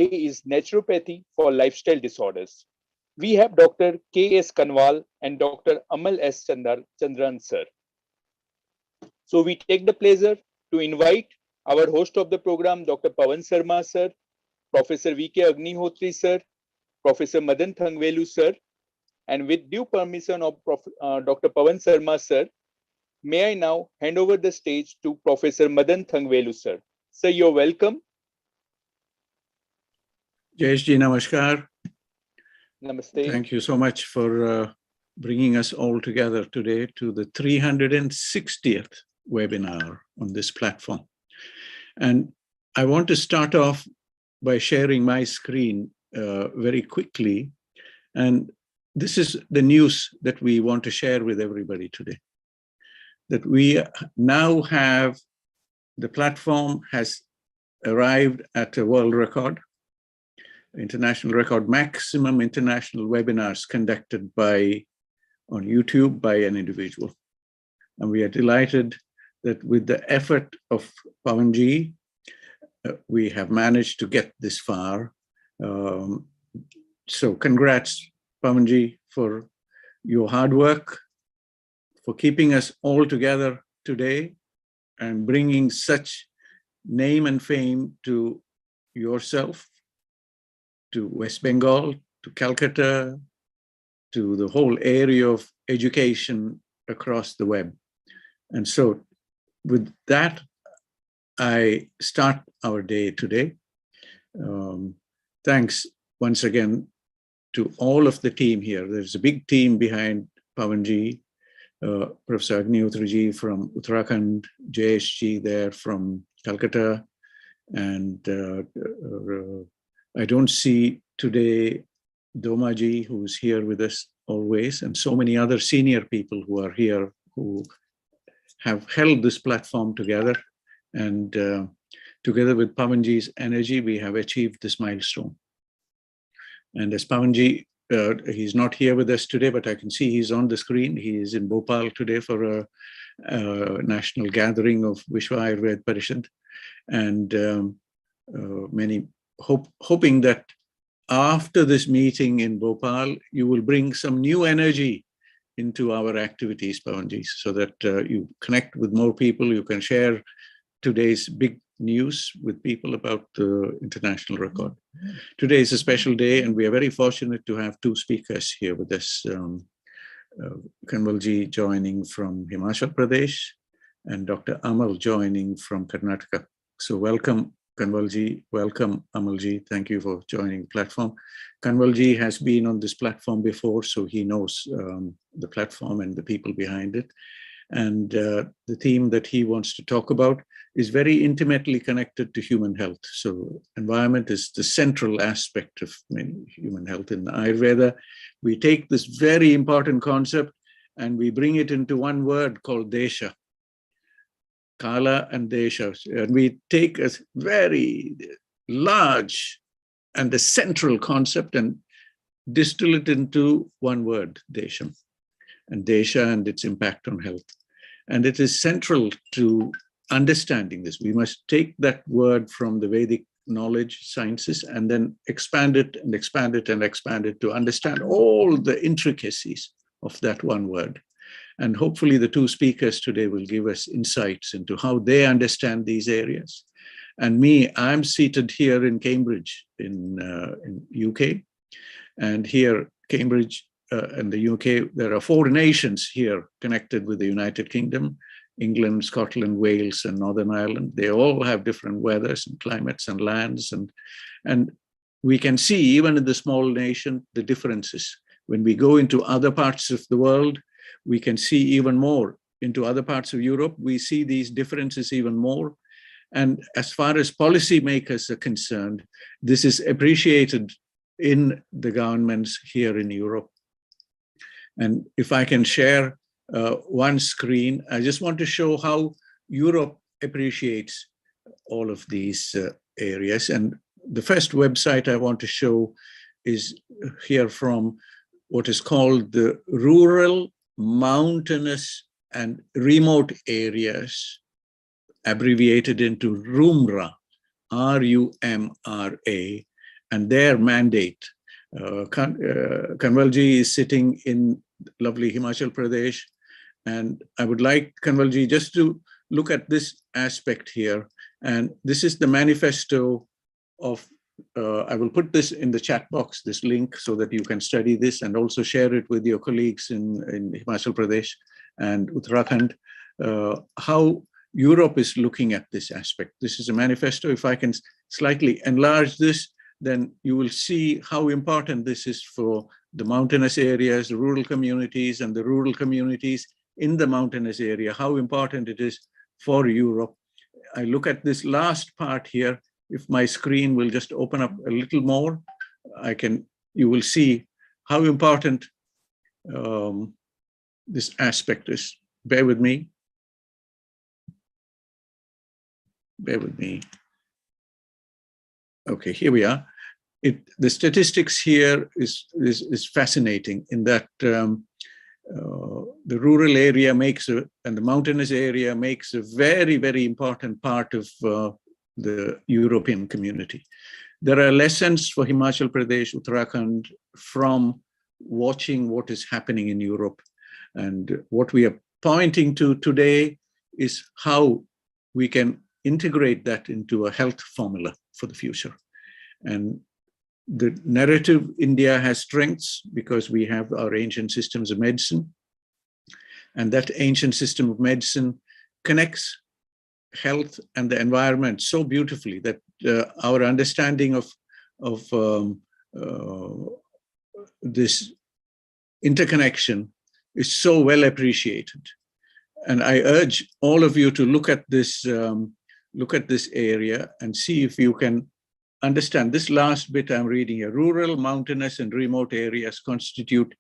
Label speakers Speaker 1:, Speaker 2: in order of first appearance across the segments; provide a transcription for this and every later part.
Speaker 1: is Naturopathy for Lifestyle Disorders. We have Dr. K.S. Kanwal and Dr. Amal S. Chandran, sir. So we take the pleasure to invite our host of the program, Dr. Pawan Sharma, sir, Professor V.K. Agnihotri, sir, Professor Madan Thangvelu, sir, and with due permission of Dr. Pawan Sharma, sir, may I now hand over the stage to Professor Madan Thangvelu, sir. Sir, you're welcome.
Speaker 2: Jayesh ji, namaskar.
Speaker 1: Namaste.
Speaker 2: Thank you so much for bringing us all together today to the 360th webinar on this platform. And I want to start off by sharing my screen very quickly. And this is the news that we want to share with everybody today. That we now have, the platform has arrived at a world record, international record, maximum international webinars conducted on YouTube by an individual. And we are delighted that with the effort of Pawanji, we have managed to get this far. So congrats, Pawanji, for your hard work, for keeping us all together today and bringing such name and fame to yourself, to West Bengal, to Calcutta, to the whole area of education across the web. And so with that, I start our day today. Thanks once again to all of the team here. There's a big team behind Pawanji, Professor Agnihotri from Uttarakhand, Jayesh there from Calcutta, and I don't see today Domaji, who's here with us always, and so many other senior people who are here who have held this platform together. And together with Pawanji's energy, we have achieved this milestone. And as Pawanji, he's not here with us today, but I can see he's on the screen. He is in Bhopal today for a national gathering of Vishwa Ayurveda Parishad. And hoping that after this meeting in Bhopal, you will bring some new energy into our activities, Pawanji, so that you connect with more people, you can share today's big news with people about the international record. Today is a special day, and we are very fortunate to have two speakers here with us. Kanwalji joining from Himachal Pradesh and Dr. Amal joining from Karnataka. So welcome, Kanwalji, welcome, Amalji. Thank you for joining the platform. Kanwalji has been on this platform before, so he knows the platform and the people behind it. And the theme that he wants to talk about is very intimately connected to human health. So environment is the central aspect of human health. In Ayurveda, we take this very important concept and we bring it into one word called Desha. Kala and Desha. And we take a very large and the central concept and distill it into one word, Desha. And Desha and its impact on health. And it is central to understanding this. We must take that word from the Vedic knowledge, sciences, and then expand it and expand it and expand it to understand all the intricacies of that one word. And hopefully the two speakers today will give us insights into how they understand these areas. And me, I'm seated here in Cambridge in UK. And here, Cambridge and the UK, there are 4 nations here connected with the United Kingdom, England, Scotland, Wales, and Northern Ireland. They all have different weathers and climates and lands. And we can see, even in the small nation, the differences. When we go into other parts of the world, we can see even more. Into other parts of Europe, we see these differences even more. And as far as policymakers are concerned, this is appreciated in the governments here in Europe. And if I can share one screen, I just want to show how Europe appreciates all of these areas. And the first website I want to show is here from what is called the Rural, Mountainous and Remote Areas, abbreviated into RUMRA, R-U-M-R-A. and their mandate. Kanwalji is sitting in lovely Himachal Pradesh, and I would like Kanwalji just to look at this aspect here. And this is the manifesto of, I will put this in the chat box, this link, so that you can study this and also share it with your colleagues in Himachal Pradesh and Uttarakhand, how Europe is looking at this aspect. This is a manifesto. If I can slightly enlarge this, then you will see how important this is for the mountainous areas, the rural communities, and the rural communities in the mountainous area, how important it is for Europe. I look at this last part here. If my screen will just open up a little more, you will see how important this aspect is. Bear with me. Bear with me. Okay, here we are. The statistics here is fascinating in that the rural area and the mountainous area makes a very, very important part of the European community. There are lessons for Himachal Pradesh, Uttarakhand from watching what is happening in Europe. And what we are pointing to today is how we can integrate that into a health formula for the future. And the narrative, India has strengths because we have our ancient systems of medicine. And that ancient system of medicine connects health and the environment so beautifully that our understanding of this interconnection is so well appreciated. And I urge all of you to look at this area and see if you can understand this last bit I'm reading here. Rural, mountainous, and remote areas constitute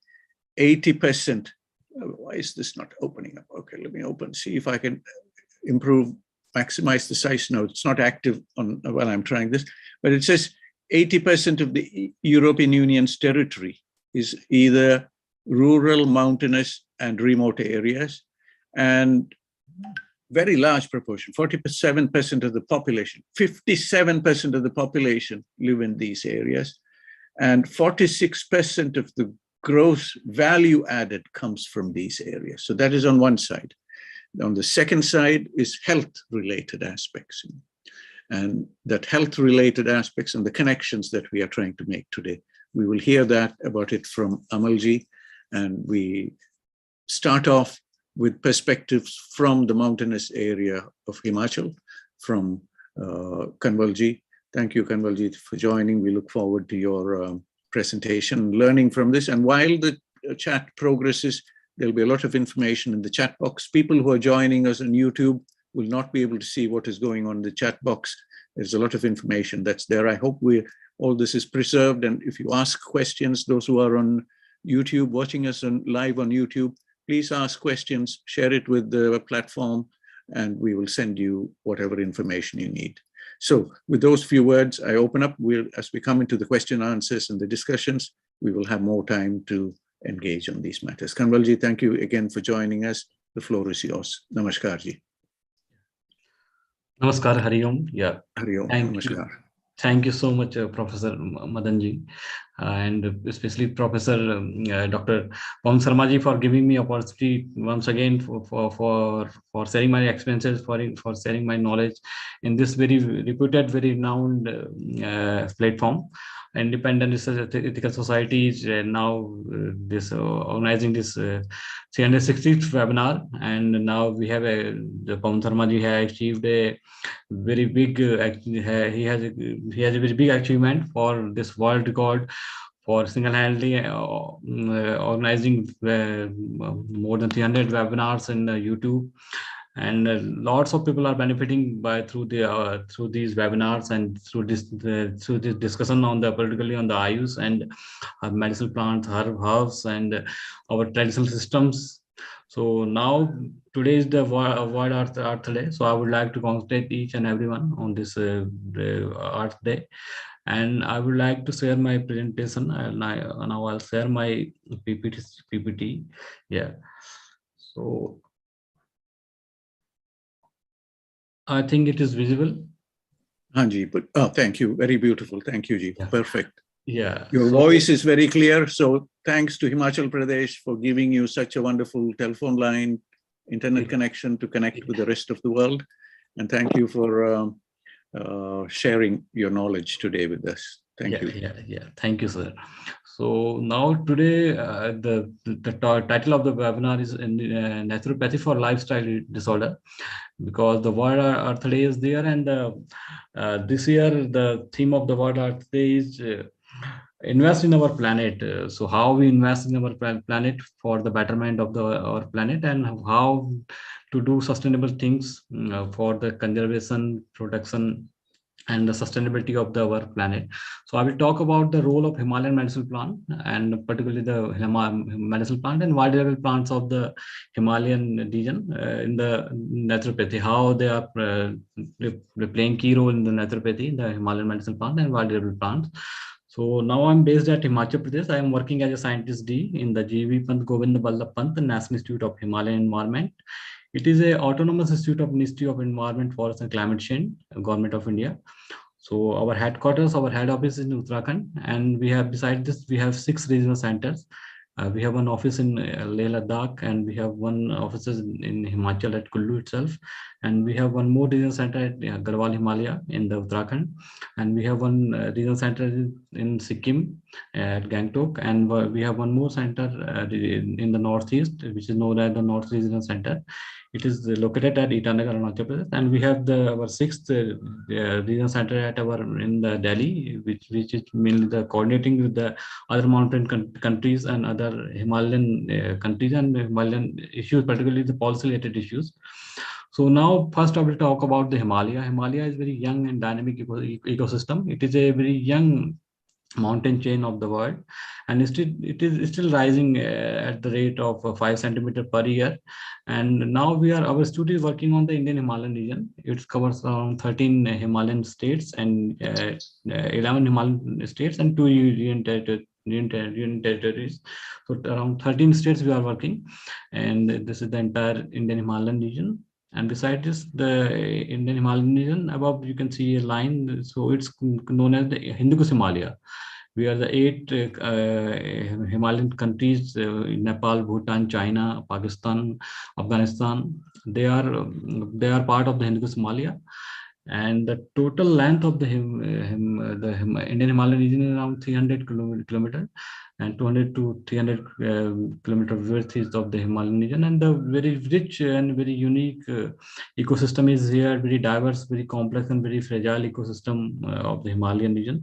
Speaker 2: 80%. Why is this not opening up? Okay, let me open, see if I can maximize the size. No, it's not active while I'm trying this, but it says 80% of the European Union's territory is either rural, mountainous, and remote areas. And very large proportion, 47% of the population, 57% of the population live in these areas. And 46% of the gross value added comes from these areas. So that is on one side. On the second side is health-related aspects. And that health-related aspects and the connections that we are trying to make today. We will hear about it from Amalji. And we start off with perspectives from the mountainous area of Himachal, from Kanwalji. Thank you, Kanwalji, for joining. We look forward to your presentation, learning from this. And while the chat progresses, there'll be a lot of information in the chat box. People who are joining us on YouTube will not be able to see what is going on in the chat box. There's a lot of information that's there. I hope all this is preserved. And if you ask questions, those who are on YouTube, watching us live on YouTube, please ask questions, share it with the platform, and we will send you whatever information you need. So with those few words, I open up. As we come into the question answers and the discussions, we will have more time to engage on these matters. Kanwalji, thank you again for joining us. The floor is yours. Namaskar ji.
Speaker 3: Namaskar, Hari Om. Yeah.
Speaker 2: Hari Om. Namaskar.
Speaker 3: Thank you so much, Professor Madanji, and especially Professor Dr. Pawan Sharma for giving me opportunity once again for sharing my experiences, for sharing my knowledge in this very reputed, very renowned platform. Independent Research Ethical Society is now organizing this 360th webinar, and now we have the Pawan Sharma has achieved a very big. He has a very big achievement for this world record for single-handedly organizing more than 300 webinars in YouTube. And lots of people are benefiting through these webinars and through this discussion on particularly on the Ayush and medicinal plants, herbs, and our traditional systems. So now today is the World Earth Day. So I would like to congratulate each and everyone on this Earth Day. And I would like to share my presentation, and now I'll share my PPT. Yeah. So I think it is visible.
Speaker 2: Hanji, but thank you. Very beautiful. Thank you, Ji.
Speaker 3: Yeah.
Speaker 2: Perfect.
Speaker 3: Yeah.
Speaker 2: Your voice is very clear. So thanks to Himachal Pradesh for giving you such a wonderful telephone line, internet connection to connect with the rest of the world. And thank you for sharing your knowledge today with us. Thank you.
Speaker 3: Yeah. Thank you, sir. So now today, the title of the webinar is Naturopathy for Lifestyle Disorder, because the World Earth Day is there, and this year the theme of the World Earth Day is invest in our planet. So how we invest in our planet for the betterment of our planet, and how to do sustainable things for the conservation, protection, and the sustainability of our planet. So I will talk about the role of Himalayan medicinal plant, and particularly the medicinal plant and wild plants of the Himalayan region in the naturopathy, how they are playing key role in the naturopathy, the Himalayan medicinal plant and wild plants. So now I'm based at Himachal Pradesh. I am working as a scientist D in the GV Pant Govind Ballabh Pant National Institute of Himalayan Environment. It is a autonomous institute of Ministry of Environment, Forest and Climate Change, Government of India. So our headquarters, our head office is in Uttarakhand, and we have, beside this, we have 6 regional centers. We have one office in Leh Ladakh, and we have one office in Himachal at Kullu itself, and we have one more regional center at Garhwal Himalaya in the Uttarakhand, and we have one regional center in Sikkim at Gangtok, and we have one more center in the northeast, which is known as the North Regional Center. It is located at Itanagar, Arunachal Pradesh, and we have our 6th regional center at in the Delhi, which is mainly the coordinating with the other mountain countries and other Himalayan countries and Himalayan issues, particularly the policy-related issues. So now, first I will talk about the Himalaya. Himalaya is very young and dynamic ecosystem. It is a very young mountain chain of the world, and it is still rising at the rate of 5 centimeters per year. And now our institute is working on the Indian Himalayan region. It covers around 13 Himalayan states and 11 Himalayan states and 2 union territories. So around 13 states we are working, and this is the entire Indian Himalayan region. And beside this, the Indian Himalayan region, above you can see a line. So it's known as the Hindu Kush Himalaya. We are the 8 Himalayan countries: Nepal, Bhutan, China, Pakistan, Afghanistan. They are part of the Hindu Kush Himalaya. And the total length of the Indian Himalayan region is around 300 kilometers, and 200 to 300 kilometer width is of the Himalayan region. And the very rich and very unique ecosystem is here, very diverse, very complex and very fragile ecosystem of the Himalayan region.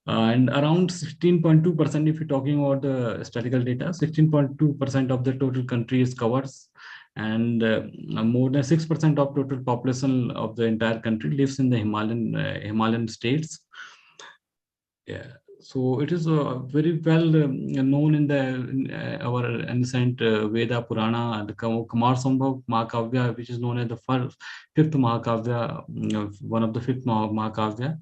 Speaker 3: And around 16.2%, if you're talking about the statistical data, 16.2% of the total country is covered, and more than 6% of total population of the entire country lives in the Himalayan states. Yeah. So it is very well known in our ancient Veda Purana, the Kumarsambhav Mahakavya, which is known as the 5th Mahakavya, one of the 5th Mahakavya,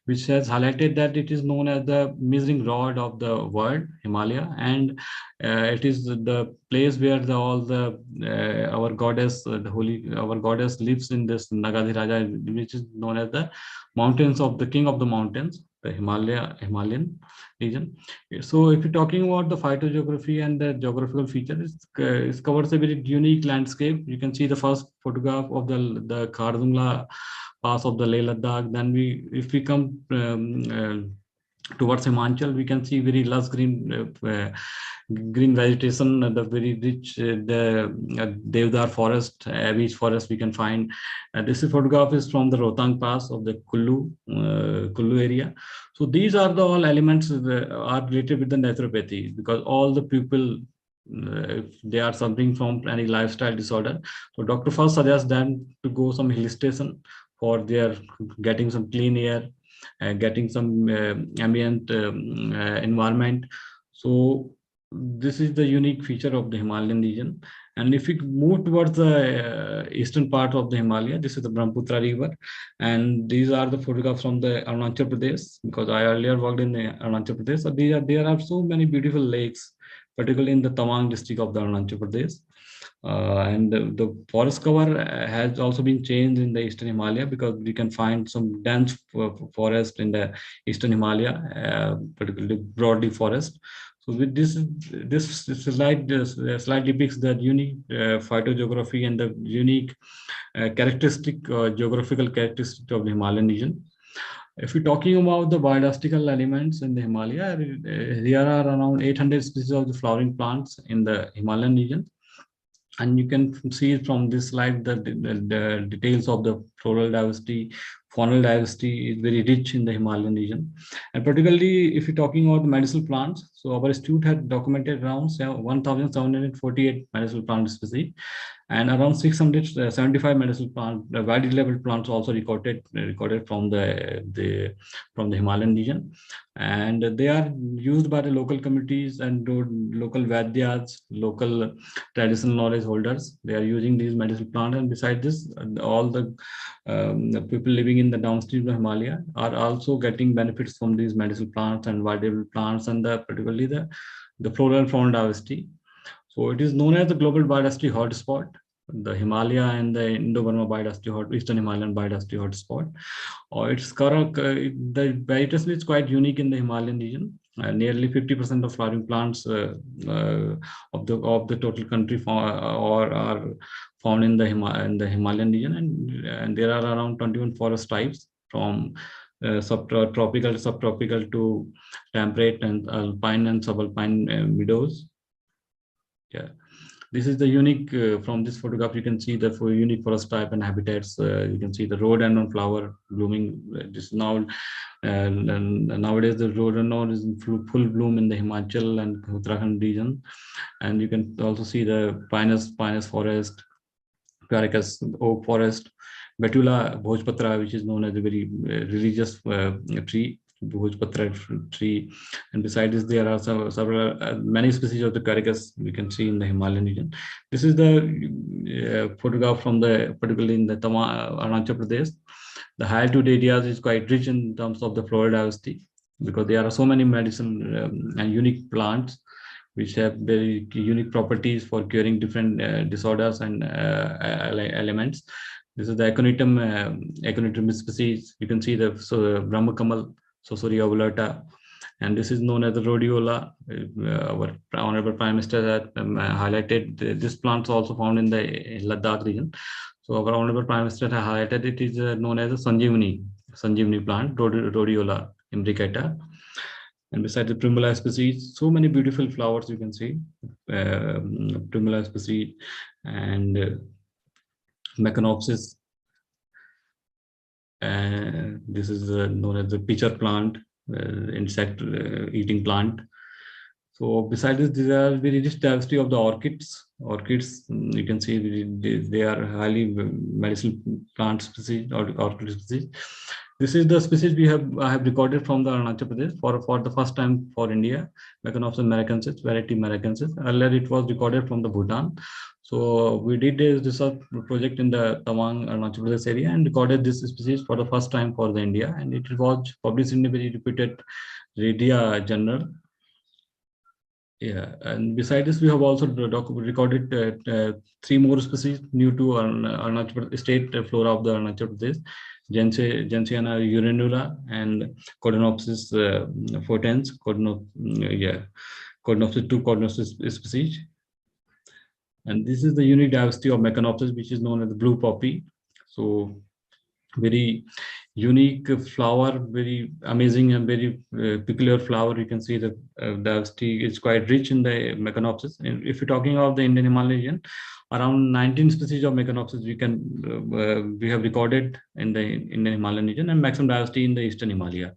Speaker 3: which has highlighted that it is known as the measuring rod of the world, Himalaya, and it is the place where our goddess, our goddess lives in this Nagadhiraja, which is known as the mountains of the king of the mountains, the Himalayan region. So if you're talking about the phytogeography and the geographical features, it covers a very unique landscape. You can see the first photograph of the Khardungla pass of the Leh Ladakh. Then if we come towards Himachal, we can see very lush green vegetation, the very rich Devdar forest, beech forest we can find. This photograph is from the Rohtang Pass of the Kullu area. So these are the all elements that are related with the naturopathy, because all the people, if they are suffering from any lifestyle disorder, so doctor first suggests them to go some hill station for their getting some clean air, getting some ambient environment. So this is the unique feature of the Himalayan region. And if we move towards the eastern part of the Himalaya, this is the Brahmaputra River, and these are the photographs from the Arunachal Pradesh, because I earlier worked in the Arunachal Pradesh. So there are so many beautiful lakes, particularly in the Tawang district of the Arunachal Pradesh. And the forest cover has also been changed in the Eastern Himalaya, because we can find some dense forest in the Eastern Himalaya, particularly broadleaf forest. So with this slide depicts the unique phytogeography and the unique geographical characteristic of the Himalayan region. If we're talking about the biological elements in the Himalaya, there are around 800 species of the flowering plants in the Himalayan region. And you can see from this slide that the details of the floral diversity, faunal diversity is very rich in the Himalayan region. And particularly if you're talking about the medicinal plants, so our institute had documented around 1,748 medicinal plant species, and around 675 medicinal plant, widely labeled plants also recorded from the Himalayan region, and they are used by the local communities and local Vaidyas, local traditional knowledge holders. They are using these medicinal plants, and beside this, all the people living in the downstream of Himalaya are also getting benefits from these medicinal plants and widely plants, and particularly the floral and faunal diversity. So it is known as the global biodiversity hotspot, the Himalaya and the Indo-Burma biodiversity Eastern Himalayan biodiversity hotspot. Its current the biodiversity is quite unique in the Himalayan region. Nearly 50% of flowering plants of the total country are found in the Himalayan region, and there are around 21 forest types from subtropical to temperate and alpine and subalpine meadows. Yeah, this is the unique from this photograph. You can see the unique forest type and habitats. You can see the rhododendron flower blooming. This now nowadays the rhododendron is in full bloom in the Himachal and Uttarakhand region, and you can also see the pinus forest, Caracas oak forest, Betula Bhojpatra, which is known as a very religious tree. Bhojpatra tree, and besides this there are several many species of the Caracas we can see in the Himalayan region. This is the photograph from particularly in the Arunachal Pradesh. The high altitude areas is quite rich in terms of the floral diversity, because there are so many medicinal and unique plants which have very unique properties for curing different disorders and elements. This is the Aconitum species. You can see the Brahmaputra Sosoria ovulata, and this is known as the rhodiola. Our Honorable Prime Minister had highlighted this plant is also found in the Ladakh region. So our Honorable Prime Minister has highlighted it is known as a Sanjeevani plant, rhodiola imbricata. And beside the primula species, so many beautiful flowers you can see, primula species and Meconopsis. This is known as the pitcher plant, insect eating plant. So besides this, there are very rich diversity of the orchids. Orchids, you can see they are highly medicinal plant species or orchid species. This is the species I have recorded from the Arunachal Pradesh for the first time for India, Meconopsis americansis, variety americansis. Earlier it was recorded from the Bhutan. So we did a research project in the Tawang Arunachal Pradesh area and recorded this species for the first time for the India, and it was published in a very reputed Radia journal. Yeah, and beside this, we have also recorded 3 more species new to Arunachal state flora of the Arunachal Pradesh: Gentiana urinula and Codonopsis fortens, Codonopsis 2 Codonopsis species. And this is the unique diversity of Meconopsis, which is known as the blue poppy. So very unique flower, very amazing and very peculiar flower. You can see the diversity is quite rich in the Meconopsis. And if you're talking about the Indian Himalayan region, around 19 species of Meconopsis we have recorded in the Indian Himalayan region, and maximum diversity in the Eastern Himalaya.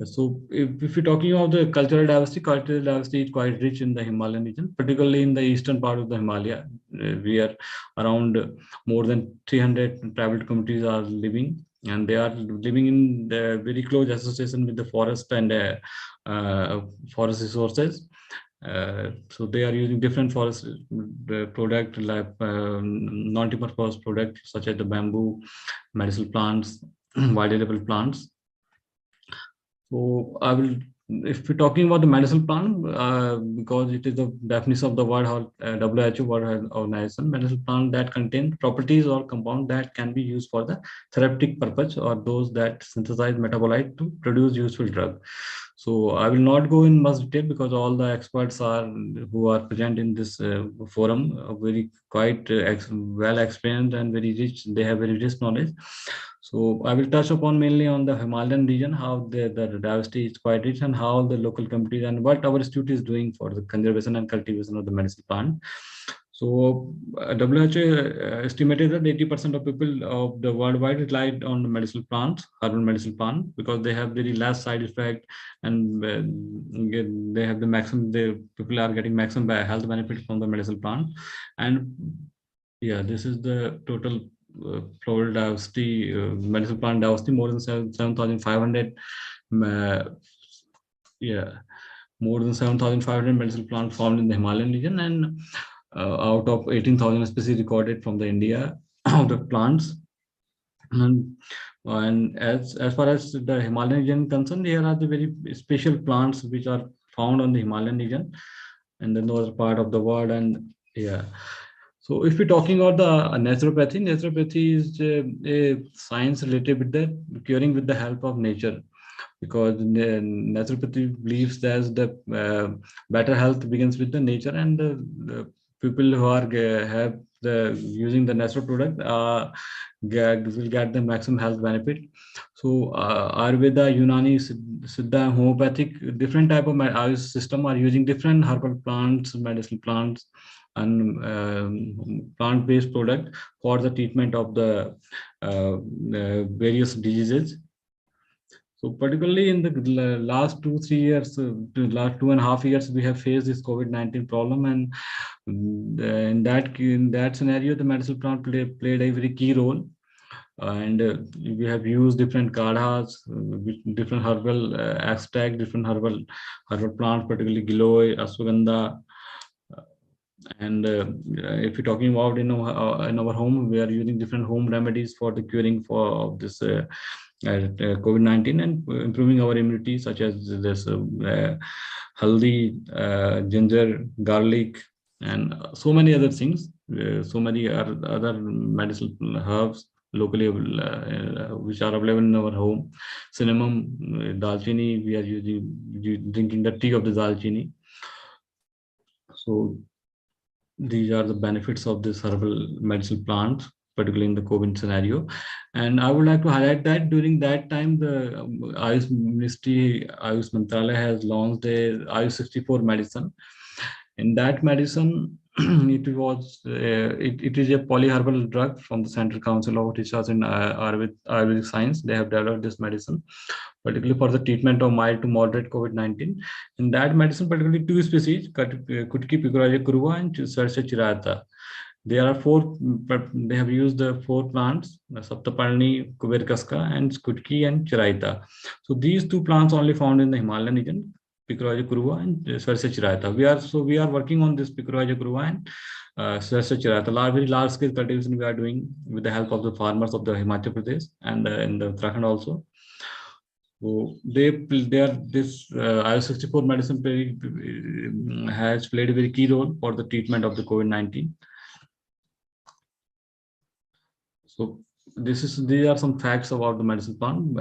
Speaker 3: So if you're talking about the cultural diversity is quite rich in the Himalayan region, particularly in the eastern part of the Himalaya. We are around more than 300 tribal communities are living, and they are living in the very close association with the forest and forest resources. So they are using different forest product like non-timber forest products such as the bamboo, medicinal plants, biodegradable plants. So I will if we're talking about the medicinal plant, because it is the definition of the word WHO, World Health Organization, medicinal plant that contain properties or compound that can be used for the therapeutic purpose, or those that synthesize metabolite to produce useful drug. So I will not go in much detail because all the experts who are present in this forum are very quite well experienced and very rich. They have very rich knowledge. So I will touch upon mainly on the Himalayan region, how the diversity is quite rich, and how the local communities and what our institute is doing for the conservation and cultivation of the medicinal plant. So WHO estimated that 80% of people of the worldwide relied on the medicinal plants, herbal medicinal plant, because they have very less side effect, and they have the maximum. The people are getting maximum health benefit from the medicinal plant. And yeah, this is the total floral diversity, medicinal plant diversity, more than 7,500. Yeah, more than 7,500 medicinal plants found in the Himalayan region, and out of 18,000 species recorded from the India of the plants. And as far as the Himalayan region concerned, there are the very special plants which are found on the Himalayan region and the northern part of the world. And yeah, so if we're talking about the naturopathy is a science related with the curing with the help of nature, because naturopathy believes that the better health begins with the nature, and the people who are have the using the natural product will get the maximum health benefit. So Ayurveda, Unani, Siddha, homeopathic, different type of Ayush system are using different herbal plants, medicinal plants, and plant-based product for the treatment of the various diseases. So particularly in the last 2-3 years, last 2.5 years, we have faced this COVID-19 problem, and in that scenario, the medicinal plant played a very key role. And we have used different kadhas, different herbal extract, different herbal plants, particularly giloy, ashwagandha. And if you're talking about in our home, we are using different home remedies for the curing of this COVID-19 and improving our immunity, such as this haldi, ginger, garlic, and so many other things. So many other medicinal herbs locally which are available in our home. Cinnamon, dalchini, we are drinking the tea of the dalchini. So these are the benefits of this herbal medicinal plants, particularly in the COVID scenario. And I would like to highlight that during that time, the Ayush Ministry, Ayush Mantralaya has launched a Ayush 64 medicine. In that medicine, it is a polyherbal drug from the Central Council of Research in Ayurvedic Science. They have developed this medicine, particularly for the treatment of mild to moderate COVID-19. In that medicine, particularly 2 species, Kutki Picoraja Kuruva and Sarsa Chirata. There are 4, they have used the 4 plants, Saptaparni, Kuberkaska, and Skutki and Chiraita. So these 2 plants only found in the Himalayan region, Picoraja Kuruva and Sarsa Chirata. We are working on this Picoraja Kuruva and Sarsa Chirata. Very large scale cultivation we are doing with the help of the farmers of the Himachal Pradesh and in the Uttarakhand also. So this Ayush 64 medicine has played a very key role for the treatment of the COVID-19. So these are some facts about the medicinal plant.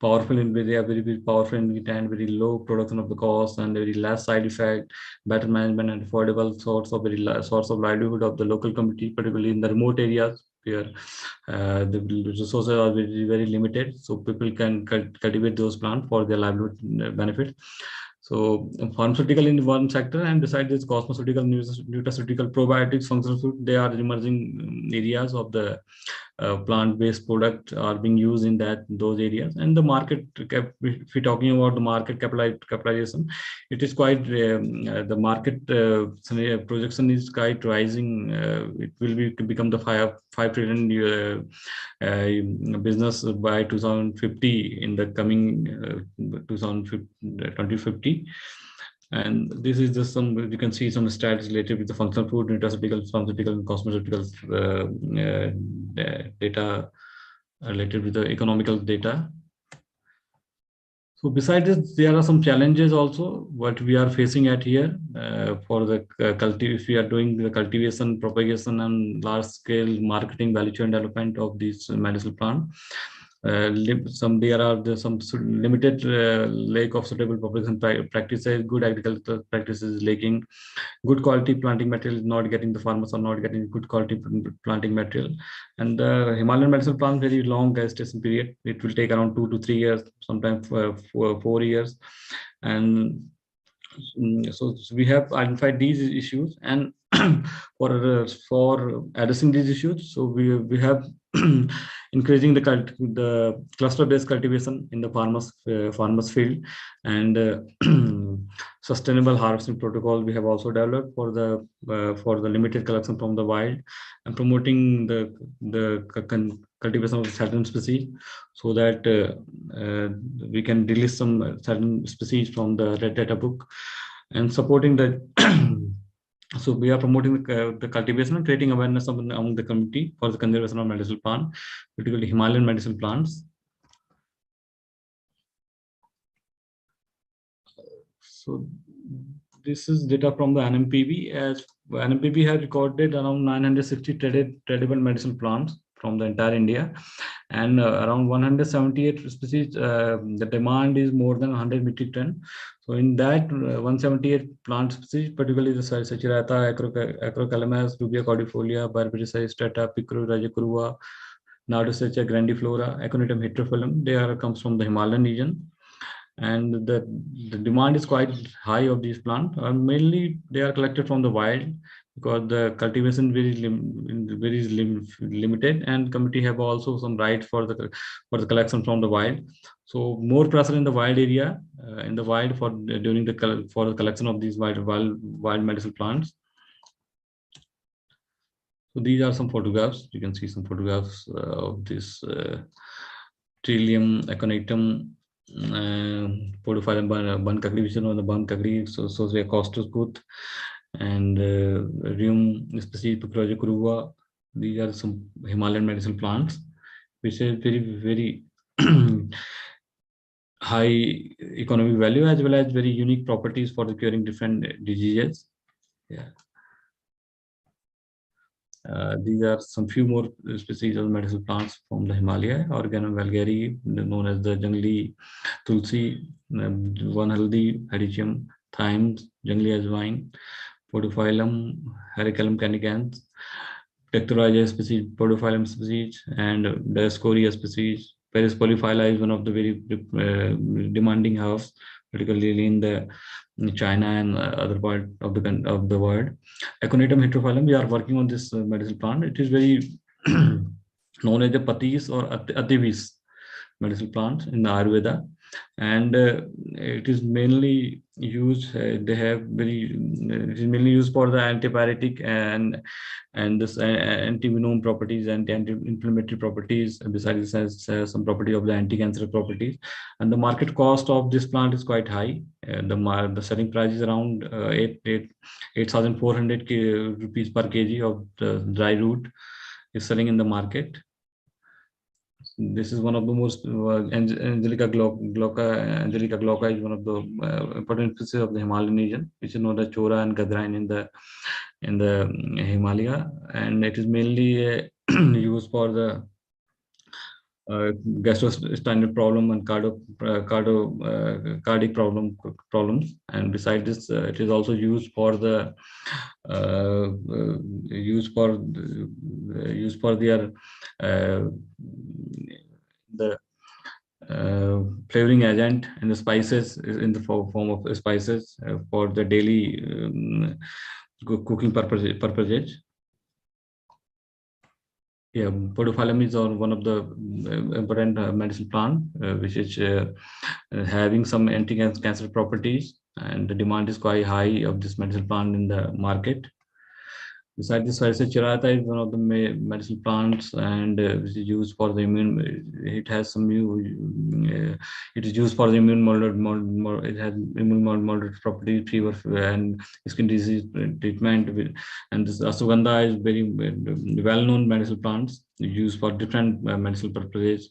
Speaker 3: Powerful in they are very powerful ingredient, very low production of the cost, and very less side effect, better management, and affordable source of livelihood of the local community, particularly in the remote areas where the resources are very limited. So people can cultivate those plants for their livelihood benefit. So pharmaceutical in one sector, and besides this, cosmeceutical, nutraceutical, probiotics, functional food, they are emerging areas of the plant-based product are being used in those areas. And the market, if we're talking about the market capitalization, it is quite the market projection is quite rising. It will become the 5 trillion business by 2050 in the coming 2050. And this is just you can see some stats related with the functional food, nutraceutical, pharmaceutical, and cosmeceutical data related with the economical data. So besides this, there are some challenges also what we are facing at here for the if we are doing the cultivation, propagation, and large scale marketing, value chain development of these medicinal plant. There are some limited lack of suitable propagation practices, good agricultural practices lacking, good quality planting material is not getting, the farmers are not getting good quality planting material, and the Himalayan medicinal plant very long gestation period. It will take around 2 to 3 years, sometimes 4 years, and so we have identified these issues, and for addressing these issues, so we have increasing the cluster-based cultivation in the farmers field, and sustainable harvesting protocol we have also developed for the limited collection from the wild, and promoting the cultivation of certain species, so that we can release some certain species from the red data book, and supporting the so we are promoting the cultivation and creating awareness among the community for the conservation of medicinal plant, particularly Himalayan medicinal plants. So this is data from the NMPB, as NMPB has recorded around 960 tradable medicinal plants from the entire India, and around 178 species. The demand is more than 100 metric ton. So in that 178 plant species, particularly the Sachirata, Acrocalamus, Rubia cordifolia, Barbarissae strata, Picro rajakurua, Nardosecha grandiflora, Aconitum heterophyllum, they are comes from the Himalayan region. And the demand is quite high of these plants. Mainly they are collected from the wild, because the cultivation very limited, and committee have also some rights for the collection from the wild. So more pressure in the wild area, for the collection of these wild medicinal plants. So these are some photographs. You can see some photographs of this Trillium aconitum, Podophyllum Bankakri, vision on the Bankakri, so Costus Kuth, and Rheum species Picrojakurua. These are some Himalayan medicinal plants, which is very high economic value, as well as very unique properties for the curing different diseases. Yeah. These are some few more species of medicinal plants from the Himalaya. Organum vulgare, known as the jungli tulsi, one haldi, Hedychium, thymes, jungli ajwain, Podophyllum, Heracallum canicans, Pectoraja species, Podophyllum species, and Dioscorea species. Paris polyphylla is one of the very demanding herbs, particularly in China and other part of the world. Aconitum heterophyllum, we are working on this medicinal plant. It is very known as the patis or ativis medicinal plant in the Ayurveda, and it is mainly used. It is mainly used for the antipyretic and this anti-venom properties and anti-inflammatory properties. Besides, it has some property of the anti-cancer properties. And the market cost of this plant is quite high. The selling price is around 8,400 rupees per kg of the dry root is selling in the market. This is one of the most Angelica glauca is one of the important species of the Himalayan region, which is known as Chora and Gadrain in the Himalaya, and it is mainly used for the gastrointestinal problem and cardiac problems. And besides this, it is also used for the flavoring agent and the spices in the form of spices for the daily cooking purposes. Yeah, Podophyllum is one of the important medicinal plant, which is having some anti-cancer properties, and the demand is quite high of this medicinal plant in the market. Besides this, Chirata is one of the medicinal plants, and which is used for the immune. It has some it is used for the immune moderate. It has immune moderate properties, fever and skin disease treatment. And this ashwagandha is very well-known medicinal plants used for different medicinal purposes.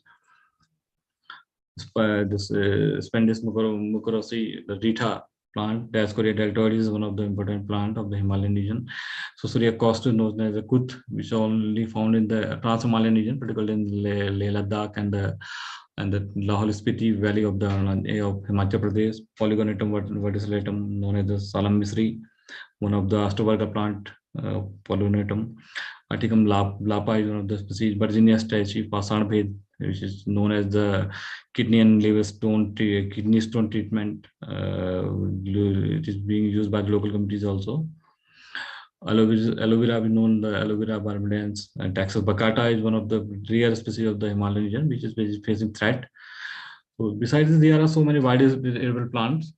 Speaker 3: Spendis mucorosi, the Rita plant. Diascorea deltoides is one of the important plant of the Himalayan region. So Surya costa is known as a Kut, which is only found in the Trans-Himalayan region, particularly in Leh Ladakh and the Lahore-Spiti Valley of Himachal Pradesh. Polygonatum verticillum, known as the Salam Misri, one of the Ashtavarga plant, Polygonatum. Aticum lapa is one of the species. Virginia stachyi, Pasan Bhed, which is known as the kidney and liver stone kidney stone treatment. It is being used by the local communities also. Aloe vera is known the Aloe vera barbadense, and Taxus baccata is one of the rare species of the Himalayan region, which is facing threat. So besides this, there are so many edible plants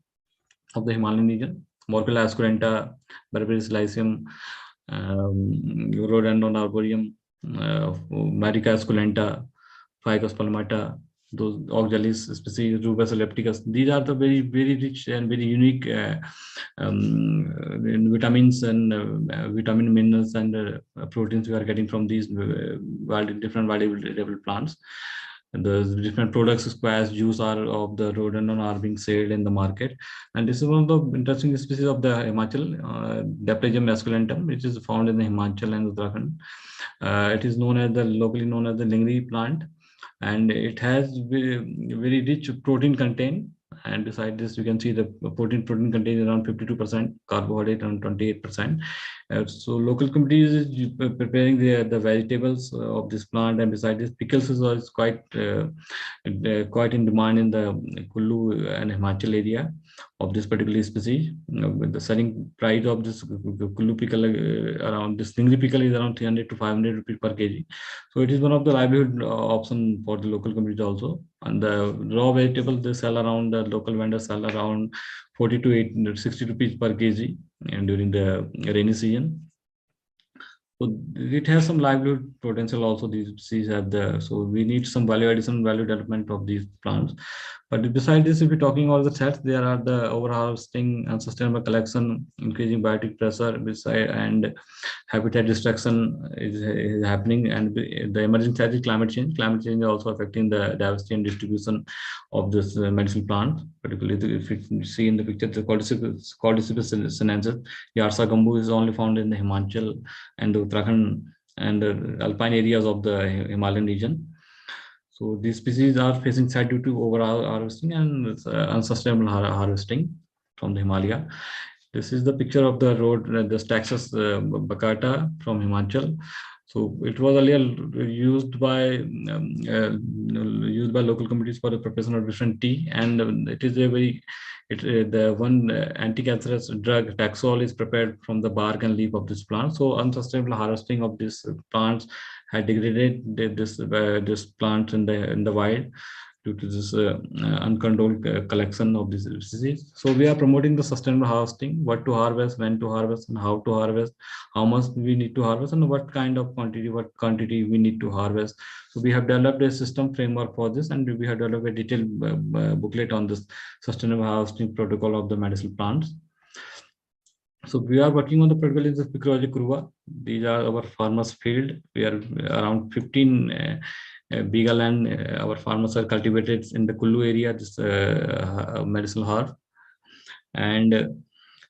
Speaker 3: of the Himalayan region. Morpilla esculenta, Berberis lycium, Rhododendron arboreum, Marica esculenta, Ficus palmata, those oxalis species, Rubus ellipticus. These are the very rich and very unique vitamins and vitamin minerals and proteins we are getting from these different valuable plants. The different products, squash, juice are of the rhododendron are being sold in the market, and this is one of the interesting species of the Himachal, Daplegium esculentum, which is found in the Himachal and Uttarakhand. It is locally known as the lingri plant, and it has very rich protein content. And beside this, you can see the protein contains around 52%, carbohydrate around 28%. So local communities is preparing the vegetables of this plant, and beside this, pickles is quite in demand in the Kullu and Himachal area of this particular species. The selling price of this Kullu pickle around this lingri pickle is around 300 to 500 rupees per kg. So it is one of the livelihood option for the local community also. And the raw vegetables they sell around, the local vendors sell around 40 to 60 rupees per kg and during the rainy season. So it has some livelihood potential also. These species have so we need some value addition, value development of these plants. But besides this, if we're talking about the threats, there are the overharvesting, unsustainable collection, increasing biotic pressure, and habitat destruction is happening, and the emerging threat is climate change. Climate change is also affecting the diversity and distribution of this medicinal plant. Particularly, if you see in the picture, the Cordyceps sinensis, Yarsa gambu is only found in the Himachal and the Uttarakhand and the alpine areas of the Himalayan region. So these species are facing threat due to overharvesting and unsustainable harvesting from the Himalaya. This is the picture of the road, the Taxus baccata from Himachal. So it was earlier used by local communities for the preparation of different tea, and it is the one anti-cancerous drug Taxol is prepared from the bark and leaf of this plant. So unsustainable harvesting of these plants had degraded this plant in the wild due to this uncontrolled collection of these species. So we are promoting the sustainable harvesting, what to harvest, when to harvest, and how to harvest, how much we need to harvest, and what kind of quantity we need to harvest. So we have developed a system framework for this, and we have developed a detailed booklet on this sustainable harvesting protocol of the medicinal plants. So we are working on the protocol in the Picrogy Kuruva. These are our farmers' field. We are around 15 beagle and our farmers are cultivated in the Kullu area, this medicinal herb. And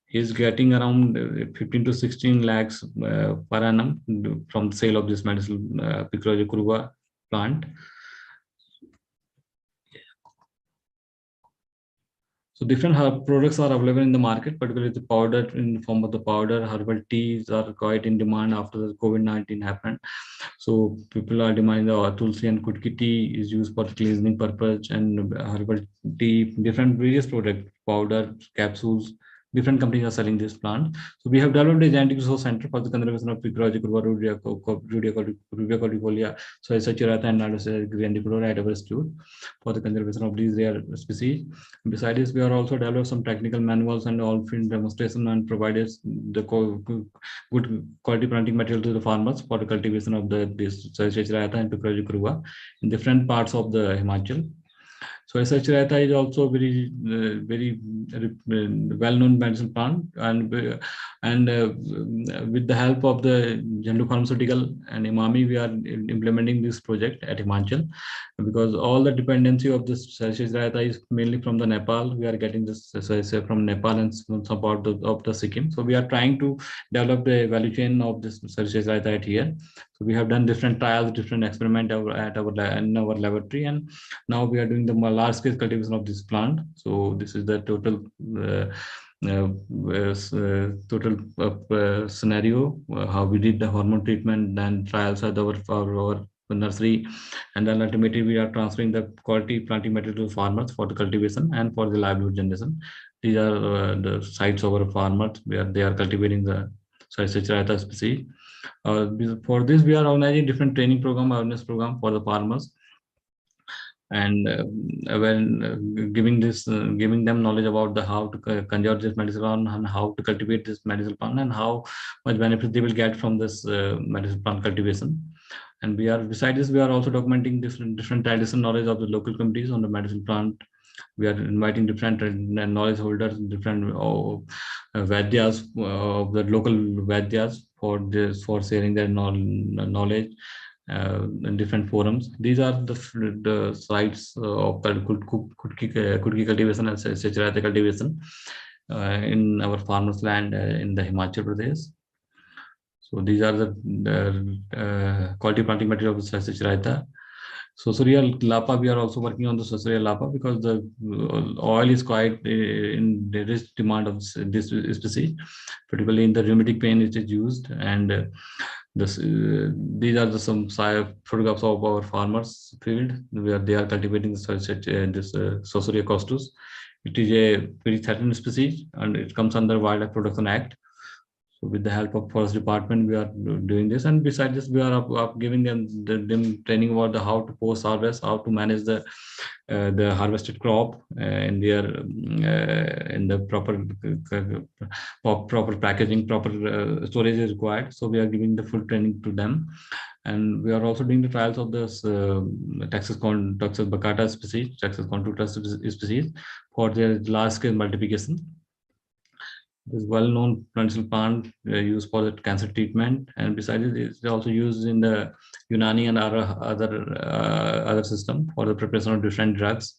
Speaker 3: he's getting around 15 to 16 lakhs per annum from the sale of this medicinal Picrogy Kuruva plant. So different herb products are available in the market, particularly the powder in the form of the powder. Herbal teas are quite in demand after the COVID-19 happened. So people are demanding the tulsi and kutki tea is used for cleansing purpose, and herbal tea, different various products, powder, capsules. Different companies are selling this plant. So we have developed a genetic resource center for the conservation of Picrogy Kuruva, Rubia cordifolia, Psychosomatic and Grandiculora at our institute for the conservation of these rare species. Besides this, we are also developed some technical manuals and all field demonstration and provided the good quality planting material to the farmers for the cultivation of this Psychosomatic and Picrogy Kuruva in different parts of the Himachal. So AYUSH Raita is also very well-known medicinal plant, and with the help of the Jandu Pharmaceutical and Imami, we are implementing this project at Himachal, because all the dependency of this AYUSH Raita is mainly from the Nepal. We are getting this from Nepal and some part of the Sikkim. So we are trying to develop the value chain of this AYUSH Raita at here. So we have done different trials, different experiment in our laboratory, and now we are doing the large-scale cultivation of this plant. So this is the total scenario, how we did the hormone treatment, then trials at our nursery, and then ultimately we are transferring the quality planting material to farmers for the cultivation and for the livelihood generation. These are the sites of our farmers where they are cultivating the AYUSH Raita species. For this, we are organizing different training program, awareness program for the farmers, and when giving them knowledge about the how to conserve this medicinal plant and how to cultivate this medicinal plant and how much benefit they will get from this medicinal plant cultivation. And besides this, we are also documenting different traditional knowledge of the local communities on the medicinal plant. We are inviting different knowledge holders, different Vaidyas of the local Vaidyas for sharing their knowledge in different forums. These are the sites of Kudki cultivation and AYUSH Raita cultivation in our farmers' land in the Himachal Pradesh. So these are the quality planting material of AYUSH Raita. Sosuriya Lapa, we are also working on the Sosuriya Lapa because the oil is quite in the rich demand of this species, particularly in the rheumatic pain it is used. And these are some photographs of our farmers field where they are cultivating this Sosuriya costus. It is a very threatened species and it comes under Wildlife Protection Act. So with the help of Forest Department, we are doing this, and besides this, we are giving them training about how to post harvest, how to manage the harvested crop in the proper packaging, proper storage is required. So we are giving the full training to them, and we are also doing the trials of this Texas baccata species, Texas contuta species, for their large-scale multiplication. This well-known medicinal plant used for the cancer treatment, and besides it, it's also used in the Unani and other system for the preparation of different drugs.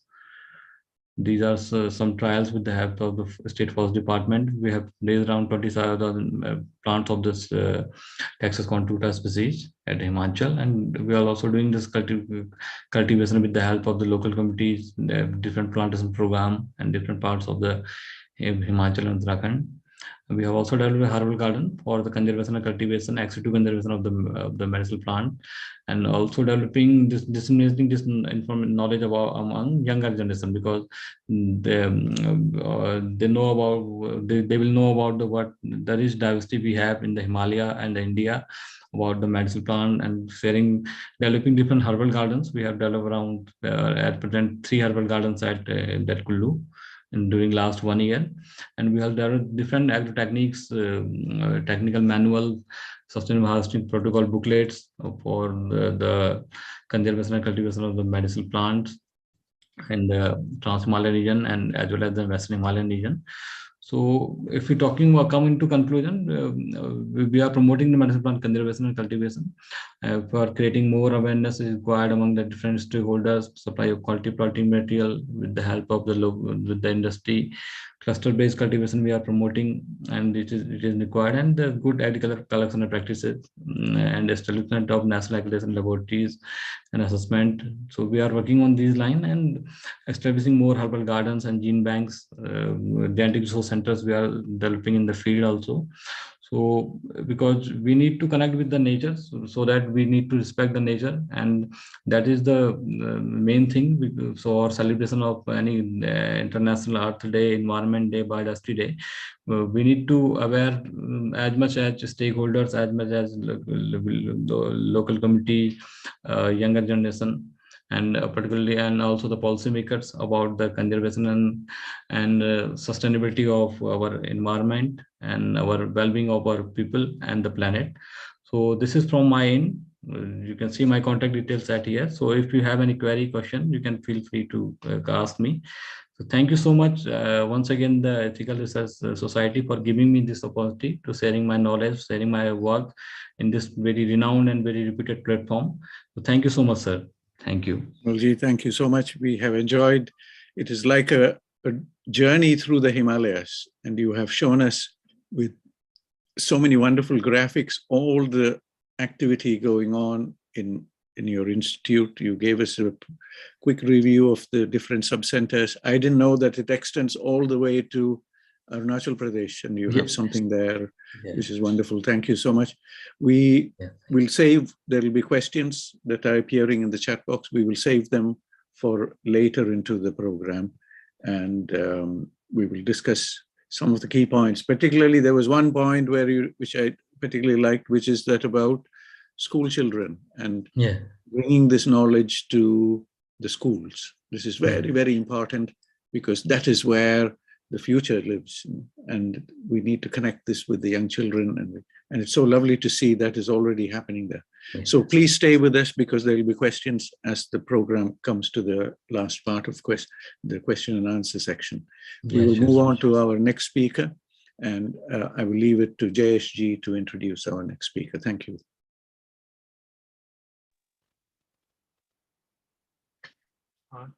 Speaker 3: These are some trials with the help of the State Forest Department. We have raised around 27,000 plants of this Texas contuta species at Himachal, and we are also doing this cultivation with the help of the local communities, different plantation program, and different parts of the Himachal and Uttarakhand. We have also developed a herbal garden for the conservation and cultivation, ex-situ conservation of the medicinal plant, and also developing disseminating this knowledge about among younger generation, because they know about they will know about what the rich diversity we have in the Himalaya and the India about the medicinal plant, and developing different herbal gardens. We have developed around at present 3 herbal gardens at that Kullu during last 1 year, and we have developed different agro techniques, technical manual, sustainable harvesting protocol booklets for the conservation and cultivation of the medicinal plants in the Trans-Himalayan region and as well as the Western Himalayan region. So if we're talking about coming to conclusion, we are promoting the medicinal plant conservation and cultivation. For creating more awareness is required among the different stakeholders, supply of quality planting material with the help of with the industry. Cluster-based cultivation we are promoting, and it is required, and the good agricultural collection practices and establishment of national accreditation laboratories and assessment. So we are working on these lines and establishing more herbal gardens and gene banks, genetic resource centers we are developing in the field also. So because we need to connect with the nature, so that we need to respect the nature, and that is the main thing. So our celebration of any International Earth Day, Environment Day, Biodiversity Day, we need to aware as much as stakeholders, as much as local community, younger generation, and particularly and also the policymakers about the conservation and sustainability of our environment and our well-being of our people and the planet. So this is from my end. You can see my contact details at here. So if you have any query, question, you can feel free to ask me. So thank you so much once again, the Ethical Research Society, for giving me this opportunity to sharing my knowledge, sharing my work in this very renowned and very reputed platform. So thank you so much, sir. Thank you.
Speaker 2: Kamalji, thank you so much. We have enjoyed. It is like a journey through the Himalayas, and you have shown us with so many wonderful graphics, all the activity going on in your institute. You gave us a quick review of the different sub-centers. I didn't know that it extends all the way to Arunachal Pradesh, and you have something there, which is wonderful. Thank you so much. We will save, there will be questions that are appearing in the chat box. We will save them for later into the program, and we will discuss some of the key points. Particularly, there was one point which I particularly liked, which is that about school children and bringing this knowledge to the schools. This is very, very important, because that is where the future lives, and we need to connect this with the young children, and it's so lovely to see that is already happening there. So please stay with us, because there will be questions as the program comes to the last part of the question and answer section. We will move on to our next speaker, and I will leave it to JSG to introduce our next speaker. Thank you.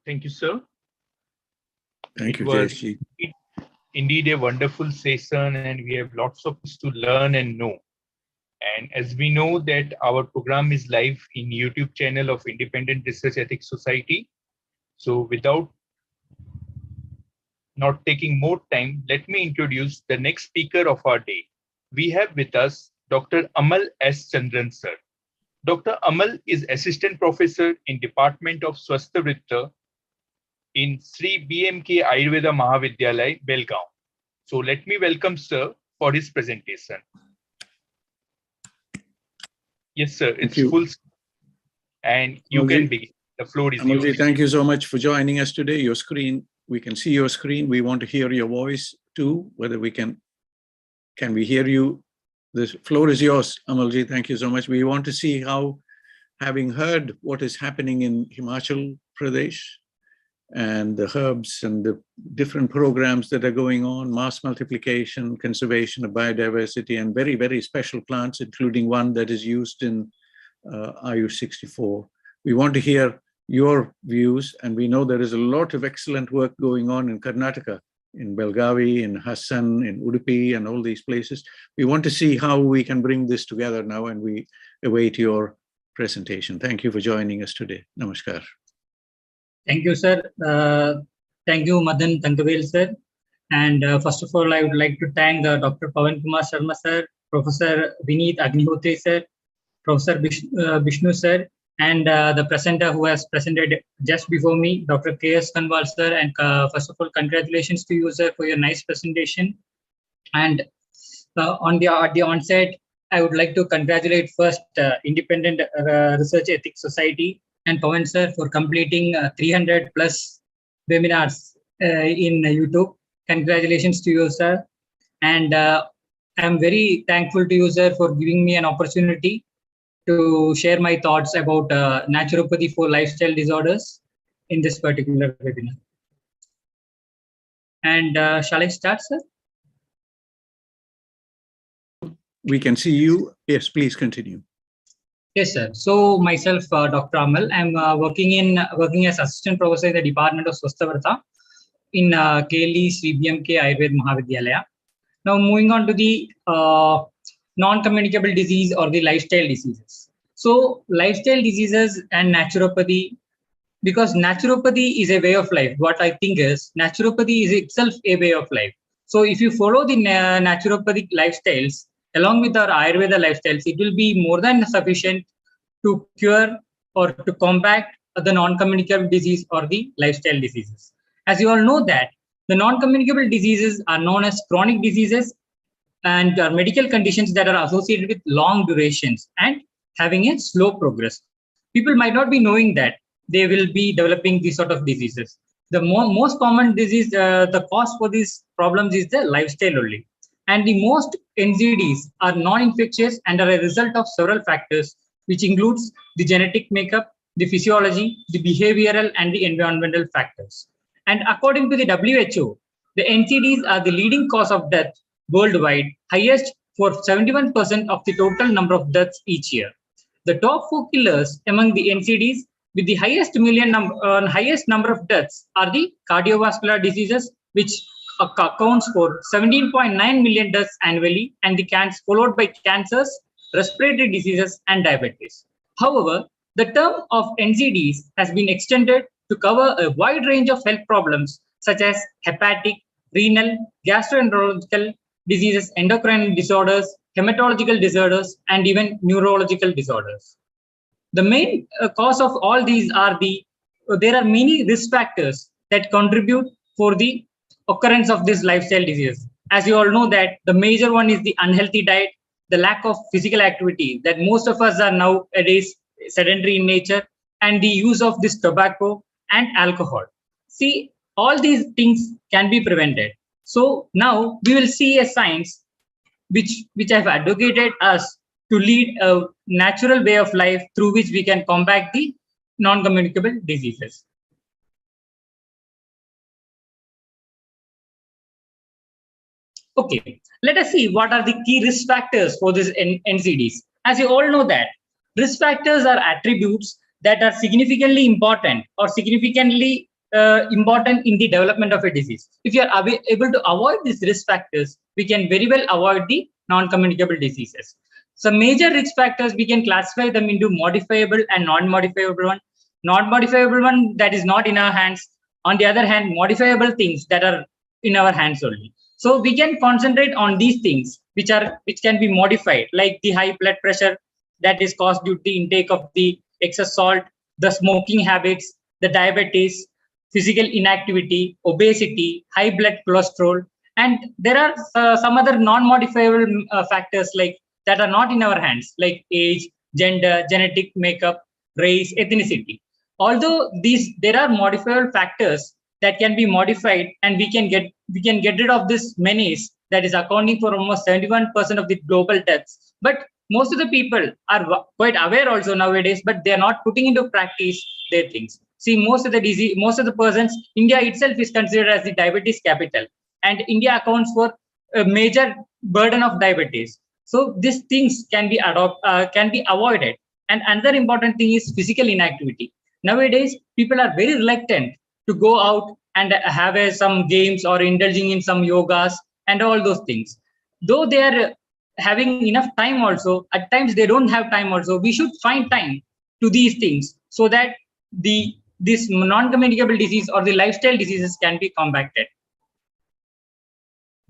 Speaker 1: Thank you, sir.
Speaker 2: Thank you, JSG.
Speaker 1: Indeed a wonderful session, and we have lots of things to learn and know. And as we know that our program is live in YouTube channel of Independent Research Ethics Society. So without not taking more time, let me introduce the next speaker of our day. We have with us Dr. Amal S. Chandran, sir. Dr. Amal is Assistant Professor in Department of Swasthya in Sri BMK Ayurveda Mahavidyalaya, Belgaum. So let me welcome sir for his presentation. Yes, sir, it's full, and you can begin. The floor is yours.
Speaker 2: Thank you so much for joining us today. Your screen, we can see your screen. We want to hear your voice too, whether we can we hear you? The floor is yours, Amalji. Thank you so much. We want to see how, having heard what is happening in Himachal Pradesh, and the herbs and the different programs that are going on, mass multiplication, conservation of biodiversity, and very, very special plants, including one that is used in Ayush 64. We want to hear your views, and we know there is a lot of excellent work going on in Karnataka, in Belgavi, in Hassan, in Udupi, and all these places. We want to see how we can bring this together now, and we await your presentation. Thank you for joining us today. Namaskar.
Speaker 4: Thank you, sir. Thank you, Madan Tankavel, sir. And first of all, I would like to thank Dr. Pawan Kumar Sharma, sir, Professor Vineet Agnihotri, sir, Professor Vishnu, sir, and the presenter who has presented just before me, Dr. K.S. Kanwal, sir. And first of all, congratulations to you, sir, for your nice presentation. And at the onset, I would like to congratulate first Independent Research Ethics Society and Pawan sir for completing 300 plus webinars in YouTube. Congratulations to you, sir. And I'm very thankful to you, sir, for giving me an opportunity to share my thoughts about naturopathy for lifestyle disorders in this particular webinar. And shall I start, sir?
Speaker 2: We can see you. Yes, please continue.
Speaker 4: Yes, sir. So myself, Dr. Amal, I'm working as assistant professor in the Department of Swasthya in KLE Sri BMK Ayurveda Mahavidyalaya. Now moving on to the non-communicable disease or the lifestyle diseases. So lifestyle diseases and naturopathy, because naturopathy is a way of life. What I think is naturopathy is itself a way of life. So if you follow the naturopathic lifestyles, along with our Ayurveda lifestyles, it will be more than sufficient to cure or to combat the non-communicable disease or the lifestyle diseases. As you all know that the non-communicable diseases are known as chronic diseases and are medical conditions that are associated with long durations and having a slow progress. People might not be knowing that they will be developing these sort of diseases. The most common disease, the cause for these problems is the lifestyle only. And the most NCDs are non-infectious and are a result of several factors, which includes the genetic makeup, the physiology, the behavioral, and the environmental factors. And according to the WHO, the NCDs are the leading cause of death worldwide, highest for 71% of the total number of deaths each year. The top 4 killers among the NCDs with the highest number of deaths are the cardiovascular diseases, which accounts for 17.9 million deaths annually, and the followed by cancers, respiratory diseases, and diabetes. However, the term of NCDs has been extended to cover a wide range of health problems such as hepatic, renal, gastroenterological diseases, endocrine disorders, hematological disorders, and even neurological disorders. The main cause of all these are there are many risk factors that contribute for the occurrence of this lifestyle disease. As you all know that the major one is the unhealthy diet, the lack of physical activity, that most of us are nowadays sedentary in nature, and the use of this tobacco and alcohol. See, all these things can be prevented. So now we will see a science which have advocated us to lead a natural way of life through which we can combat the non-communicable diseases. Okay, let us see what are the key risk factors for this NCDs. As you all know that risk factors are attributes that are significantly important or significantly important in the development of a disease. If you are able to avoid these risk factors, we can very well avoid the non-communicable diseases. So major risk factors, we can classify them into modifiable and non-modifiable one. Non-modifiable one, that is not in our hands. On the other hand, modifiable things that are in our hands only. So we can concentrate on these things which can be modified, like the high blood pressure that is caused due to the intake of the excess salt, the smoking habits, the diabetes, physical inactivity, obesity, high blood cholesterol, and there are some other non-modifiable factors like that are not in our hands, like age, gender, genetic makeup, race, ethnicity. Although there are modifiable factors that can be modified, and we can get rid of this menace that is accounting for almost 71% of the global deaths. But most of the people are quite aware also nowadays, but they are not putting into practice their things. See, most of the persons, India itself is considered as the diabetes capital, and India accounts for a major burden of diabetes. So these things can be avoided. And another important thing is physical inactivity. Nowadays, people are very reluctant to go out and have some games or indulging in some yogas and all those things. Though they are having enough time also, at times they don't have time also. We should find time to these things so that this non-communicable disease or the lifestyle diseases can be combated.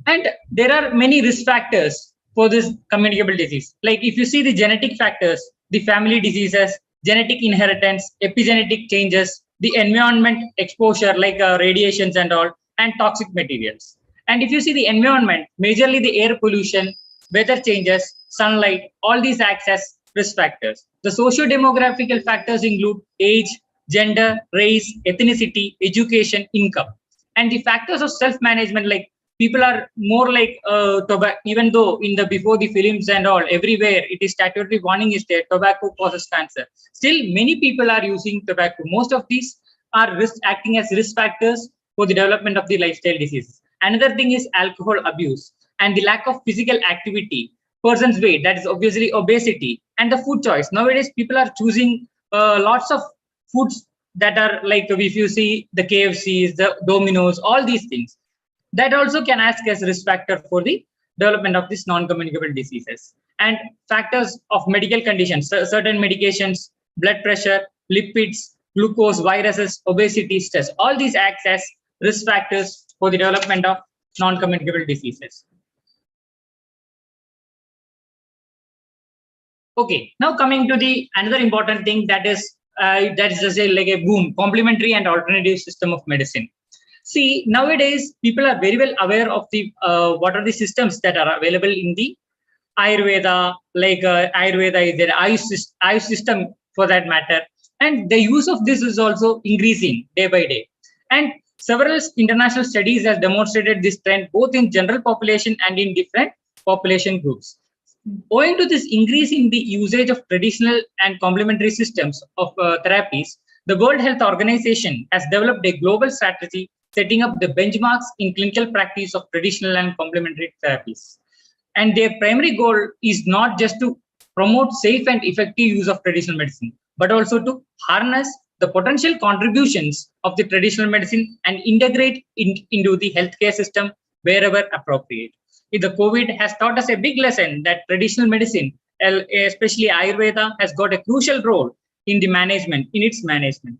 Speaker 4: And there are many risk factors for this communicable disease. Like if you see the genetic factors, the family diseases, genetic inheritance, epigenetic changes, the environment exposure like radiations and all, and toxic materials. And if you see the environment, majorly the air pollution, weather changes, sunlight, all these acts as risk factors. The socio-demographical factors include age, gender, race, ethnicity, education, income. And the factors of self-management, like people are more like tobacco, even though before the films and all, everywhere it is statutory warning is there, tobacco causes cancer. Still, many people are using tobacco. Most of these are acting as risk factors for the development of the lifestyle diseases. Another thing is alcohol abuse and the lack of physical activity, person's weight, that is obviously obesity, and the food choice. Nowadays, people are choosing lots of foods that are like, if you see the KFCs, the Domino's, all these things. That also can act as risk factor for the development of these non-communicable diseases. And factors of medical conditions, certain medications, blood pressure, lipids, glucose, viruses, obesity, stress, all these act as risk factors for the development of non-communicable diseases. Okay, now coming to the another important thing that is just like a boom, complementary and alternative system of medicine. See, nowadays people are very well aware of the what are the systems that are available in the Ayurveda, like Ayurveda is there, Ayush system for that matter, and the use of this is also increasing day by day. And Several international studies have demonstrated this trend both in general population and in different population groups. Owing to this increase in the usage of traditional and complementary systems of therapies, the World Health Organization has developed a global strategy setting up the benchmarks in clinical practice of traditional and complementary therapies. And their primary goal is not just to promote safe and effective use of traditional medicine, but also to harness the potential contributions of the traditional medicine and integrate into the healthcare system wherever appropriate. The COVID has taught us a big lesson that traditional medicine, especially Ayurveda, has got a crucial role in the management, in its management.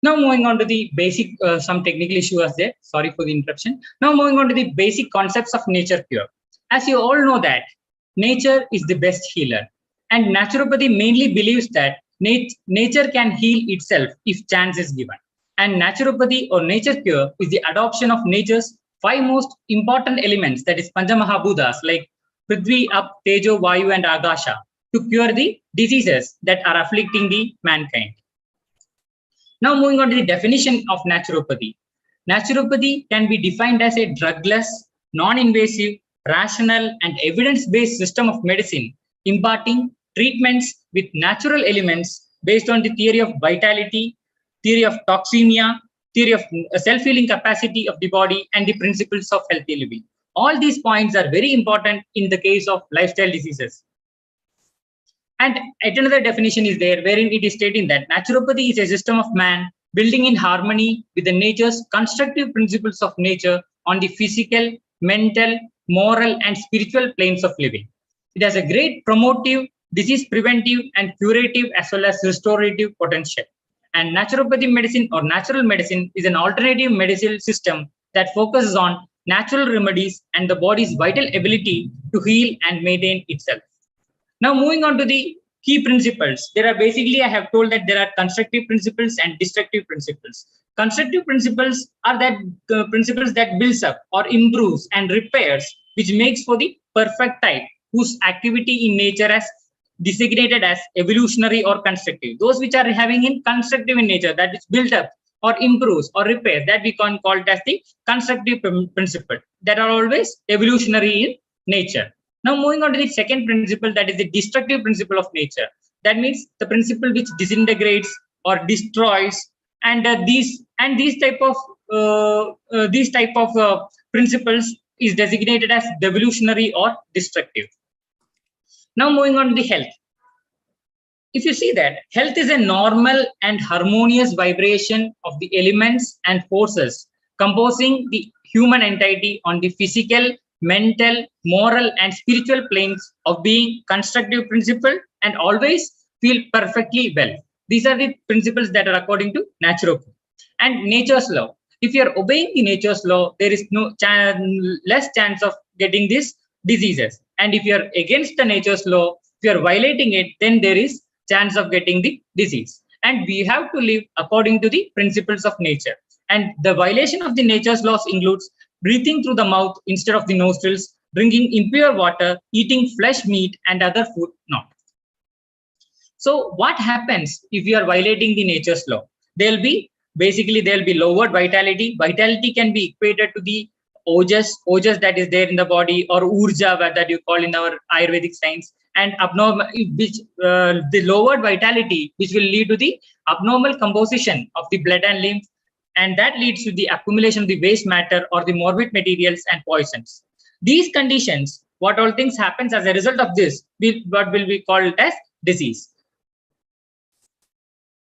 Speaker 4: Now moving on to the basic, some technical issue was there. Sorry for the interruption. Now moving on to the basic concepts of nature cure. As you all know that nature is the best healer, and naturopathy mainly believes that nature can heal itself if chance is given. And naturopathy or nature cure is the adoption of nature's 5 most important elements, that is Panchamahabhutas like Prithvi, Up, Tejo, Vayu and Agasha, to cure the diseases that are afflicting the mankind. Now moving on to the definition of naturopathy. Naturopathy can be defined as a drugless, non-invasive, rational and evidence-based system of medicine imparting treatments with natural elements based on the theory of vitality, theory of toxemia, theory of self-healing capacity of the body and the principles of healthy living. All these points are very important in the case of lifestyle diseases. And yet another definition is there wherein it is stating that naturopathy is a system of man building in harmony with the nature's constructive principles of nature on the physical, mental, moral and spiritual planes of living. It has a great promotive, disease preventive and curative as well as restorative potential. And naturopathy medicine or natural medicine is an alternative medical system that focuses on natural remedies and the body's vital ability to heal and maintain itself. Now moving on to the key principles, there are basically, I have told that there are constructive principles and destructive principles. Constructive principles are that principles that builds up or improves and repairs, which makes for the perfect type, whose activity in nature as designated as evolutionary or constructive. Those which are having in constructive in nature, that is built up or improves or repairs, that we can call it as the constructive principle, that are always evolutionary in nature. Now moving on to the second principle, that is the destructive principle of nature. That means the principle which disintegrates or destroys, and these type of principles is designated as devolutionary or destructive. Now moving on to the health. If you see that health is a normal and harmonious vibration of the elements and forces composing the human entity on the physical, mental, moral and spiritual planes of being constructive principle and always feel perfectly well. These are the principles that are according to naturopathy. And nature's law. If you are obeying the nature's law, there is no less chance of getting these diseases. And if you are against the nature's law, if you are violating it, then there is chance of getting the disease. And we have to live according to the principles of nature. And the violation of the nature's laws includes breathing through the mouth instead of the nostrils, drinking impure water, eating flesh meat and other food not. So what happens if you are violating the nature's law? There'll be lowered vitality. Vitality can be equated to the ojas that is there in the body, or urja that you call in our Ayurvedic science, and abnormal, which the lowered vitality, which will lead to the abnormal composition of the blood and lymph, and that leads to the accumulation of the waste matter or the morbid materials and poisons. These conditions, what all things happens as a result of this, what will be called as disease.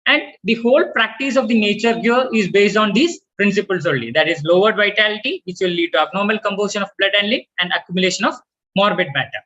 Speaker 4: And the whole practice of the nature cure is based on these principles only. That is lowered vitality, which will lead to abnormal composition of blood and lymph and accumulation of morbid matter.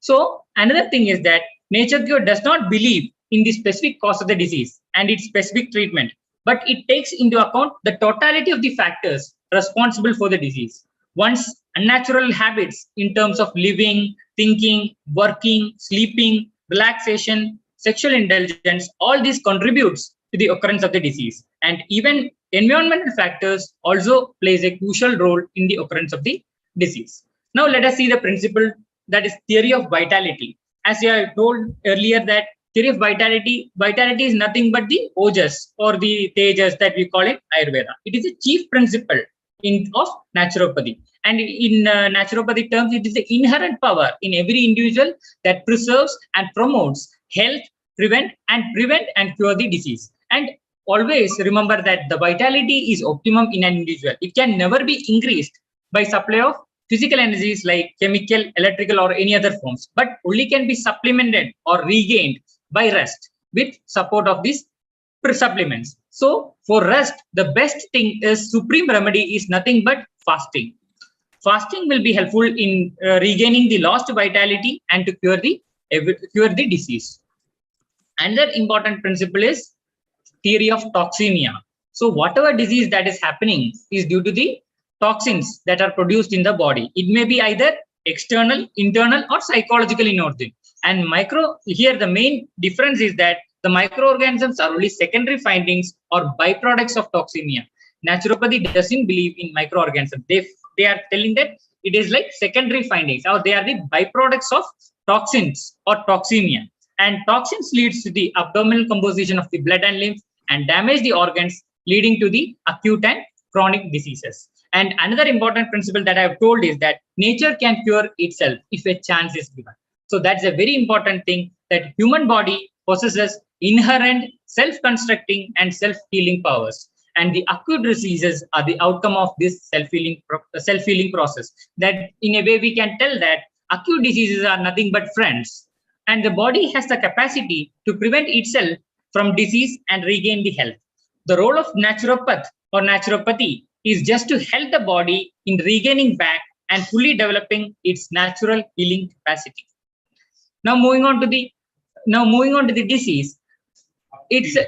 Speaker 4: So another thing is that nature cure does not believe in the specific cause of the disease and its specific treatment, but it takes into account the totality of the factors responsible for the disease. One's unnatural habits in terms of living, thinking, working, sleeping, relaxation, sexual indulgence, all this contributes to the occurrence of the disease. And even environmental factors also plays a crucial role in the occurrence of the disease. Now let us see the principle, that is theory of vitality. As I told earlier, that theory of vitality is nothing but the ojas or the tejas that we call in Ayurveda. It is a chief principle of naturopathy. And in naturopathy terms, it is the inherent power in every individual that preserves and promotes health, prevent and cure the disease. And always remember that the vitality is optimum in an individual. It can never be increased by supply of physical energies like chemical, electrical, or any other forms, but only can be supplemented or regained by rest with support of these supplements. So for rest, the best thing is supreme remedy is nothing but fasting. Fasting will be helpful in regaining the lost vitality and to cure the disease. Another important principle is theory of toxemia. So whatever disease that is happening is due to the toxins that are produced in the body. It may be either external, internal, or psychological in origin. And here the main difference is that the microorganisms are only secondary findings or byproducts of toxemia. Naturopathy doesn't believe in microorganisms. They are telling that it is like secondary findings, or they are the byproducts of toxins or toxemia. And toxins leads to the abdominal composition of the blood and lymph and damage the organs, leading to the acute and chronic diseases. And another important principle that I have told is that nature can cure itself if a chance is given. So that's a very important thing, that human body possesses inherent self-constructing and self-healing powers. And the acute diseases are the outcome of this self-healing process. That in a way we can tell that acute diseases are nothing but friends. And the body has the capacity to prevent itself from disease and regain the health. The role of naturopath or naturopathy is just to help the body in regaining back and fully developing its natural healing capacity. Now moving on to the disease. Disease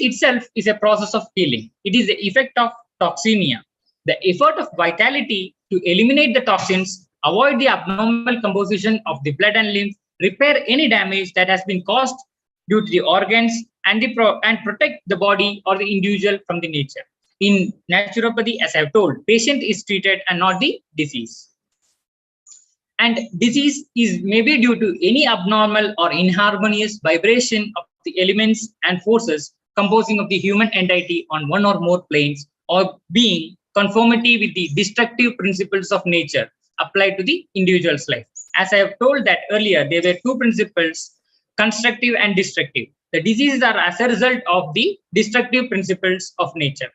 Speaker 4: itself is a process of healing. It is the effect of toxemia. The effort of vitality to eliminate the toxins, avoid the abnormal composition of the blood and lymph, repair any damage that has been caused due to the organs, and protect the body or the individual from the nature. In naturopathy, as I have told, patient is treated and not the disease. And disease is maybe due to any abnormal or inharmonious vibration of the elements and forces composing of the human entity on one or more planes, or being conformity with the destructive principles of nature applied to the individual's life. As I have told that earlier, there were two principles, constructive and destructive. The diseases are as a result of the destructive principles of nature.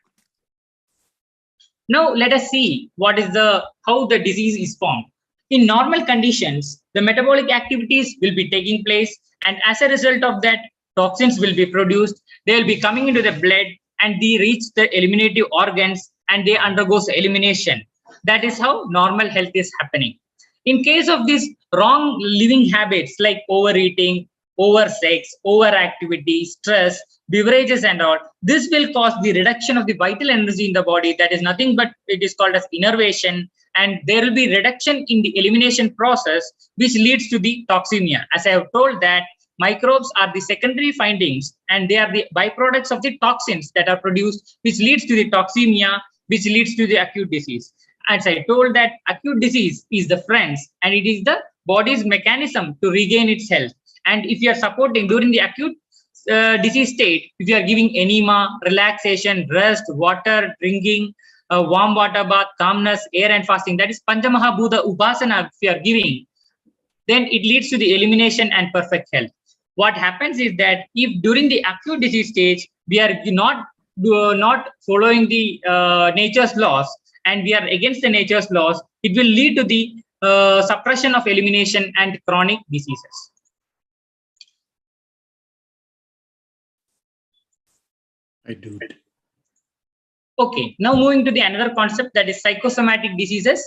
Speaker 4: Now let us see how the disease is formed. In normal conditions, the metabolic activities will be taking place, and as a result of that, toxins will be produced. They will be coming into the blood and they reach the eliminative organs and they undergo elimination. That is how normal health is happening. In case of these wrong living habits like overeating, oversex, overactivity, stress, beverages and all, this will cause the reduction of the vital energy in the body. That is nothing but it is called as innervation, and there will be reduction in the elimination process, which leads to the toxemia. As I have told that microbes are the secondary findings and they are the byproducts of the toxins that are produced, which leads to the toxemia, which leads to the acute disease. As I told that acute disease is the friends and it is the body's mechanism to regain its health. And if you are supporting during the acute disease state, if you are giving enema, relaxation, rest, water, drinking, warm water bath, calmness, air and fasting, that is Panchamahabhuta Upasana, if you are giving, then it leads to the elimination and perfect health. What happens is that if during the acute disease stage, we are not following the nature's laws and we are against the nature's laws, it will lead to the suppression of elimination and chronic diseases.
Speaker 2: I do it.
Speaker 4: Okay, now moving to the another concept, that is psychosomatic diseases.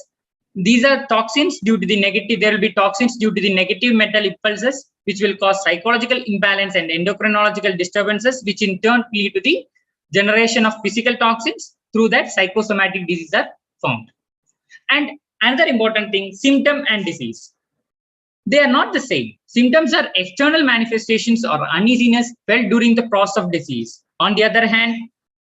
Speaker 4: These are toxins due to the negative, there will be toxins due to the negative mental impulses which will cause psychological imbalance and endocrinological disturbances, which in turn lead to the generation of physical toxins. Through that, psychosomatic diseases are found. And another important thing, symptom and disease. They are not the same. Symptoms are external manifestations or uneasiness felt during the process of disease. On the other hand,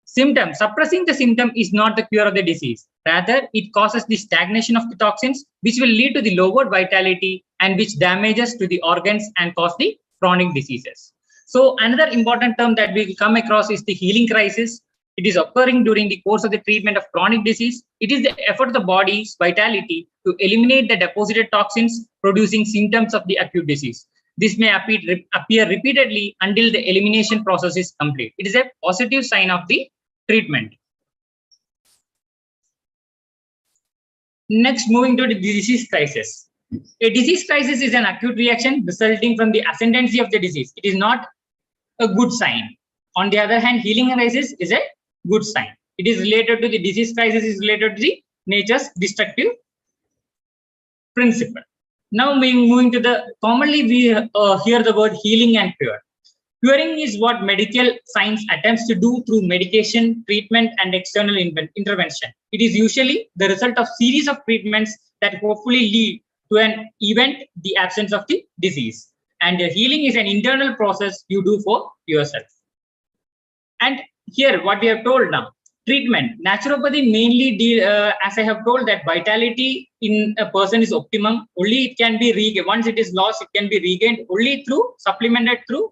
Speaker 4: suppressing the symptom is not the cure of the disease. Rather, it causes the stagnation of the toxins, which will lead to the lowered vitality and which damages to the organs and cause the chronic diseases. So another important term that we will come across is the healing crisis. It is occurring during the course of the treatment of chronic disease. It is the effort of the body's vitality to eliminate the deposited toxins, producing symptoms of the acute disease. This may appear repeatedly until the elimination process is complete. It is a positive sign of the treatment. Next, moving to the disease crisis. A disease crisis is an acute reaction resulting from the ascendancy of the disease. It is not a good sign. On the other hand, healing crisis is a good sign. It is related to the disease crisis, is related to the nature's destructive principle. Now, moving to the commonly we hear the word healing and cure. Curing is what medical science attempts to do through medication, treatment, and external intervention. It is usually the result of series of treatments that hopefully lead to an event, the absence of the disease. And healing is an internal process you do for yourself. And here, what we have told now, treatment. Naturopathy mainly deal, as I have told, that vitality in a person is optimum. Only it can be regained. Once it is lost, it can be regained only through supplemented through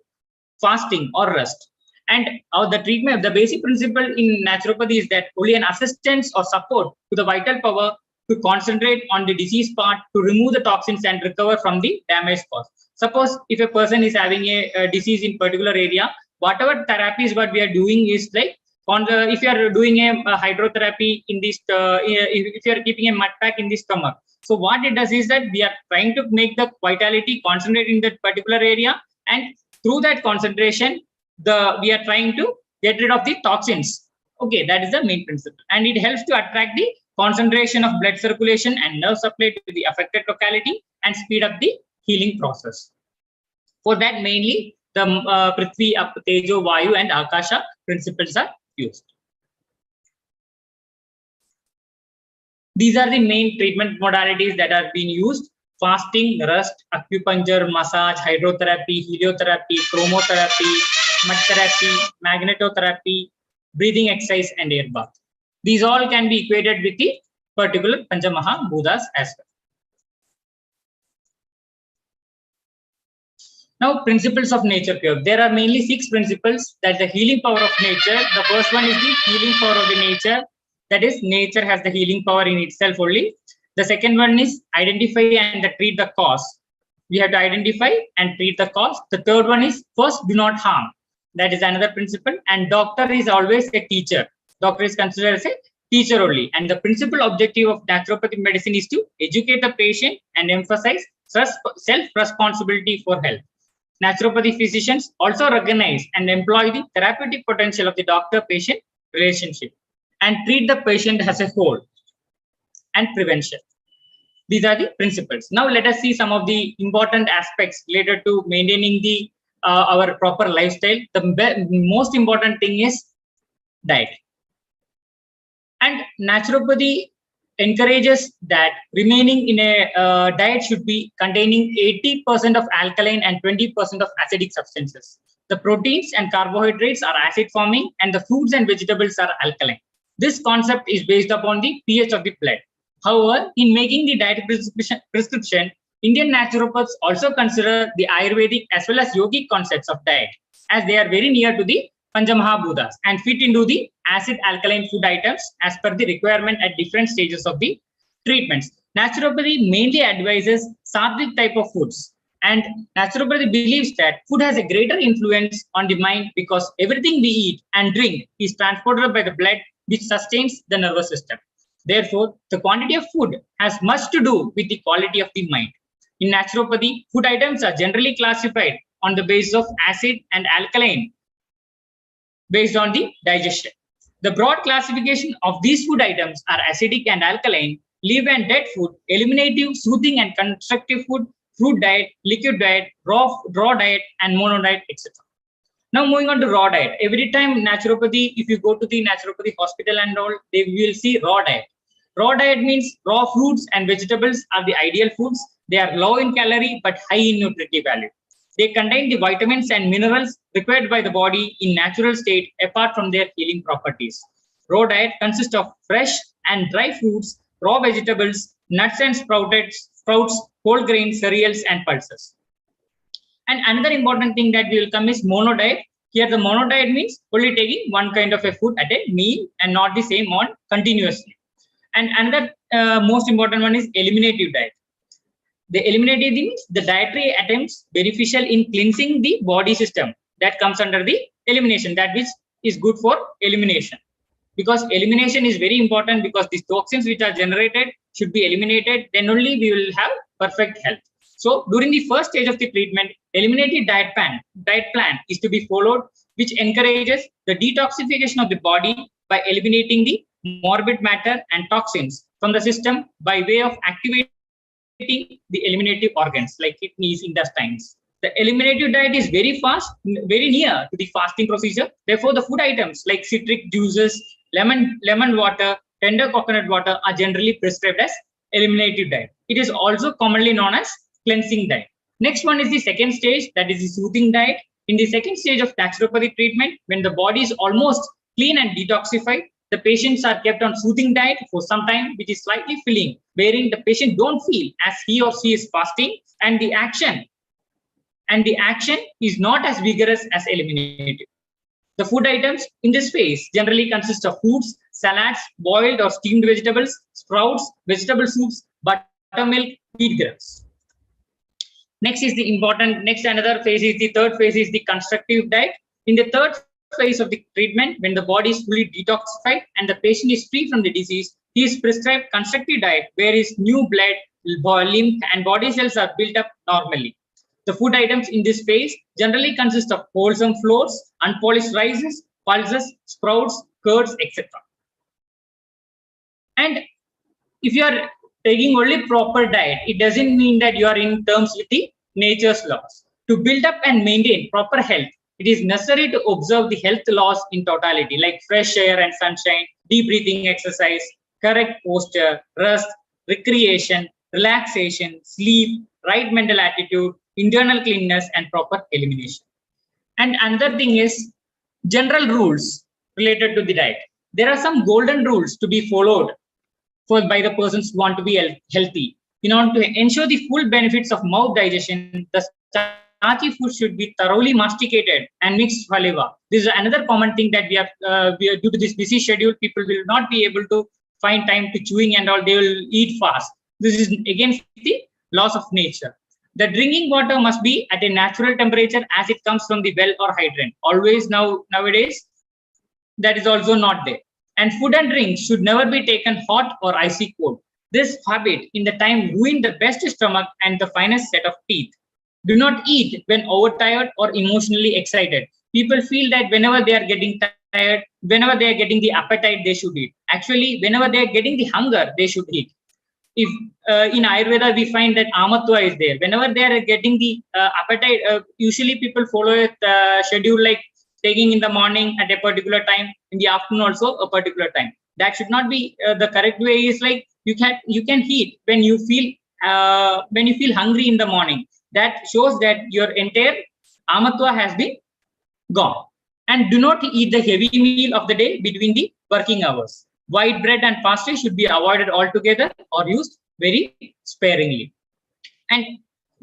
Speaker 4: fasting or rest. And the treatment, the basic principle in naturopathy is that only an assistance or support to the vital power to concentrate on the disease part, to remove the toxins and recover from the damage caused. Suppose if a person is having a disease in particular area, whatever therapies what we are doing is like, if you are doing a hydrotherapy in this, if you are keeping a mud pack in the stomach. So what it does is that we are trying to make the vitality concentrate in that particular area, and through that concentration, we are trying to get rid of the toxins. Okay, that is the main principle, and it helps to attract the concentration of blood circulation and nerve supply to the affected locality and speed up the healing process. For that, mainly the Prithvi, Tejo, Vayu, and Akasha principles are used. These are the main treatment modalities that are being used: fasting, rest, acupuncture, massage, hydrotherapy, heliotherapy, chromotherapy, mud therapy, magnetotherapy, breathing exercise, and air bath. These all can be equated with the particular Panchamaha Bhutas as well. Now, principles of nature cure. There are mainly 6 principles. That the healing power of nature. The first one is the healing power of the nature. That is, nature has the healing power in itself only. The second one is identify and treat the cause. We have to identify and treat the cause. The third one is first do not harm. That is another principle. And doctor is always a teacher. Doctor is considered as a teacher only. And the principal objective of naturopathic medicine is to educate the patient and emphasize self-responsibility for health. Naturopathy physicians also recognize and employ the therapeutic potential of the doctor-patient relationship and treat the patient as a whole, and prevention. These are the principles. Now let us see some of the important aspects related to maintaining the our proper lifestyle. The most important thing is diet. And naturopathy encourages that remaining in a diet should be containing 80% of alkaline and 20% of acidic substances. The proteins and carbohydrates are acid forming, and the fruits and vegetables are alkaline. This concept is based upon the pH of the blood. However, in making the diet prescription, Indian naturopaths also consider the Ayurvedic as well as yogic concepts of diet, as they are very near to the Panchamahabhutas and fit into the acid alkaline food items as per the requirement at different stages of the treatments. Naturopathy mainly advises sattvic type of foods, and naturopathy believes that food has a greater influence on the mind because everything we eat and drink is transported by the blood, which sustains the nervous system. Therefore, the quantity of food has much to do with the quality of the mind. In naturopathy, food items are generally classified on the basis of acid and alkaline based on the digestion. The broad classification of these food items are acidic and alkaline, live and dead food, eliminative, soothing and constructive food, fruit diet, liquid diet, raw diet, and mono diet, etc. Now moving on to raw diet. Every time naturopathy, if you go to the naturopathy hospital and all, they will see raw diet. Raw diet means raw fruits and vegetables are the ideal foods. They are low in calorie but high in nutritive value. They contain the vitamins and minerals required by the body in natural state apart from their healing properties. Raw diet consists of fresh and dry fruits, raw vegetables, nuts and sprouts, whole grains, cereals, and pulses. And another important thing that will come is mono diet. Here the mono diet means only taking one kind of a food at a meal and not the same on continuously. And another most important one is eliminative diet. The eliminative means the dietary attempts beneficial in cleansing the body system. That comes under the elimination, that which is good for elimination. Because elimination is very important, because these toxins which are generated should be eliminated, then only we will have perfect health. So during the first stage of the treatment, eliminative diet plan is to be followed, which encourages the detoxification of the body by eliminating the morbid matter and toxins from the system by way of activating the eliminative organs like kidneys, intestines. The eliminative diet is very fast, very near to the fasting procedure. Therefore, the food items like citric juices, lemon water, tender coconut water are generally prescribed as eliminative diet. It is also commonly known as cleansing diet. Next one is the second stage, that is the soothing diet. In the second stage of naturopathy treatment, when the body is almost clean and detoxified, the patients are kept on soothing diet for some time, which is slightly filling, wherein the patient don't feel as he or she is fasting, and the action is not as vigorous as eliminative. The food items in this phase generally consist of fruits, salads, boiled or steamed vegetables, sprouts, vegetable soups, buttermilk, wheat grains. Next another phase is the third phase is the constructive diet. In the third phase of the treatment, when the body is fully detoxified and the patient is free from the disease, he is prescribed constructive diet, where his new blood, lymph, and body cells are built up normally. The food items in this phase generally consist of wholesome flours, unpolished rices, pulses, sprouts, curds, etc. And if you are taking only proper diet, it doesn't mean that you are in terms with the nature's laws. To build up and maintain proper health, it is necessary to observe the health laws in totality, like fresh air and sunshine, deep breathing exercise, correct posture, rest, recreation, relaxation, sleep, right mental attitude, internal cleanness, and proper elimination. And another thing is general rules related to the diet. There are some golden rules to be followed by the persons who want to be healthy. In order to ensure the full benefits of mouth digestion, the starchy food should be thoroughly masticated and mixed saliva. This is another common thing that we are due to this busy schedule, people will not be able to find time to chewing and all. They will eat fast. This is against the laws of nature. The drinking water must be at a natural temperature as it comes from the well or hydrant. Always nowadays, that is also not there. And food and drinks should never be taken hot or icy cold. This habit in the time ruin the best stomach and the finest set of teeth. Do not eat when overtired or emotionally excited. People feel that whenever they are getting tired, whenever they are getting the appetite, they should eat. Actually, whenever they are getting the hunger, they should eat. If in Ayurveda, we find that Amatwa is there. Whenever they are getting the appetite, usually people follow a schedule like taking in the morning at a particular time, in the afternoon also a particular time. That should not be the correct way. Is like you can eat when you feel hungry in the morning. That shows that your entire Amatwa has been gone. And do not eat the heavy meal of the day between the working hours. White bread and pastry should be avoided altogether or used very sparingly. And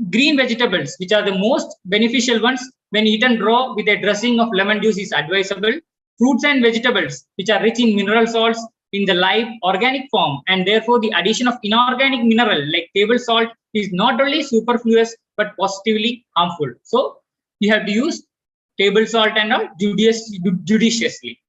Speaker 4: green vegetables, which are the most beneficial ones, when eaten raw with a dressing of lemon juice, is advisable. Fruits and vegetables, which are rich in mineral salts in the live organic form, and therefore the addition of inorganic mineral like table salt is not only superfluous but positively harmful. So you have to use table salt and all judiciously.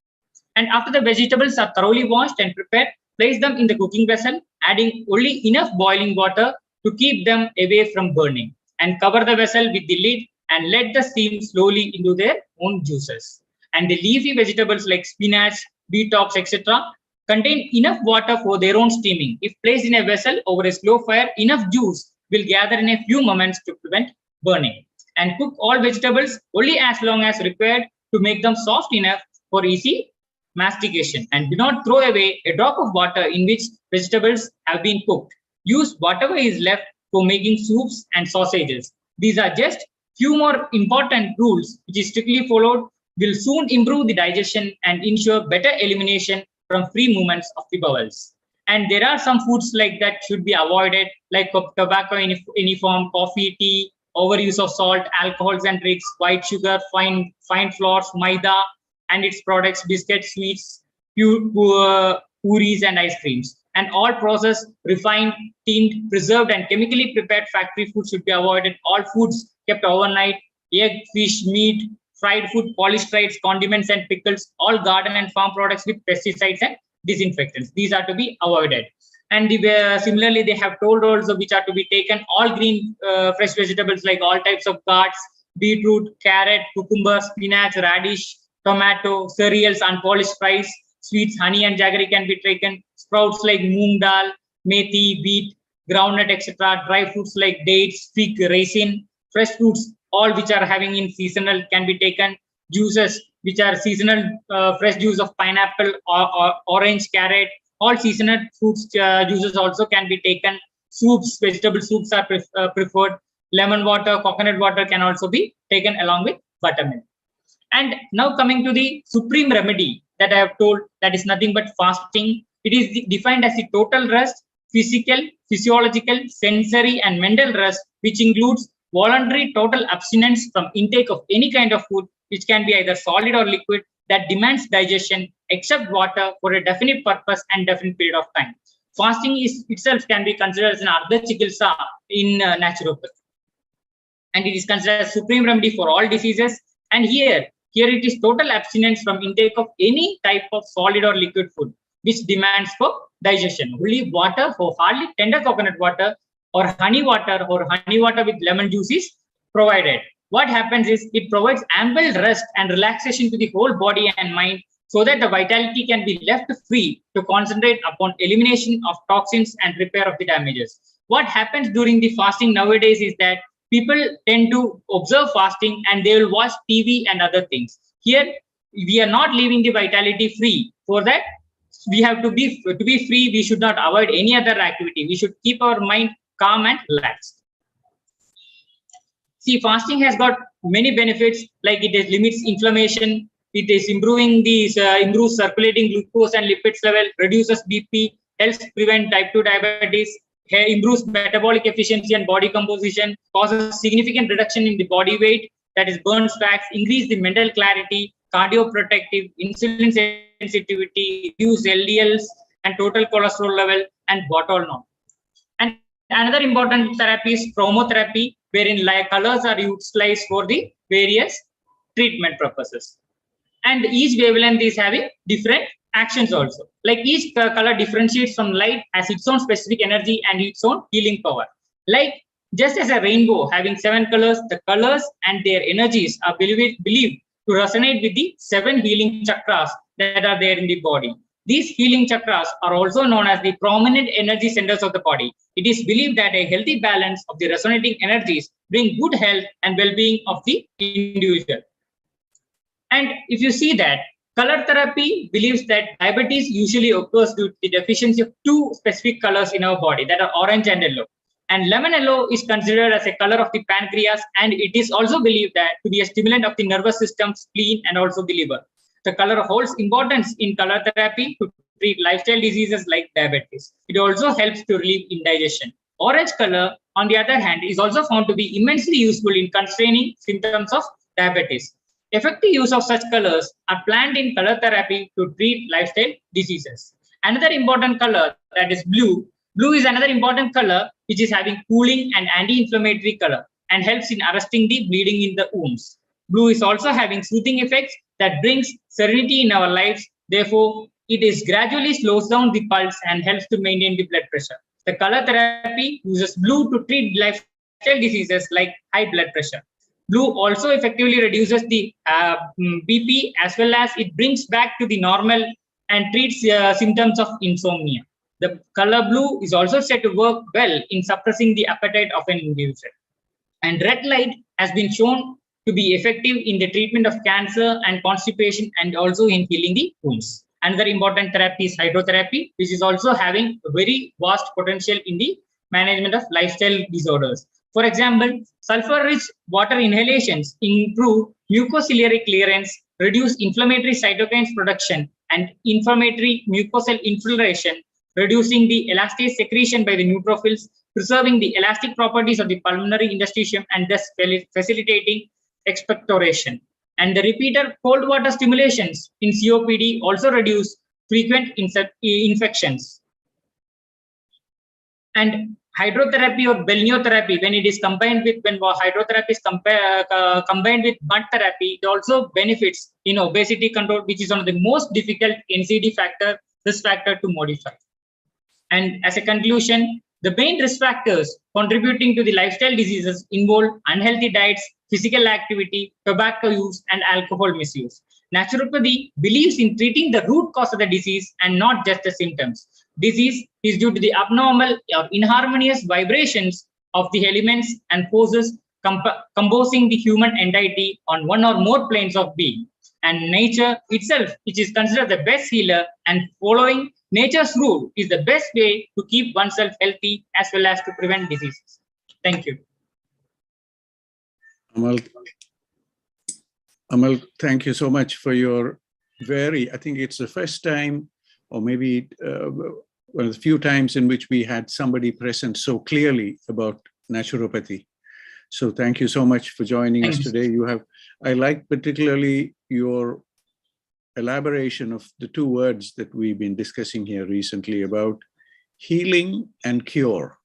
Speaker 4: And after the vegetables are thoroughly washed and prepared, place them in the cooking vessel, adding only enough boiling water to keep them away from burning, and cover the vessel with the lid and let the steam slowly into their own juices. And the leafy vegetables like spinach, detox, etc. contain enough water for their own steaming. If placed in a vessel over a slow fire, enough juice will gather in a few moments to prevent burning. And cook all vegetables only as long as required to make them soft enough for easy mastication. And do not throw away a drop of water in which vegetables have been cooked. Use whatever is left for making soups and sausages. These are just few more important rules which is strictly followed will soon improve the digestion and ensure better elimination from free movements of the bowels. And there are some foods like that should be avoided, like tobacco in any form, coffee, tea, overuse of salt, alcohols and drinks, white sugar, fine flours, maida and its products, biscuits, sweets, puris and ice creams. And all processed, refined, tinned, preserved and chemically prepared factory food should be avoided. All foods kept overnight, egg, fish, meat, fried food, polished rice, condiments and pickles, all garden and farm products with pesticides and disinfectants. These are to be avoided. And similarly, they have told also which are to be taken, all green fresh vegetables like all types of gourds, beetroot, carrot, cucumber, spinach, radish, tomato, cereals, unpolished rice, sweets, honey and jaggery can be taken, sprouts like moong dal, methi, wheat, groundnut, etc., dry fruits like dates, fig, raisin, fresh fruits, all which are having in seasonal can be taken, juices which are seasonal, fresh juice of pineapple or orange, carrot, all seasonal fruits juices also can be taken. Soups, vegetable soups are preferred. Lemon water, coconut water can also be taken along with buttermilk. And now coming to the supreme remedy that I have told, that is nothing but fasting. It is defined as the total rest, physical, physiological, sensory and mental rest, which includes voluntary total abstinence from intake of any kind of food, which can be either solid or liquid, that demands digestion except water for a definite purpose and definite period of time. Fasting itself can be considered as an ardha chikitsa in naturopathy. And it is considered as supreme remedy for all diseases. And here it is total abstinence from intake of any type of solid or liquid food, which demands for digestion. Only water, for hardly tender coconut water or honey water with lemon juice is provided. What happens is it provides ample rest and relaxation to the whole body and mind so that the vitality can be left free to concentrate upon elimination of toxins and repair of the damages. What happens during the fasting nowadays is that people tend to observe fasting and they will watch TV and other things. Here, we are not leaving the vitality free. For that, we have to be free. We should not avoid any other activity. We should keep our mind calm and relaxed. See, fasting has got many benefits, like it limits inflammation, it is improves circulating glucose and lipids level, reduces BP, helps prevent type 2 diabetes, improves metabolic efficiency and body composition, causes significant reduction in the body weight, that is burns fats, increase the mental clarity, cardioprotective, insulin sensitivity, reduce LDLs and total cholesterol level, and what all not. And another important therapy is chromotherapy, wherein light colors are utilized for the various treatment purposes. And each wavelength is having different actions also. Like each color differentiates from light, has its own specific energy and its own healing power. Like just as a rainbow having 7 colors, the colors and their energies are believed to resonate with the 7 healing chakras that are there in the body. These healing chakras are also known as the prominent energy centers of the body. It is believed that a healthy balance of the resonating energies bring good health and well-being of the individual. And if you see that, color therapy believes that diabetes usually occurs due to the deficiency of 2 specific colors in our body, that are orange and yellow. And lemon yellow is considered as a color of the pancreas, and it is also believed that to be a stimulant of the nervous system, spleen, and also the liver. The color holds importance in color therapy to treat lifestyle diseases like diabetes. It also helps to relieve indigestion. Orange color, on the other hand, is also found to be immensely useful in constraining symptoms of diabetes. Effective use of such colors are planned in color therapy to treat lifestyle diseases. Another important color, that is blue. Blue is another important color which is having cooling and anti-inflammatory color and helps in arresting the bleeding in the wounds. Blue is also having soothing effects that brings serenity in our lives. Therefore, it is gradually slows down the pulse and helps to maintain the blood pressure. The color therapy uses blue to treat lifestyle diseases like high blood pressure. Blue also effectively reduces the BP, as well as it brings back to the normal and treats symptoms of insomnia. The color blue is also said to work well in suppressing the appetite of an individual. And red light has been shown to be effective in the treatment of cancer and constipation and also in healing the wounds. Another important therapy is hydrotherapy, which is also having a very vast potential in the management of lifestyle disorders. For example, sulfur-rich water inhalations improve mucociliary clearance, reduce inflammatory cytokines production and inflammatory mucosal infiltration, reducing the elastase secretion by the neutrophils, preserving the elastic properties of the pulmonary interstitium and thus facilitating expectoration. And the repeated cold water stimulations in COPD also reduce frequent infections. And hydrotherapy or balneotherapy, when it is combined with, when hydrotherapy is combined with mud therapy, it also benefits in obesity control, which is one of the most difficult NCD factor, risk factor to modify. And as a conclusion, the main risk factors contributing to the lifestyle diseases involve unhealthy diets, physical activity, tobacco use, and alcohol misuse. Naturopathy believes in treating the root cause of the disease and not just the symptoms. Disease is due to the abnormal or inharmonious vibrations of the elements and forces composing the human entity on one or more planes of being. And nature itself, which is considered the best healer, and following nature's rule is the best way to keep oneself healthy as well as to prevent diseases. Thank you.
Speaker 2: Amal, thank you so much for your I think it's the first time, or maybe one of the few times in which we had somebody present so clearly about naturopathy. So thank you so much for joining us today. I like particularly your elaboration of the two words that we've been discussing here recently about healing and cure.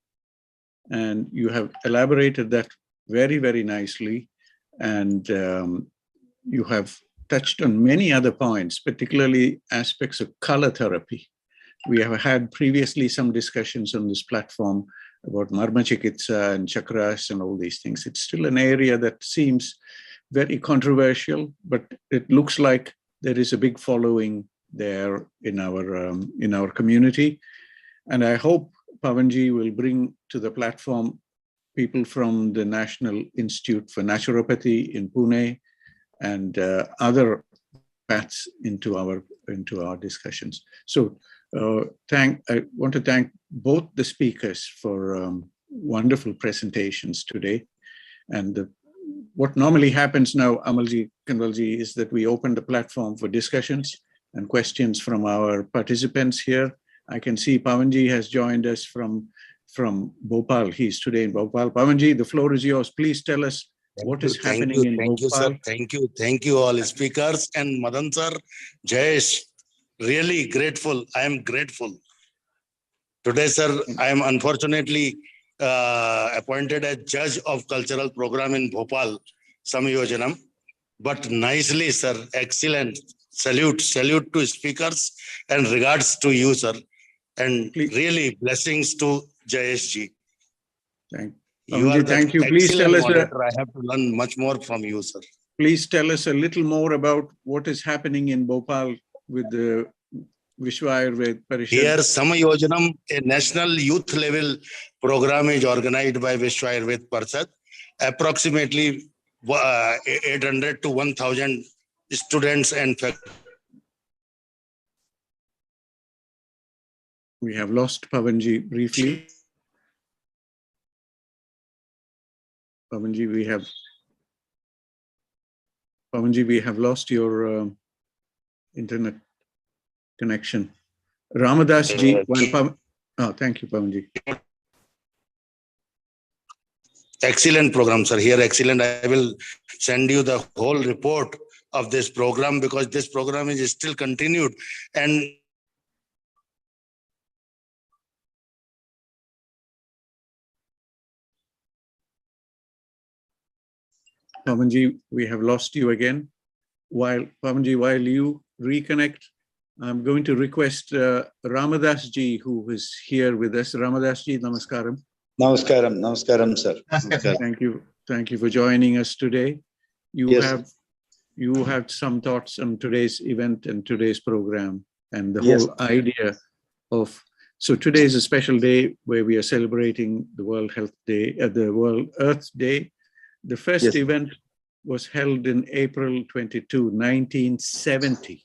Speaker 2: And you have elaborated that very, very nicely. And you have touched on many other points, particularly aspects of color therapy. We have had previously some discussions on this platform about Marma Chikitsa and Chakras and all these things. It's still an area that seems very controversial, but it looks like there is a big following there in our community. And I hope Pavanji will bring to the platform people from the National Institute for Naturopathy in Pune and other paths into our discussions. So I want to thank both the speakers for wonderful presentations today. And what normally happens now, Amalji, Kanwalji, is that we open the platform for discussions and questions from our participants here. I can see Pavanji has joined us from Bhopal. He's today in Bhopal. Pavanji, the floor is yours. Please tell us what is happening in Bhopal.
Speaker 5: Thank you, sir. Thank you all speakers. And Madan sir, Jayesh, really grateful. I am grateful. Today, sir, I am unfortunately appointed as judge of cultural program in Bhopal, Samyojanam. But nicely, sir, excellent. Salute to speakers and regards to you, sir. And really blessings to Jayesh ji.
Speaker 2: Thank you. Please tell us.
Speaker 5: I have to learn much more from you, sir.
Speaker 2: Please tell us a little more about what is happening in Bhopal with the Vishwa Ayurved Parishad.
Speaker 5: Here, Samyojanam, a national youth level program is organized by Vishwa Ayurved Parishad. Approximately 800 to 1,000 students and faculty.
Speaker 2: We have lost Pavanji briefly. Pavanji, we have lost your internet connection. Ramadas ji, thank you, Pavanji.
Speaker 5: Excellent program, sir. Here, excellent. I will send you the whole report of this program because this program is still continued. And
Speaker 2: Pavanji, we have lost you again. While you reconnect, I'm going to request Ramadas ji, who is here with us. Ramadas ji, namaskaram.
Speaker 6: Namaskaram, sir.
Speaker 2: Thank you for joining us today. You have some thoughts on today's event and today's program and the whole idea of So today is a special day where we are celebrating the World Health Day, the World Earth Day. The first event was held in April 22, 1970.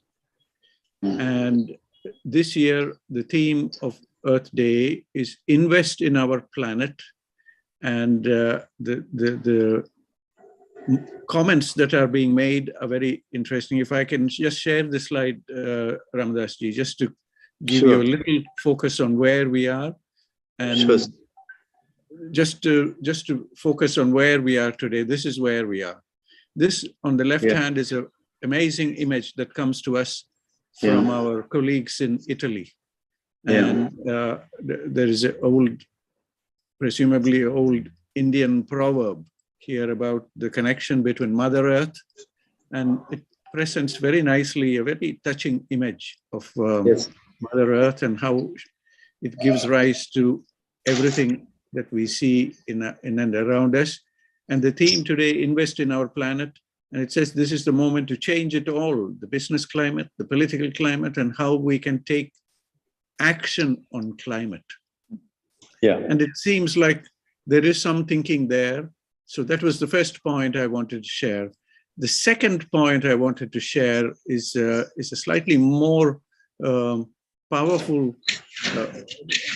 Speaker 2: And this year, the theme of Earth Day is Invest in Our Planet. And the comments that are being made are very interesting. If I can just share the slide, Ramadas ji, just to give you a little focus on where we are, and just to focus on where we are today. This is where we are. This on the left hand is an amazing image that comes to us from our colleagues in Italy, and there is an old, presumably old Indian proverb here about the connection between Mother Earth, and it presents very nicely a very touching image of Mother Earth and how it gives rise to everything that we see in and around us. And the theme today, Invest in Our Planet, and it says this is the moment to change it all, the business climate, the political climate, and how we can take action on climate. And it seems like there is some thinking there. So that was the first point I wanted to share. The second point I wanted to share is a slightly more powerful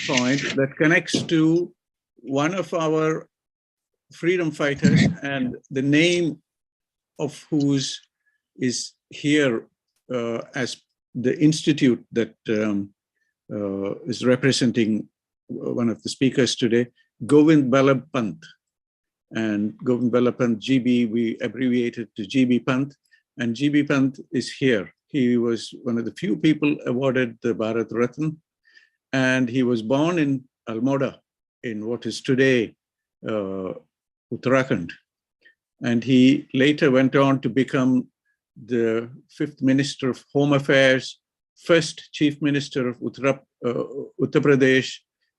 Speaker 2: point that connects to one of our freedom fighters, and the name of whose is here as the institute that is representing one of the speakers today, Govind Ballabh Pant. And Govind Ballabh Pant, GB, we abbreviated to GB Pant, and GB Pant is here. He was one of the few people awarded the Bharat Ratna, and he was born in Almora, in what is today Uttarakhand. And he later went on to become the 5th Minister of Home Affairs, 1st Chief Minister of Uttar Pradesh,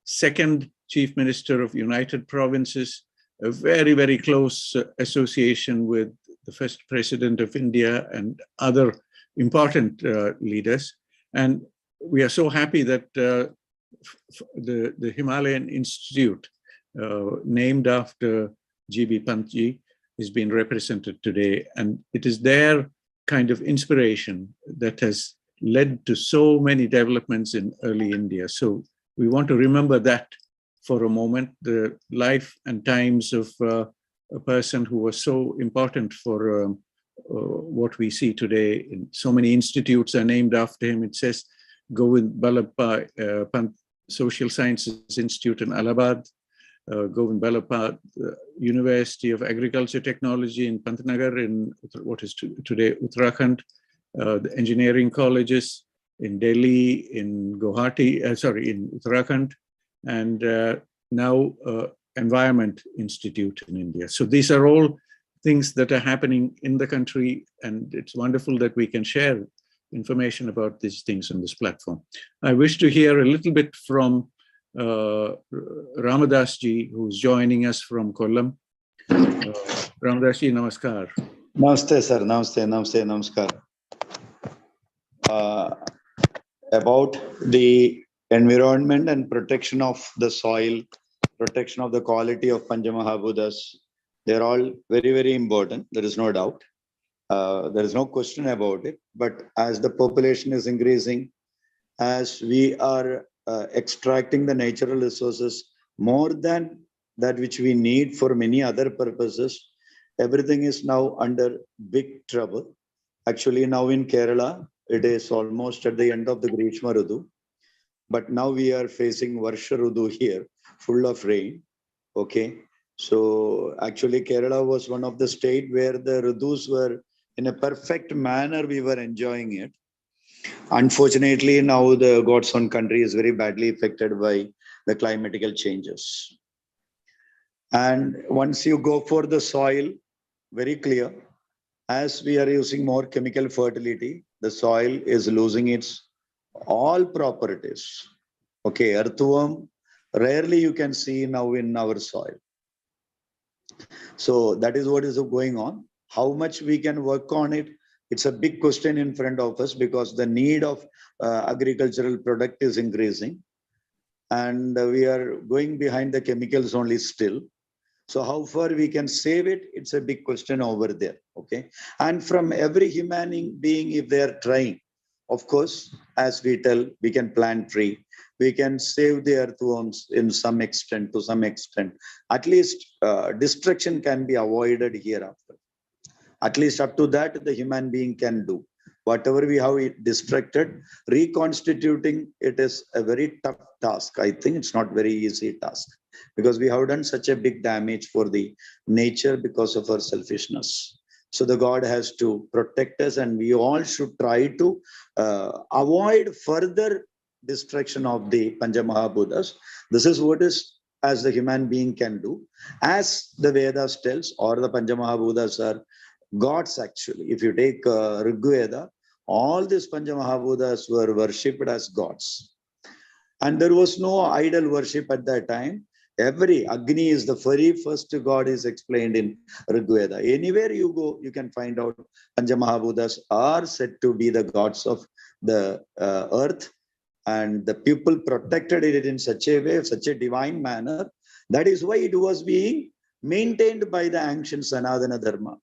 Speaker 2: 2nd Chief Minister of United Provinces, a very, very close association with the 1st President of India and other important leaders. And we are so happy that the Himalayan Institute, named after GB Pantji, is being represented today. And it is their kind of inspiration that has led to so many developments in early India. So we want to remember that for a moment, the life and times of a person who was so important for what we see today. In so many institutes are named after him. It says Govind Ballabh Pant Social Sciences Institute in Allahabad, Govind Ballabh Pant University of Agriculture Technology in Pantnagar in what is today Uttarakhand, the engineering colleges in Delhi, in Guwahati, in Uttarakhand, and now Environment Institute in India. So these are all things that are happening in the country, and it's wonderful that we can share information about these things on this platform. I wish to hear a little bit from Ramadas ji, who's joining us from Kollam. Ramadas ji, namaskar.
Speaker 6: Namaste, sir. Namaste, namaste, namaskar. About the environment and protection of the soil, protection of the quality of Panchamahabhutas, they're all very, very important. There is no doubt. There is no question about it. But as the population is increasing, as we are extracting the natural resources more than that which we need for many other purposes, everything is now under big trouble. Actually, now in Kerala, it is almost at the end of the Grishma Rudu. But now we are facing Varsha Rudu here, full of rain. Okay. So actually, Kerala was one of the states where the Rudus were in a perfect manner. We were enjoying it. Unfortunately, now the God's own country is very badly affected by the climatical changes. And once you go for the soil, very clear, as we are using more chemical fertility, the soil is losing its all properties. Okay, earthworm, rarely you can see now in our soil. So that is what is going on. How much we can work on it, it's a big question in front of us, because the need of agricultural product is increasing. and we are going behind the chemicals only still. So how far we can save it, it's a big question over there, okay? And from every human being, if they are trying, of course, as we tell, we can plant tree, we can save the earthworms in some extent, to some extent. At least destruction can be avoided hereafter. At least up to that, the human being can do. Whatever we have it distracted, reconstituting it is a very tough task. I think it's not very easy task, because we have done such a big damage for the nature because of our selfishness. So the God has to protect us, and we all should try to avoid further destruction of the Panchamahabhutas. This is what is as the human being can do. As the Vedas tells, or the Panchamahabhutas are gods actually. If you take Rigveda, all these Panchamahabhutas were worshipped as gods. And there was no idol worship at that time. Every Agni is the very first god is explained in Rigveda. Anywhere you go, you can find out Panchamahabhutas are said to be the gods of the earth. And the people protected it in such a way, such a divine manner. That is why it was being maintained by the ancient Sanatana Dharma.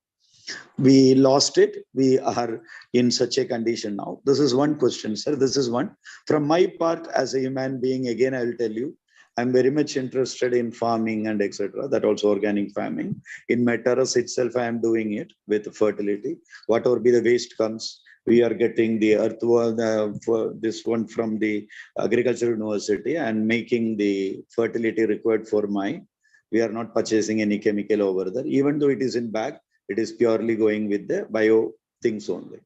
Speaker 6: We lost it. We are in such a condition now. This is one question, sir. This is one. From my part, as a human being, again, I will tell you, I'm very much interested in farming and etc. That also organic farming. In my terrace itself, I am doing it with fertility. Whatever be the waste comes, we are getting the earthworm, for this one from the agricultural university, and making the fertility required for my. We are not purchasing any chemical over there, even though it is in bag. It is purely going with the bio things only.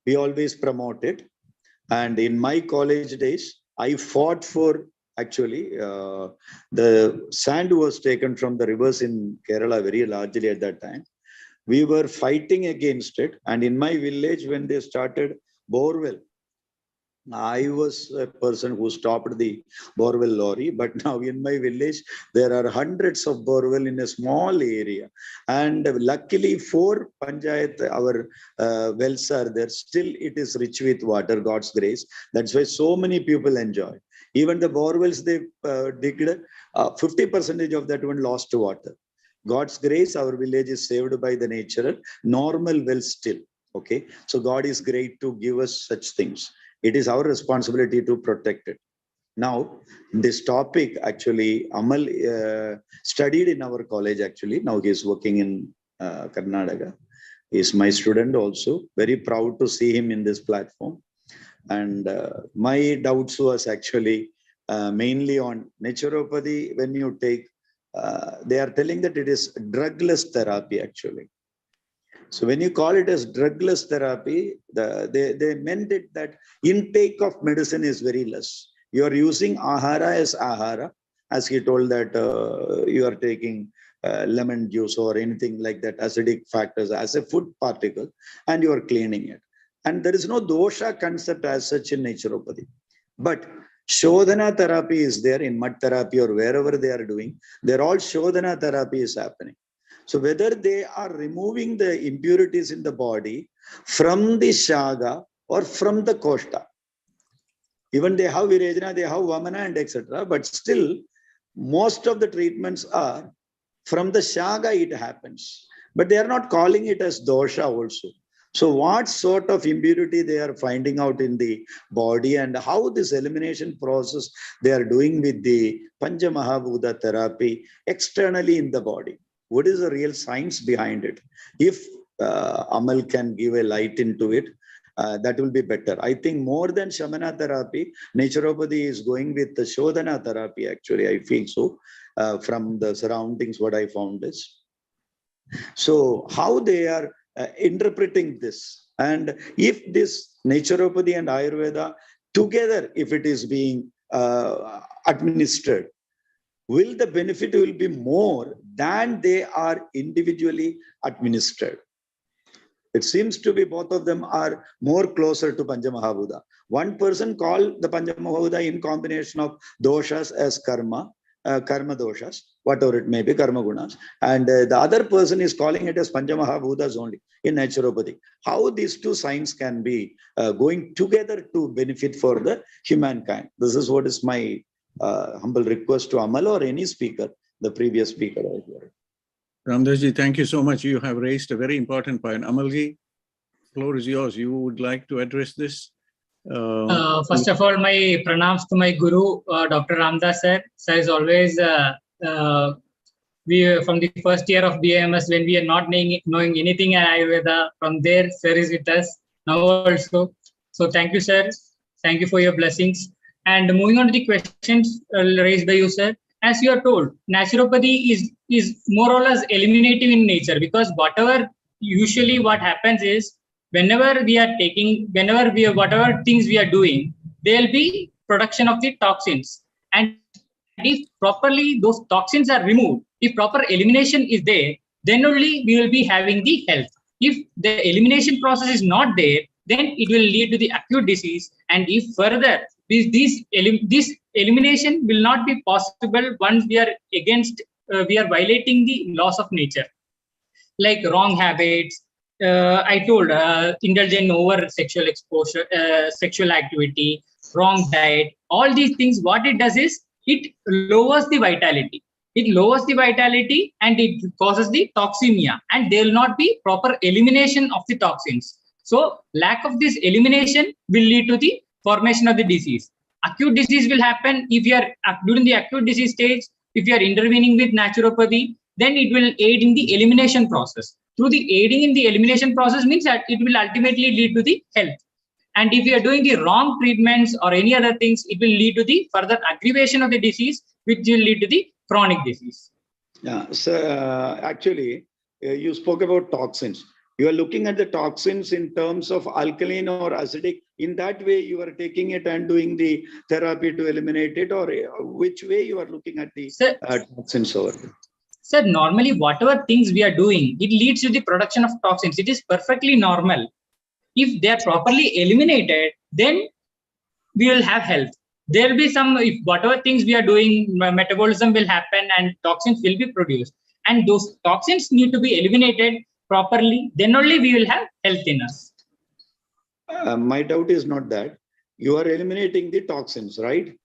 Speaker 6: We always promote it. And in my college days, I fought for actually the sand was taken from the rivers in Kerala very largely at that time. We were fighting against it. And in my village, when they started borewell, I was a person who stopped the borewell lorry, but now in my village, there are hundreds of borewell in a small area. And luckily for Panchayat, our wells are there. Still, it is rich with water, God's grace. That's why so many people enjoy. Even the borewells they digged, 50% of that one lost water. God's grace, our village is saved by the natural, normal well still. Okay, so God is great to give us such things. It is our responsibility to protect it. Now, this topic actually, Amal studied in our college actually. Now he is working in Karnataka. He is my student also. Very proud to see him in this platform. And my doubts was actually mainly on naturopathy. When you take, they are telling that it is drugless therapy actually. So when you call it as drugless therapy, they meant it that intake of medicine is very less. You are using ahara as ahara, as he told that you are taking lemon juice or anything like that, acidic factors as a food particle, and you are cleaning it. And there is no dosha concept as such in naturopathy. But Shodhana therapy is there in mud therapy or wherever they are doing. They're all Shodhana therapy is happening. So whether they are removing the impurities in the body from the shaga or from the koshta, even they have virejana, they have vamana and etc. But still, most of the treatments are from the shaga it happens. But they are not calling it as dosha also. So what sort of impurity they are finding out in the body and how this elimination process they are doing with the Panchamahabhuta therapy externally in the body. What is the real science behind it? If Amal can give a light into it, that will be better. I think more than Shamana therapy, naturopathy is going with the Shodhana therapy actually, I feel so, from the surroundings what I found is. So how they are interpreting this, and if this naturopathy and Ayurveda together, if it is being administered, will the benefit will be more than they are individually administered. It seems to be both of them are more closer to Panchamahabhuta. One person called the Panchamahabhuta in combination of doshas as karma, karma doshas, whatever it may be, karma gunas. And the other person is calling it as Panchamahabhutas only in naturopathy. How these two signs can be going together to benefit for the humankind. This is what is my Humble request to Amal or any speaker, the previous speaker out here.
Speaker 2: Ramdas ji, thank you so much. You have raised a very important point. Amal ji, floor is yours. You would like to address this?
Speaker 4: First of all, my pranams to my guru, Dr. Ramdas sir. Sir is always, we from the first year of BAMS, when we are not knowing anything in Ayurveda, from there, sir is with us now also. So thank you, sir. Thank you for your blessings. And moving on to the questions raised by you, sir. As you are told, naturopathy is more or less eliminative in nature, because usually what happens is, whenever we are taking, whatever things we are doing, there will be production of the toxins. And if properly those toxins are removed, if proper elimination is there, then only we will be having the health. If the elimination process is not there, then it will lead to the acute disease. And if further, this elimination will not be possible once we are we are violating the laws of nature, like wrong habits. I told indulging over sexual exposure, sexual activity, wrong diet, all these things. What it does is it lowers the vitality. It lowers the vitality and it causes the toxemia, and there will not be proper elimination of the toxins. So lack of this elimination will lead to the formation of the disease. Acute disease will happen if you are during the acute disease stage. If you are intervening with naturopathy, then it will aid in the elimination process. Through the aiding in the elimination process means that it will ultimately lead to the health. And if you are doing the wrong treatments or any other things, it will lead to the further aggravation of the disease, which will lead to the chronic disease.
Speaker 6: Yeah, so actually, you spoke about toxins. You are looking at the toxins in terms of alkaline or acidic. In that way, you are taking it and doing the therapy to eliminate it, or which way you are looking at the toxins over there?
Speaker 4: Sir, normally, whatever things we are doing, it leads to the production of toxins. It is perfectly normal. If they are properly eliminated, then we will have health. There will be some, if whatever things we are doing, metabolism will happen and toxins will be produced. And those toxins need to be eliminated properly, then only we will have health in us.
Speaker 6: My doubt is not that. You are eliminating the toxins, right?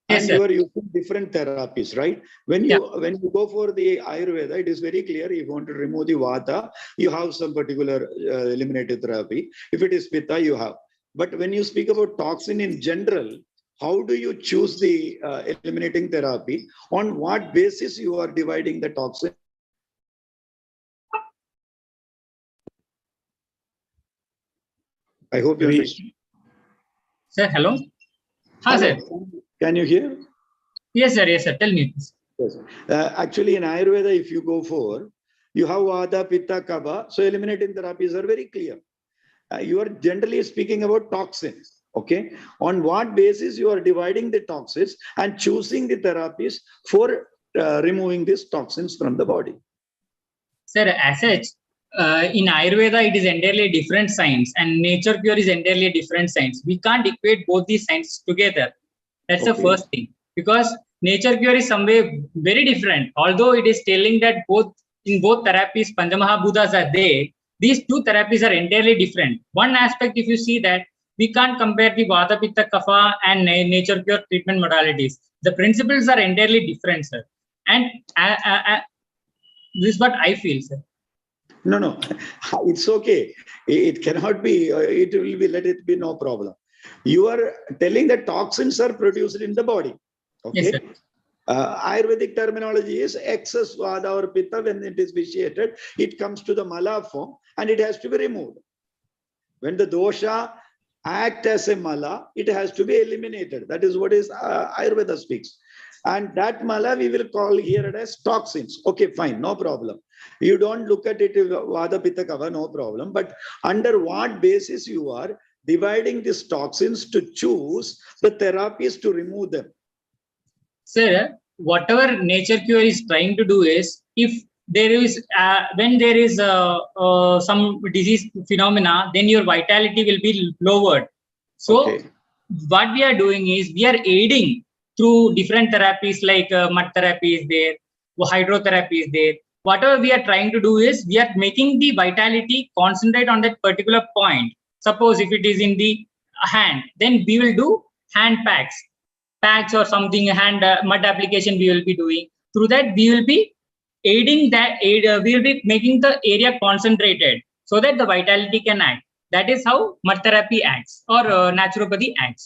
Speaker 4: Yes,
Speaker 6: and
Speaker 4: sir.
Speaker 6: you are using different therapies, right? When you go for the Ayurveda, it is very clear. If you want to remove the Vata, you have some particular eliminative therapy. If it is Pitta, you have. But when you speak about toxin in general, how do you choose the eliminating therapy? On what basis you are dividing the toxin? I hope you understand.
Speaker 4: Sir, hello. Hi, sir.
Speaker 6: Can you hear?
Speaker 4: Yes, sir. Yes, sir. Tell me.
Speaker 6: Yes. Actually, in Ayurveda, if you go for, you have Vata, Pitta, Kapha. So eliminating therapies are very clear. You are generally speaking about toxins. Okay. On what basis you are dividing the toxins and choosing the therapies for removing these toxins from the body?
Speaker 4: Sir, as such, in Ayurveda, it is entirely different science, and nature cure is entirely different science. We can't equate both these sciences together. That's the first thing, because nature cure is some way very different. Although it is telling that in both therapies, Panchamahabhutas are there, these two therapies are entirely different. One aspect, if you see that, we can't compare the Vata, Pitta, Kapha and nature cure treatment modalities. The principles are entirely different, sir. And this is what I feel, sir.
Speaker 6: No, it's okay. It cannot be, it will be, let it be, no problem. You are telling that toxins are produced in the body. Okay.
Speaker 4: Yes, sir.
Speaker 6: Ayurvedic terminology is excess Vata or Pitta. When it is vitiated, it comes to the Mala form and it has to be removed. When the dosha acts as a Mala, it has to be eliminated. That is what is Ayurveda speaks. And that Mala we will call here as toxins. Okay, fine, no problem. You don't look at it Vata, Pitta, Kapha, no problem. But under what basis you are dividing these toxins to choose the therapies to remove them?
Speaker 4: Sir, whatever nature cure is trying to do is, if there is, when there is some disease phenomena, then your vitality will be lowered. So what we are doing is, we are aiding through different therapies like mud therapy is there, hydrotherapy is there. Whatever we are trying to do is, we are making the vitality concentrate on that particular point. Suppose if it is in the hand, then we will do hand packs. packs or something, hand mud application we will be doing. Through that, we will be aiding that we will be making the area concentrated so that the vitality can act. That is how mud therapy acts or naturopathy acts.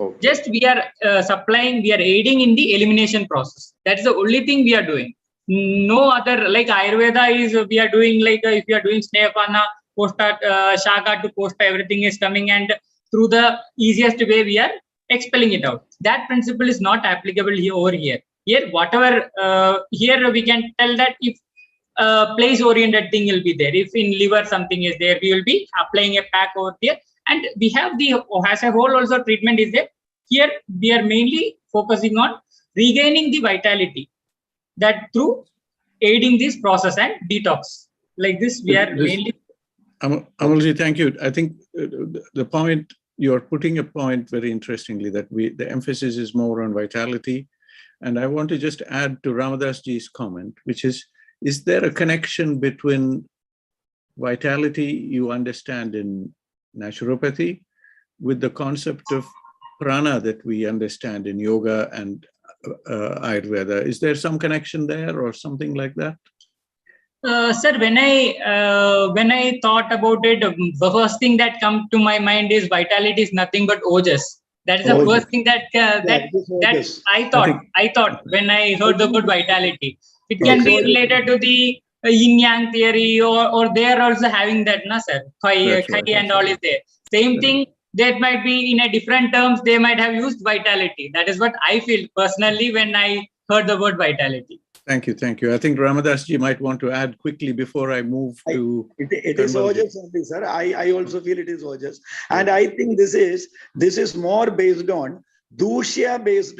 Speaker 6: Okay.
Speaker 4: Just we are supplying, we are aiding in the elimination process. That is the only thing we are doing. No other, like Ayurveda is, we are doing like if you are doing Snehapana, Posta, Shaka to Posta, everything is coming, and through the easiest way we are expelling it out. That principle is not applicable here over here. Here, whatever, here we can tell that if place oriented thing will be there. If in liver something is there, we will be applying a pack over there. And we have the, as a whole also treatment is there. Here, we are mainly focusing on regaining the vitality. That through aiding this process and detox. Like this, we are mainly.
Speaker 2: Amalji, thank you. I think the point, you're putting a point very interestingly, that the emphasis is more on vitality. And I want to just add to Ramadasji's comment, which is there a connection between vitality you understand in naturopathy with the concept of prana that we understand in yoga and Ayurveda? Is there some connection there or something like that?
Speaker 4: Sir, when I thought about it, the first thing that comes to my mind is vitality is nothing but ojas. That is the first thing that I thought when I heard the word vitality. It can be related to the yin yang theory, or they are also having that, na sir, khai and all is there. Same thing. That might be in a different terms. They might have used vitality. That is what I feel personally when I heard the word vitality.
Speaker 2: Thank you, thank you. I think Ramadasji might want to add quickly before I move to.
Speaker 6: It is ojas only, sir. I also feel it is ojas, and I think this is more based on Dushya-based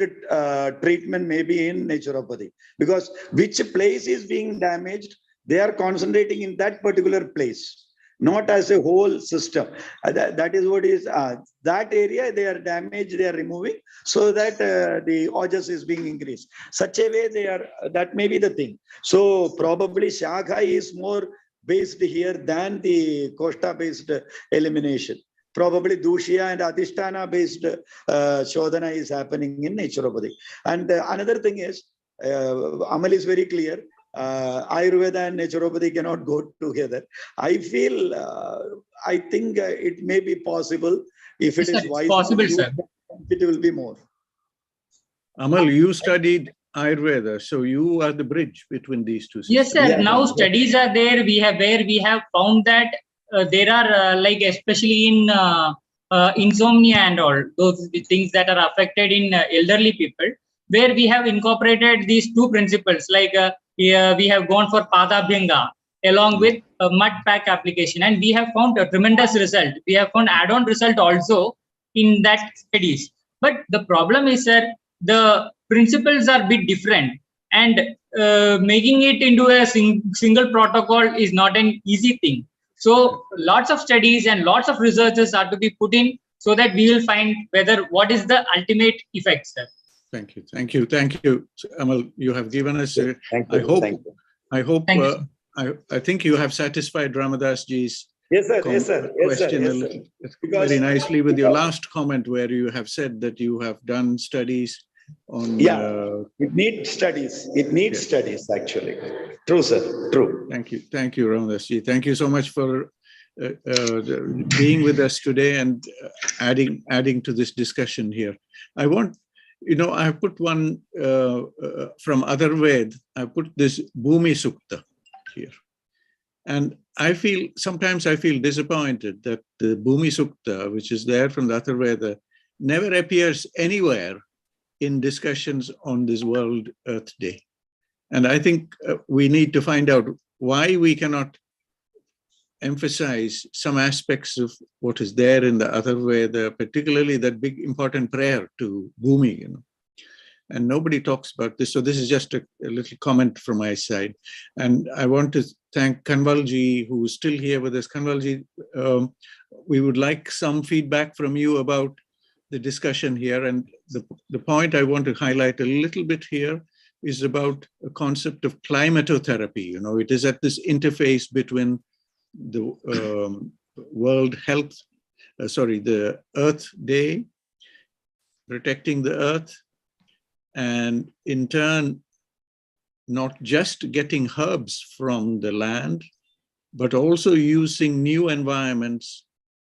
Speaker 6: treatment, maybe in naturopathy, because which place is being damaged, they are concentrating in that particular place, not as a whole system. That is what is that area they are damaged, they are removing, so that the ojas is being increased. Such a way they are, that may be the thing. So probably Shakha is more based here than the Kosta based elimination. Probably Dushya and Adhisthana based Shodhana is happening in naturopathy. And another thing is, Amal is very clear. Ayurveda and naturopathy cannot go together. I feel, I think it may be possible if it is wise.
Speaker 4: Possible, sir.
Speaker 6: It will be more.
Speaker 2: Amal, you studied Ayurveda, so you are the bridge between these two systems.
Speaker 4: Yes, sir. Yeah, now studies are there. We have found that there are like especially in insomnia and all those things that are affected in elderly people, where we have incorporated these two principles, like we have gone for Padabhyanga along with a mud pack application, and we have found a tremendous result. We have found add-on result also in that studies. But the problem is, sir, the principles are a bit different, and making it into a single protocol is not an easy thing. So lots of studies and lots of researches are to be put in so that we will find whether what is the ultimate effect, sir.
Speaker 2: Thank you, thank you, thank you, Amal. You have given us. I think you have satisfied Ramadasji's question very nicely with your last comment, where you have said that you have done studies on.
Speaker 6: It needs studies. It needs studies, actually. True, sir. True.
Speaker 2: Thank you, Ramadasji. Thank you so much for being with us today and adding to this discussion here. I want. I have put one from Atharvaved. I put this Bhumi Sukta here. And sometimes I feel disappointed that the Bhumi Sukta, which is there from the Atharvaveda, never appears anywhere in discussions on this World Earth Day. And I think we need to find out why we cannot emphasize some aspects of what is there in the Atharvaveda, particularly that big important prayer to Bhumi, and nobody talks about this. So this is just a little comment from my side. And I want to thank Kanwalji, who is still here with us. Kanwalji, we would like some feedback from you about the discussion here. And the point I want to highlight a little bit here is about a concept of climatotherapy. It is at this interface between the the Earth Day, protecting the Earth, and in turn, not just getting herbs from the land, but also using new environments,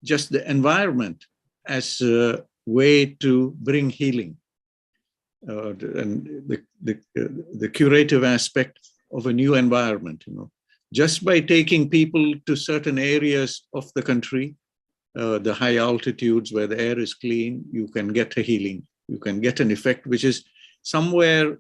Speaker 2: just the environment as a way to bring healing. And the curative aspect of a new environment, just by taking people to certain areas of the country, the high altitudes where the air is clean, you can get a healing. You can get an effect which is somewhere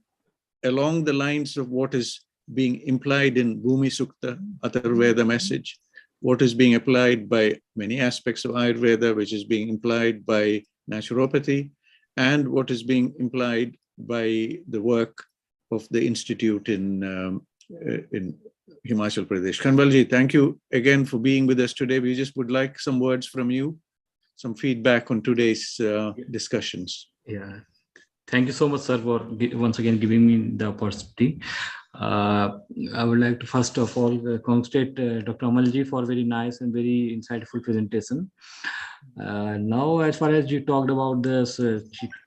Speaker 2: along the lines of what is being implied in Bhumi Sukta, Atharveda message, what is being applied by many aspects of Ayurveda, which is being implied by naturopathy, and what is being implied by the work of the institute in Himachal Pradesh. Kanwalji, thank you again for being with us today. We just would like some words from you, some feedback on today's discussions.
Speaker 3: Yeah. Thank you so much, sir, for once again giving me the opportunity. I would like to first of all congratulate Dr. Amalji for very nice and very insightful presentation. Now, as far as you talked about this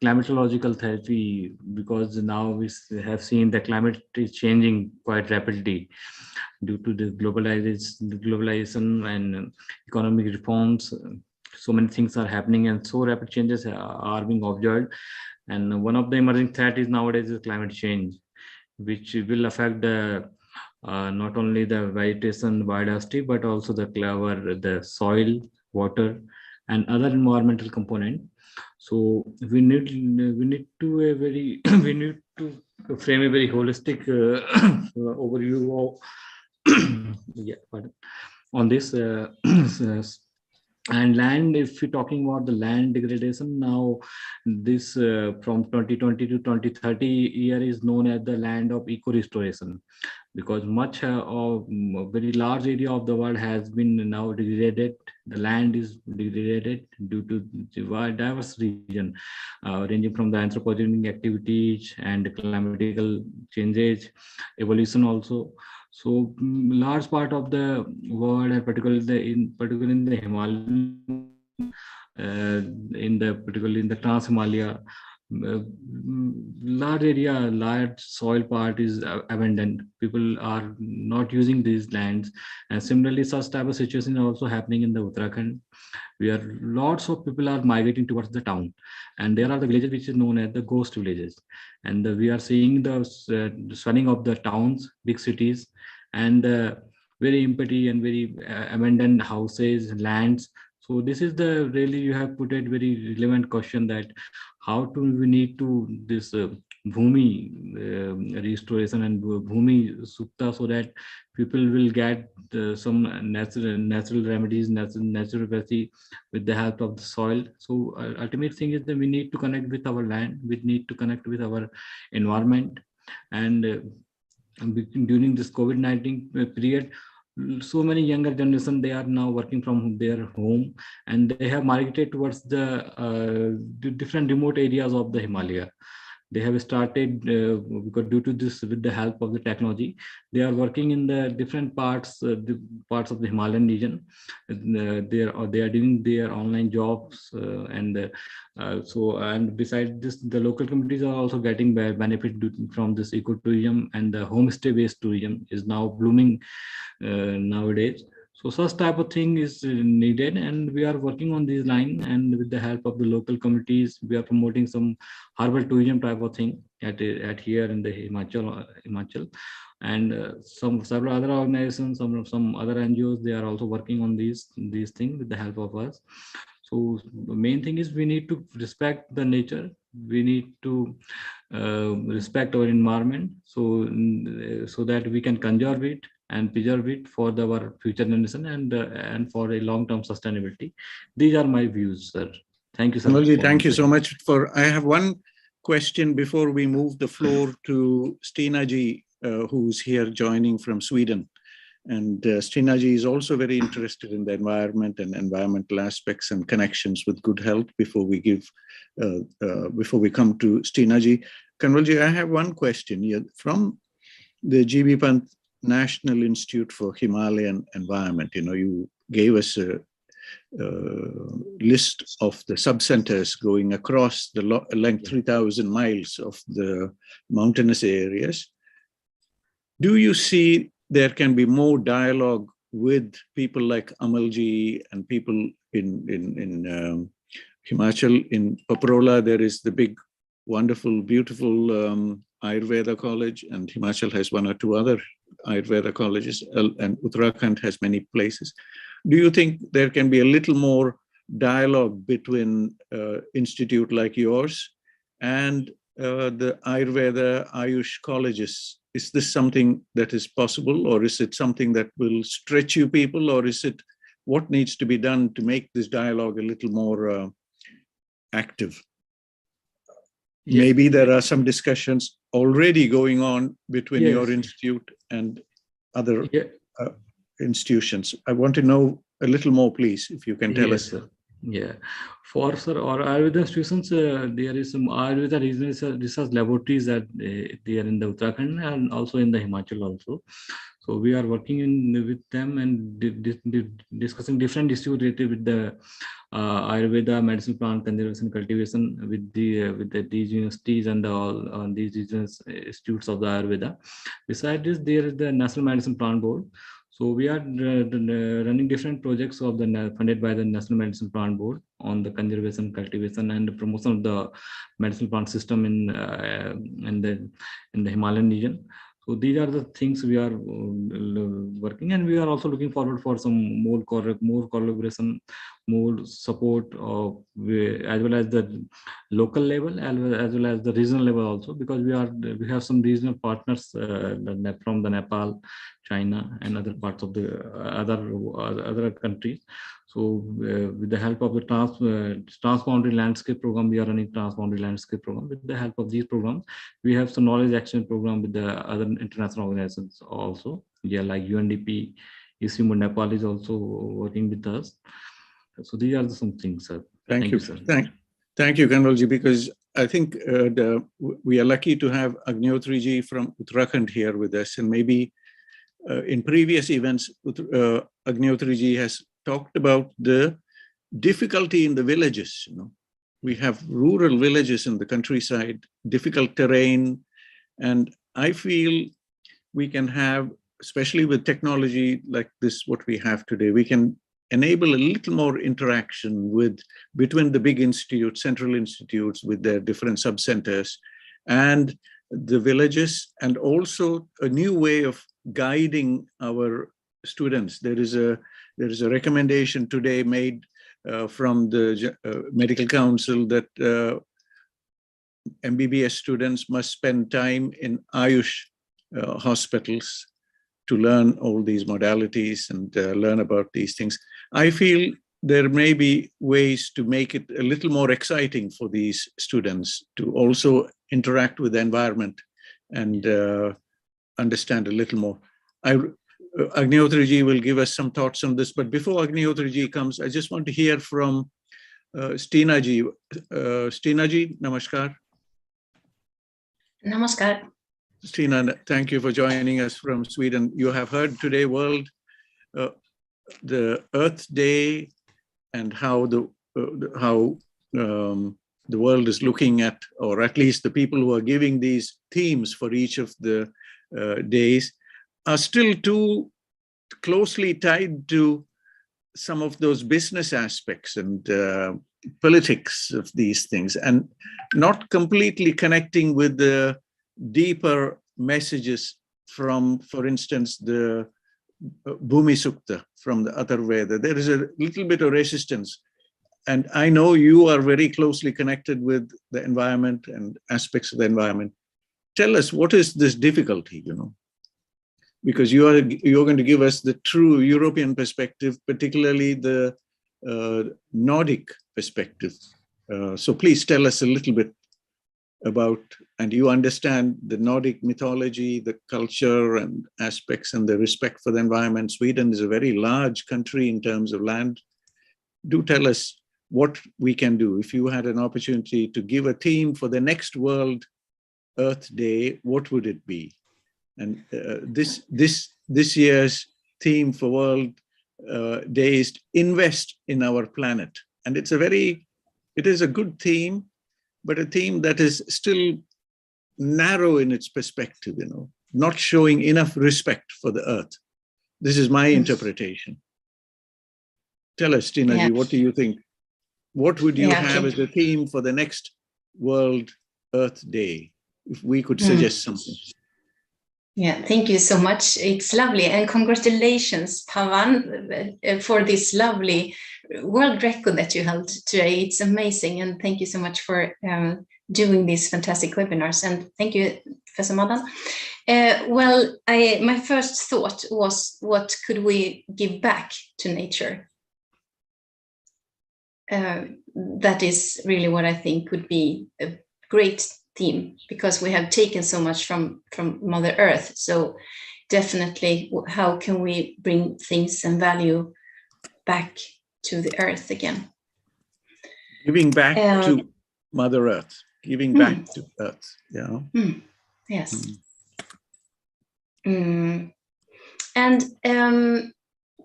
Speaker 3: climatological therapy, because now we have seen the climate is changing quite rapidly due to the globalization and economic reforms. So many things are happening and so rapid changes are being observed. And one of the emerging threat is nowadays is climate change, which will affect the not only the vegetation biodiversity, but also the soil, water, and other environmental component. So we need to we need to frame a very holistic overview of on this. And land, if we're talking about the land degradation, now this from 2020 to 2030 year is known as the land of eco-restoration, because much of a very large area of the world has been now degraded. The land is degraded due to diverse region, ranging from the anthropogenic activities and climatical changes, evolution also. So large part of the world, and particularly in the Himalayan, particularly in the Trans-Himalaya, large soil part is abandoned. People are not using these lands, and similarly, such type of situation is also happening in the Uttarakhand, where lots of people are migrating towards the town, and there are the villages which is known as the ghost villages, and we are seeing the swelling of the towns, big cities, and very empty and very abandoned houses, lands. So this is the really, you have put a very relevant question, that how do we need to this Bhumi restoration and Bhumi Sukta, so that people will get some natural remedies, naturopathy with the help of the soil. So ultimate thing is that we need to connect with our land, we need to connect with our environment. And during this COVID-19 period, so many younger generation, they are now working from their home, and they have migrated towards the different remote areas of the Himalaya. They have started because due to this, with the help of the technology, they are working in the different parts of the Himalayan region. They are doing their online jobs, and besides this, the local communities are also getting benefit from this ecotourism, and the homestay based tourism is now blooming nowadays. So such type of thing is needed, and we are working on this line, and with the help of the local communities, we are promoting some herbal tourism type of thing at here in the Himachal, and several other organizations, some other NGOs, they are also working on these things with the help of us. So the main thing is we need to respect the nature, we need to respect our environment, so that we can conserve it and preserve it for our future generation, and for a long-term sustainability. These are my views, sir. Thank you, sir.
Speaker 2: Amalji, thank you so much. I have one question before we move the floor to Stina ji, who's here joining from Sweden. And Stina ji is also very interested in the environment and environmental aspects and connections with good health. Before we come to Stina ji, Kanwalji, I have one question here from the GB Pant National Institute for Himalayan Environment. You gave us a list of the sub-centers going across the length 3,000 miles of the mountainous areas. Do you see there can be more dialogue with people like Amalji and people in Himachal? In Paparola, there is the big, wonderful, beautiful Ayurveda college, and Himachal has one or two other Ayurveda colleges, and Uttarakhand has many places. Do you think there can be a little more dialogue between institute like yours and the Ayurveda Ayush colleges? Is this something that is possible, or is it something that will stretch you people, or is it what needs to be done to make this dialogue a little more active? Yes. Maybe there are some discussions already going on between your institute and other institutions. I want to know a little more, please, if you can tell us.
Speaker 3: Sir. Yeah, for our Ayurveda institutions, there is some Ayurveda research laboratories that they are in the Uttarakhand and also in the Himachal also. So we are working with them and discussing different issues related with the Ayurveda, medicinal plant conservation, cultivation with these universities and all these institutes of the Ayurveda. Besides this, there is the National Medicine Plant Board. So we are running different projects of funded by the National Medicine Plant Board on the conservation, cultivation, and the promotion of the medicinal plant system in the Himalayan region. So these are the things we are working, and we are also looking forward for some more collaboration, more support of as well as the local level as well as the regional level also, because we have some regional partners from the Nepal, China, and other parts of the other countries. So with the help of the transboundary landscape program, we are running transboundary landscape program. With the help of these programs, we have some knowledge exchange program with the other international organizations also. Yeah, like UNDP, ISIMO Nepal is also working with us. So these are some things, sir.
Speaker 2: Thank you, sir. Thank you, Kanwalji, because I think we are lucky to have Agnihotriji from Uttarakhand here with us, and maybe in previous events, Agnihotriji has talked about the difficulty in the villages. You know, we have rural villages in the countryside, difficult terrain, and I feel we can have, especially with technology like this, what we have today, we can enable a little more interaction between the big institutes, central institutes with their different sub-centers and the villages, and also a new way of guiding our students. There is a recommendation today made from the Medical Council that MBBS students must spend time in Ayush hospitals to learn all these modalities and learn about these things. I feel there may be ways to make it a little more exciting for these students to also interact with the environment and understand a little more. Agnihotriji will give us some thoughts on this, but before Agnihotriji comes, I just want to hear from Stinaji. Stinaji, namaskar.
Speaker 7: Namaskar.
Speaker 2: Stina, thank you for joining us from Sweden. You have heard today the Earth Day and how the world is looking at, or at least the people who are giving these themes for each of the days are still too closely tied to some of those business aspects and politics of these things, and not completely connecting with the deeper messages from, for instance, the Bhumi Sukta from the Atharvaveda. There is a little bit of resistance. And I know you are very closely connected with the environment and aspects of the environment. Tell us, what is this difficulty, you know? Because you're going to give us the true European perspective, particularly the Nordic perspective. So please tell us a little bit about, and you understand the Nordic mythology, the culture and aspects, and the respect for the environment. Sweden is a very large country in terms of land. Do tell us what we can do. If you had an opportunity to give a theme for the next World Earth Day, what would it be? And this year's theme for World days, invest in our planet. And it is a good theme, but a theme that is still narrow in its perspective, not showing enough respect for the earth. This is my interpretation. Tell us, Tinaji, what do you think? What would you have as a theme for the next World Earth Day, if we could suggest something?
Speaker 7: Yeah, thank you so much. It's lovely. And congratulations, Pavan, for this lovely world record that you held today. It's amazing. And thank you so much for doing these fantastic webinars. And thank you, Professor Madan. Well, my first thought was, what could we give back to nature? That is really what I think would be a great theme, because we have taken so much from Mother Earth. So definitely, how can we bring things and value back to the earth again?
Speaker 2: Giving back to Mother Earth, giving back to Earth,
Speaker 7: Yes. And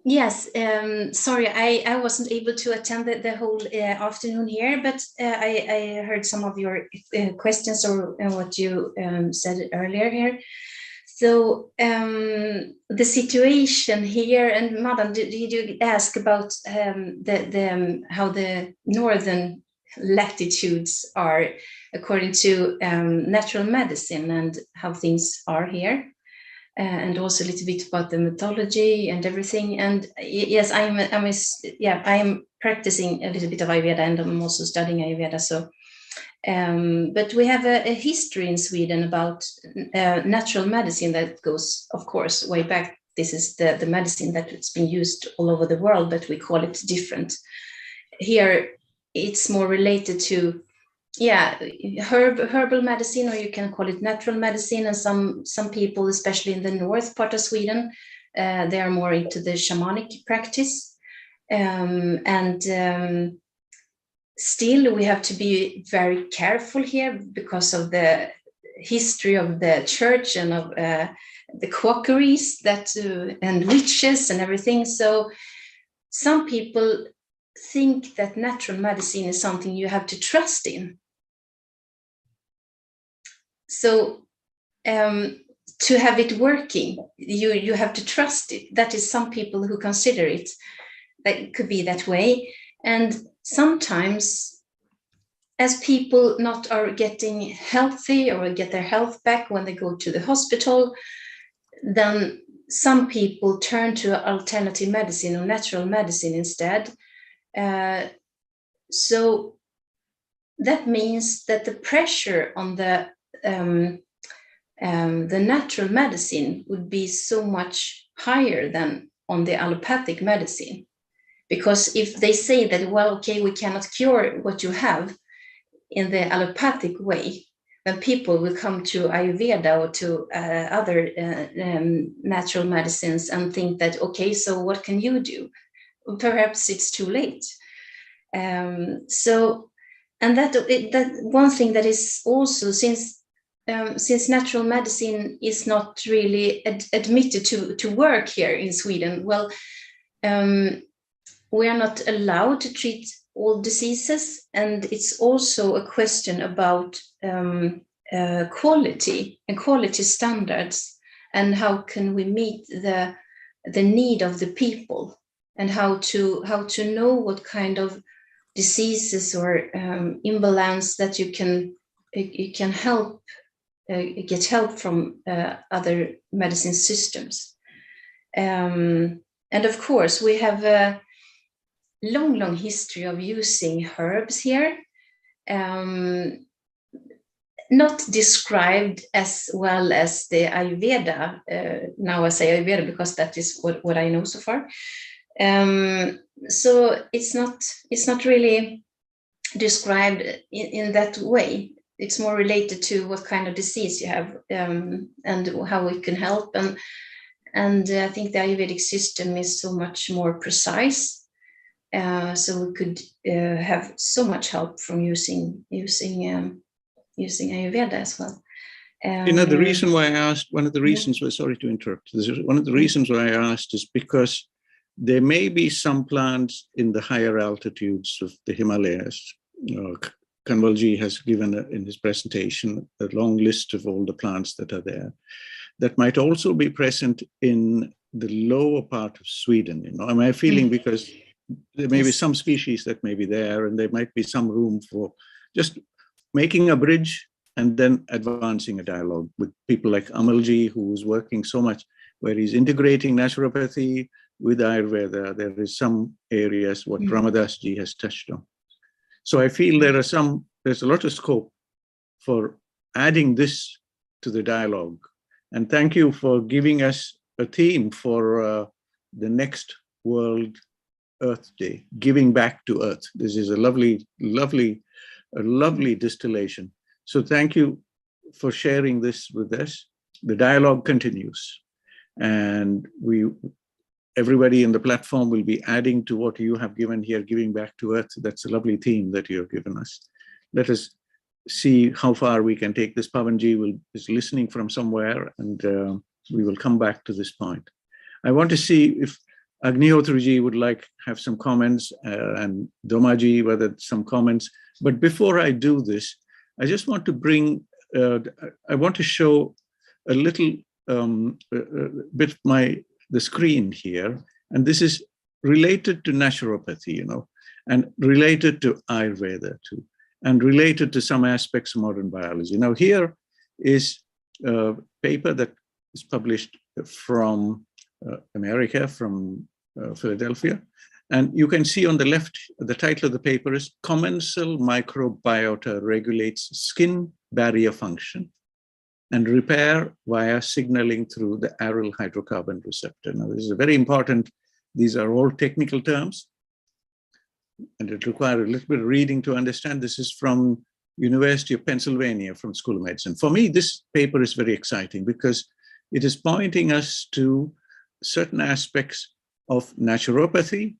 Speaker 7: yes, sorry, I wasn't able to attend the whole afternoon here, but I heard some of your questions or what you said earlier here. So the situation here, and Madam, did you ask about how the northern latitudes are according to natural medicine and how things are here? And also a little bit about the mythology and everything. And yes, I'm practicing a little bit of Ayurveda, and I'm also studying Ayurveda. So, but we have a history in Sweden about natural medicine that goes, of course, way back. This is the medicine that's been used all over the world, but we call it different. Here, it's more related to herbal medicine, or you can call it natural medicine. And some people, especially in the north part of Sweden, they are more into the shamanic practice. Still, we have to be very careful here because of the history of the church and of the quackeries and witches and everything. So some people think that natural medicine is something you have to trust in. So to have it working, you have to trust it. That is some people who consider it that it could be that way. And sometimes, as people not are getting healthy or get their health back when they go to the hospital, then some people turn to alternative medicine or natural medicine instead. So that means that the pressure on the natural medicine would be so much higher than on the allopathic medicine. Because if they say that, well, okay, we cannot cure what you have in the allopathic way, then people will come to Ayurveda or to other natural medicines and think that, okay, so what can you do? Perhaps it's too late. So, and that one thing that is also, since natural medicine is not really admitted to work here in Sweden, well, we are not allowed to treat all diseases, and it's also a question about quality and quality standards, and how can we meet the need of the people, and how to know what kind of diseases or imbalance that you can help get help from other medicine systems. And of course, we have a long history of using herbs here, not described as well as the Ayurveda. Now I say Ayurveda because that is what I know so far. So it's not really described in that way. It's more related to what kind of disease you have and how it can help. And I think the Ayurvedic system is so much more precise. So we could have so much help from using Ayurveda as well.
Speaker 2: The reason why I asked, one of the reasons, sorry to interrupt, one of the reasons why I asked is because There may be some plants in the higher altitudes of the Himalayas. Kanwalji has given in his presentation a long list of all the plants that are there that might also be present in the lower part of Sweden. Am I feeling because there may be some species that may be there, and there might be some room for just making a bridge and then advancing a dialogue with people like Amalji, who's working so much, where he's integrating naturopathy with Ayurveda. There is some areas what Ramadasji has touched on. So I feel there's a lot of scope for adding this to the dialogue. And thank you for giving us a theme for the next World Earth Day, giving back to Earth. This is a lovely distillation. So thank you for sharing this with us. The dialogue continues, and everybody in the platform will be adding to what you have given here, giving back to Earth. That's a lovely theme that you have given us. Let us see how far we can take this. Pavanji is listening from somewhere, and we will come back to this point. I want to see if Agnihotriji would have some comments, and Domaji, whether some comments. But before I do this, I just want to I want to show a little bit the screen here. And this is related to naturopathy, and related to Ayurveda too, and related to some aspects of modern biology. Now, here is a paper that is published from America, from Philadelphia. And you can see on the left, the title of the paper is Commensal Microbiota Regulates Skin Barrier Function and Repair via Signaling Through the Aryl Hydrocarbon Receptor. Now, this is a very important, these are all technical terms, and it requires a little bit of reading to understand. This is from University of Pennsylvania, from School of Medicine. For me, this paper is very exciting because it is pointing us to certain aspects of naturopathy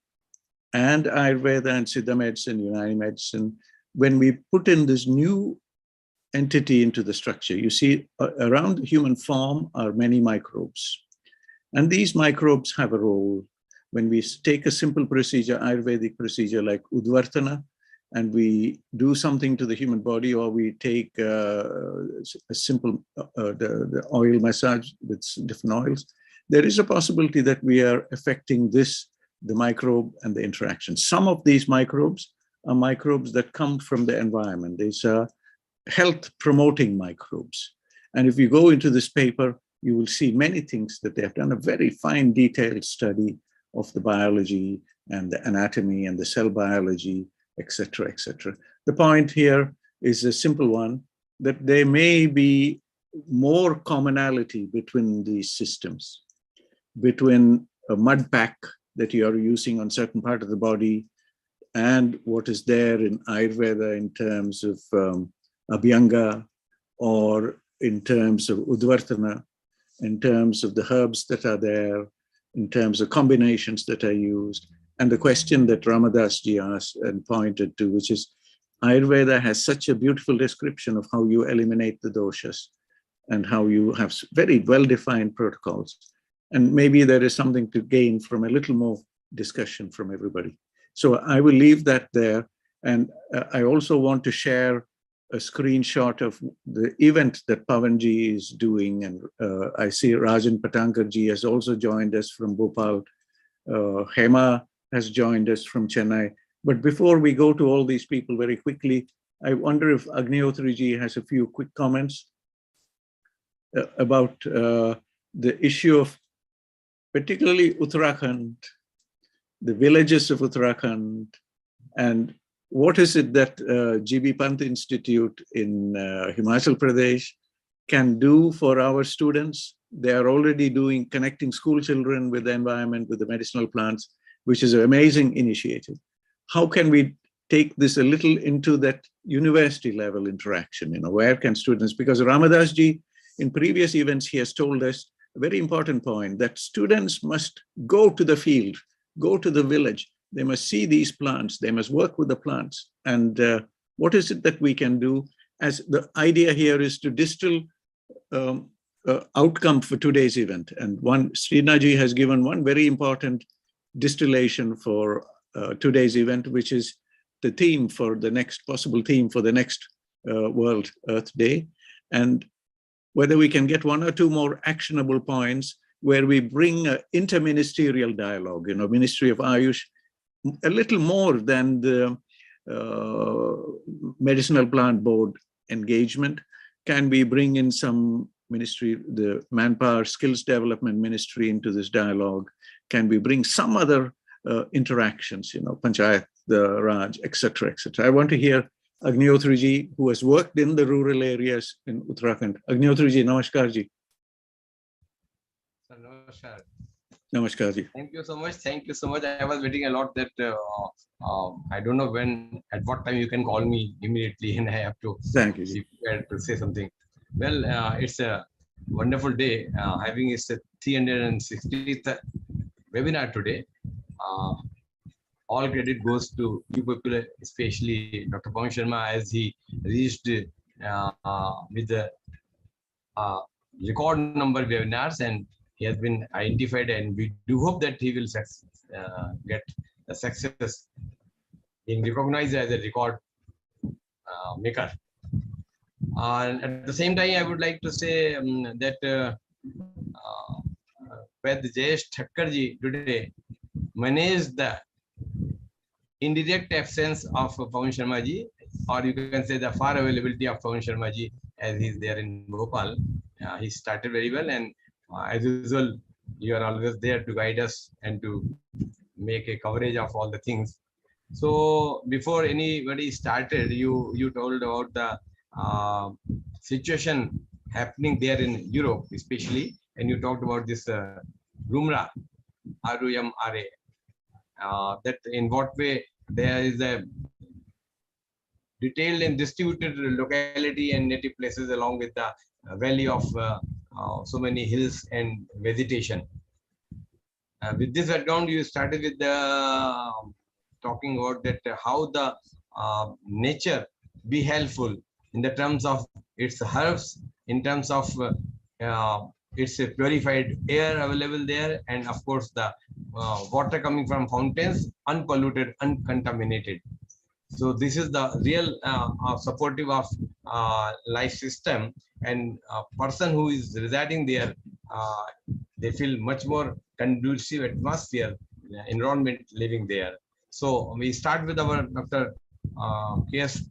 Speaker 2: and Ayurveda and Siddha medicine, Unani medicine. When we put in this new entity into the structure, you see around the human form are many microbes. And these microbes have a role. When we take a simple procedure, Ayurvedic procedure like Udvartana, and we do something to the human body, or we take a simple the oil massage with different oils, there is a possibility that we are affecting the microbe and the interaction. Some of these microbes are microbes that come from the environment. These are health promoting microbes. And if you go into this paper, you will see many things that they have done a very fine detailed study of the biology and the anatomy and the cell biology, etc., etc. The point here is a simple one, that there may be more commonality between these systems, between a mud pack that you are using on certain part of the body and what is there in Ayurveda in terms of Abhyanga, or in terms of Udvartana, in terms of the herbs that are there, in terms of combinations that are used. And the question that Ramadasji asked and pointed to, which is Ayurveda has such a beautiful description of how you eliminate the doshas and how you have very well-defined protocols. And maybe there is something to gain from a little more discussion from everybody. So I will leave that there. And I also want to share a screenshot of the event that Pavanji is doing. And I see Rajan Patankarji has also joined us from Bhopal. Hema has joined us from Chennai. But before we go to all these people very quickly, I wonder if Agnihotriji has a few quick comments about the issue of particularly Uttarakhand, the villages of Uttarakhand, and what is it that GB Pant Institute in Himachal Pradesh can do for our students? They are already connecting school children with the environment, with the medicinal plants, which is an amazing initiative. How can we take this a little into that university level interaction? Where can students, because Ramadasji in previous events, he has told us a very important point, that students must go to the field, go to the village. They must see these plants. They must work with the plants. And what is it that we can do? As the idea here is to distill outcome for today's event. And Srinaji has given one very important distillation for today's event, which is the theme for the next, possible theme for the next World Earth Day, and whether we can get one or two more actionable points where we bring an interministerial dialogue, Ministry of Ayush, a little more than the Medicinal Plant Board engagement. Can we bring in some ministry, the Manpower Skills Development Ministry, into this dialogue? Can we bring some other interactions, Panchayat, the Raj, etc., etc.? I want to hear Agnihotri ji, who has worked in the rural areas in Uttarakhand. Agnihotri ji, namaskar ji.
Speaker 8: Namaskar.
Speaker 2: Namaskar ji.
Speaker 8: Thank you so much. Thank you so much. I was waiting a lot that I don't know when, at what time you can call me immediately, and I have to,
Speaker 2: thank you, ji.
Speaker 8: To say something. Well, it's a wonderful day. Having its 360th webinar today. All credit goes to you people, especially Dr. Pawan Sharma, as he reached with the record number of webinars, and he has been identified, and we do hope that he will get the success being recognized as a record maker. And at the same time, I would like to say that with Jayesh Thakkarji today managed the indirect absence of Pawan Sharma ji, or you can say the far availability of Pawan Sharma ji, as he is there in Bhopal. He started very well, and as usual, you are always there to guide us and to make a coverage of all the things. So before anybody started, you told about the situation happening there in Europe, especially, and you talked about this RUMRA, RUMRA. That in what way there is a detailed and distributed locality and native places along with the valley of so many hills and vegetation. With this background, you started with the talking about that how the nature be helpful in the terms of its herbs, in terms of its purified air available there, and of course the water coming from fountains, unpolluted, uncontaminated. So this is the real supportive of life system, and a person who is residing there, they feel much more conducive atmosphere, environment living there. So we start with our Dr. K.S.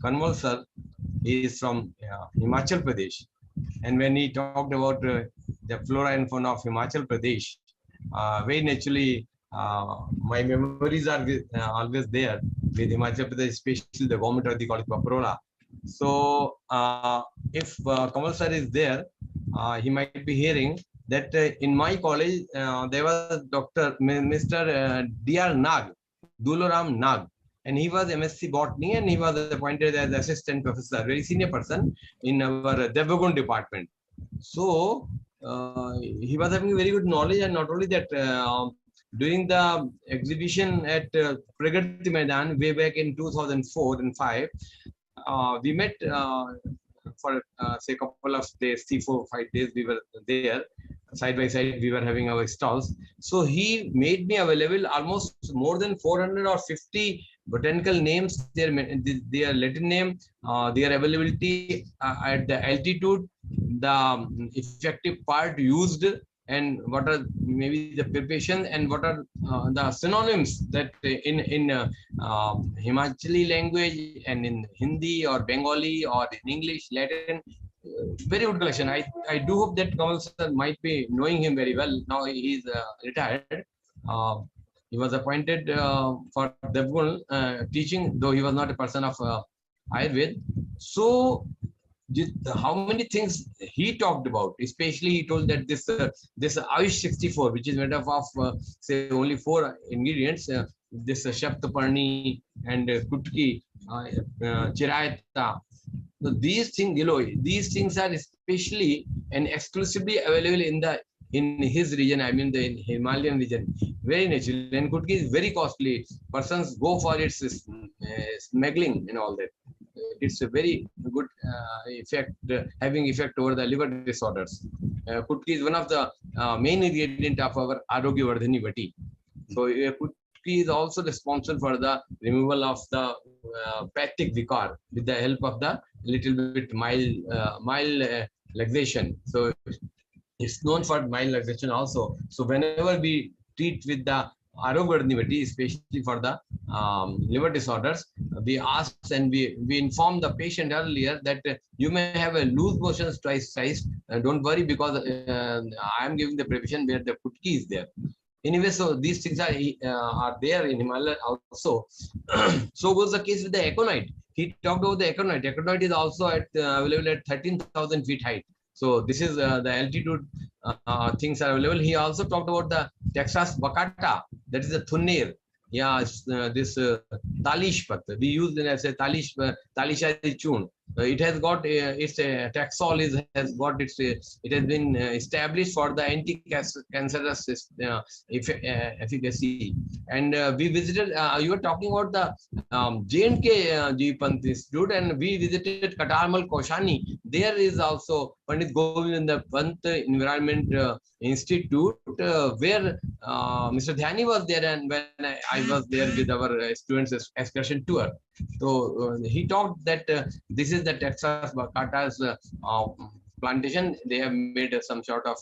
Speaker 8: Kanwal sir. He is from Himachal Pradesh, and when he talked about the flora and fauna of Himachal Pradesh, very naturally my memories are always there with Himachal Pradesh, especially the government of the college Paprola. So if Kamal sir is there, he might be hearing that in my college there was Mr. D.R. Nag, Duloram Nag, and he was MSc Botany, and he was appointed as assistant professor, very senior person in our Devagun department. So he was having very good knowledge, and not only that, during the exhibition at Pragati Maidan way back in 2004 and 5, we met for say a couple of days, 3-4-5 days we were there. Side by side, we were having our stalls. So he made me available almost more than 400 or 50 botanical names, their Latin name, their availability at the altitude, the effective part used, and what are maybe the preparation, and what are the synonyms that in Himachali language and in Hindi or Bengali or in English, Latin. Very good collection. I do hope that Kamal sir might be knowing him very well. Now he is retired. He was appointed for Devgun teaching, though he was not a person of Ayurveda. So how many things he talked about, especially he told that this Ayush 64, which is made up of say only 4 ingredients, this Shaptaparni and Kutki, Chirayata. So these things are especially and exclusively available in his region. I mean the Himalayan region, very natural, and Kutki is very costly. Persons go for its smuggling and all that. It's a very good effect, having effect over the liver disorders. Kutki is one of the main ingredient of our Arogya Vardhani Vati. So a putki is also responsible for the removal of the peptic vikar with the help of the little bit mild laxation. So it's known for mild laxation also. So whenever we treat with the Arogardnivati, especially for the liver disorders, we ask and we inform the patient earlier that you may have a loose motions twice size. Don't worry, because I am giving the preparation where the putki is there. Anyway, so these things are there in Himalaya also. So was the case with the Econite. He talked about the Econite. Econite is also at available at 13,000 feet height. So this is the altitude things are available. He also talked about the Texas Bacata, that is the Thunir. Yeah, this Talishpat. We use it as a Talisha chun. It has got its Taxol has got its. It has been established for the anti-cancerous efficacy. And we visited. You were talking about the J&K Jeepanth Institute, and we visited Katarmal Koshani. There is also Pandit Govinda Pant Environment Institute, where Mr. Dhyani was there, and when I was there with our students' excursion tour. So he talked that this is the Texas Bacata's plantation. They have made some sort of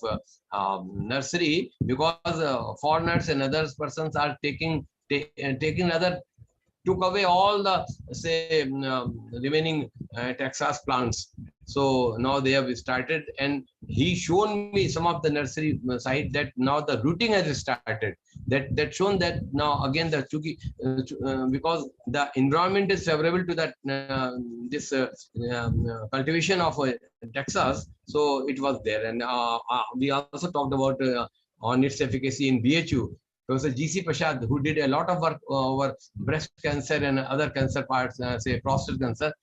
Speaker 8: nursery, because foreigners and other persons are taking took away all the remaining Texas plants. So now they have started, and he shown me some of the nursery site that now the rooting has started. That shown that now again the because the environment is favorable to that this cultivation of Texas, so it was there. And we also talked about on its efficacy in BHU. Professor G.C. Prasad, who did a lot of work over breast cancer and other cancer parts, say prostate cancer.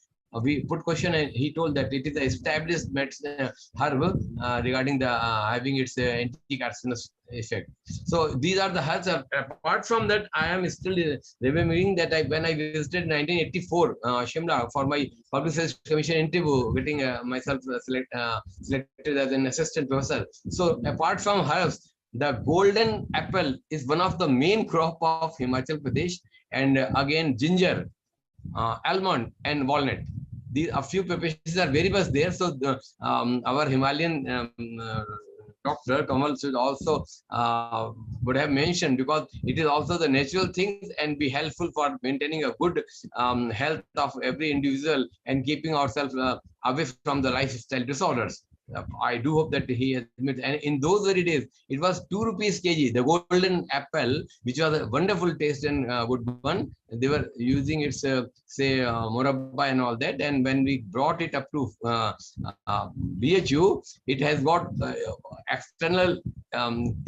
Speaker 8: We put question, and he told that it is an established medicine herb regarding the having its anti-carcinous effect. So these are the herbs. Apart from that, I am still remembering that when I visited 1984 Shimla for my public service commission interview, getting myself selected as an assistant professor. So apart from herbs, the golden apple is one of the main crop of Himachal Pradesh, and again ginger, almond, and walnut. These a few preparations are very much there. So our Himalayan Dr. Kamal should also would have mentioned, because it is also the natural things and be helpful for maintaining a good health of every individual and keeping ourselves away from the lifestyle disorders. I do hope that he has admitted. And in those very days, it was 2 rupees kg, the golden apple, which was a wonderful taste and good one. They were using its, say, morabba and all that. And when we brought it up to BHU, it has got external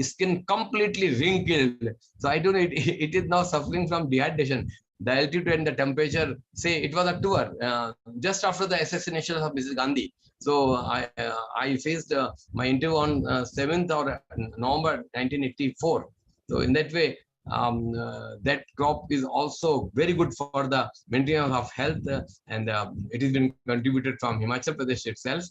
Speaker 8: skin completely wrinkled. So I don't know, it is now suffering from dehydration. The altitude and the temperature, say, it was October, just after the assassination of Mrs. Gandhi. So I faced my interview on 7th or November 1984. So in that way, that crop is also very good for the maintenance of health, and it has been contributed from Himachal Pradesh itself.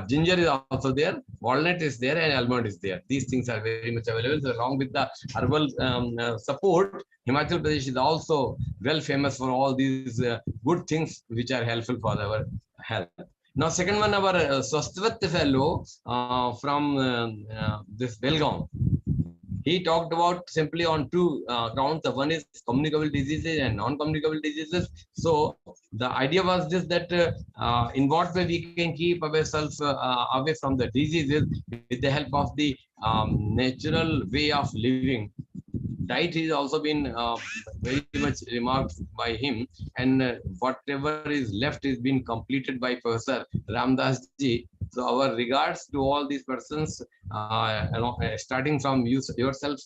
Speaker 8: Ginger is also there, walnut is there, and almond is there. These things are very much available. So along with the herbal support, Himachal Pradesh is also well famous for all these good things which are helpful for our health. Now, second one, our Swastavat fellow from this Belgaum. He talked about simply on 2 counts. One is communicable diseases and non-communicable diseases. So the idea was this, that in what way we can keep ourselves away from the diseases with the help of the natural way of living. Diet has also been very much remarked by him, and whatever is left is being completed by Professor Ramdas ji. So our regards to all these persons, starting from yourself,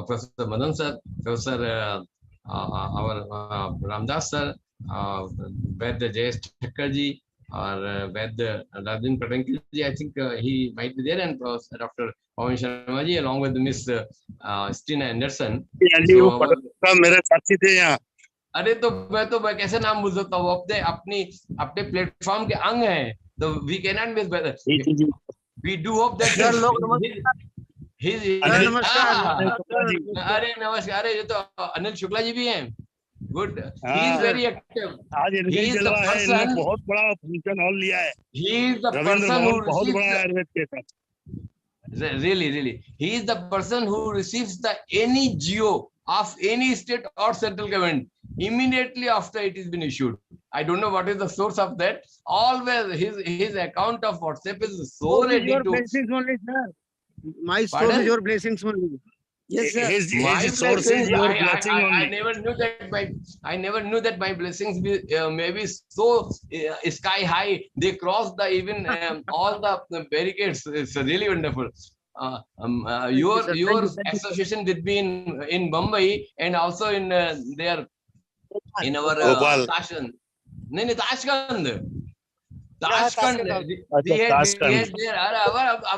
Speaker 8: Professor Madan sir, Professor our Ramdas sir, Vaidya Jayesh Thakkar ji, or Vaidya Rajin Patankil ji, I think he might be there, and Dr. Pawan Sharma ji, along with Miss Stina Anderson.
Speaker 5: So मेरे साथी थे यहाँ.
Speaker 8: अरे तो मैं कैसे नाम भूल सकता हूँ, अपने प्लेटफॉर्म के अंग हैं, तो we cannot miss. We do hope that अरे नमस्कार, अरे ये तो अनिल शुक्ला जी भी हैं. Good. He is very active.
Speaker 5: आज
Speaker 8: He is the
Speaker 5: है, इन्होंने
Speaker 8: person.
Speaker 5: बहुत बड़ा फंक्शन हॉल लिया है.
Speaker 8: He is the
Speaker 5: Ravindra
Speaker 8: person
Speaker 5: Mohan
Speaker 8: who
Speaker 5: बहुत
Speaker 8: receives.
Speaker 5: बड़ा आयुर्वेद के साथ.
Speaker 8: Really. He is the person who receives the any GO of any state or central government immediately after it has been issued. I don't know what is the source of that. Always his account of WhatsApp is so ready
Speaker 9: your
Speaker 8: to.
Speaker 9: blessings only, sir. My source
Speaker 8: Pardon?
Speaker 9: is your blessings only. Yes, sir.
Speaker 5: His source is your blessing
Speaker 8: I
Speaker 5: only.
Speaker 8: never knew that my blessings may be so sky high. They cross the even all the barricades. It's really wonderful. Your association with me in Mumbai and also in there in our Tashkent. No, Tashkent. Tashkent.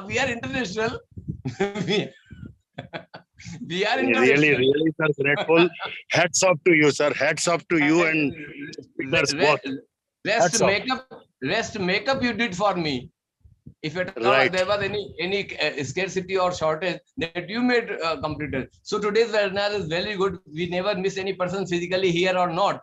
Speaker 8: We are international. We are international.
Speaker 5: Really, sir, grateful. Hats off to you, sir. Hats off to you and speakers both.
Speaker 8: Rest makeup you did for me. If at all there was any scarcity or shortage that you made completed. So today's webinar is very good. We never miss any person physically here or not.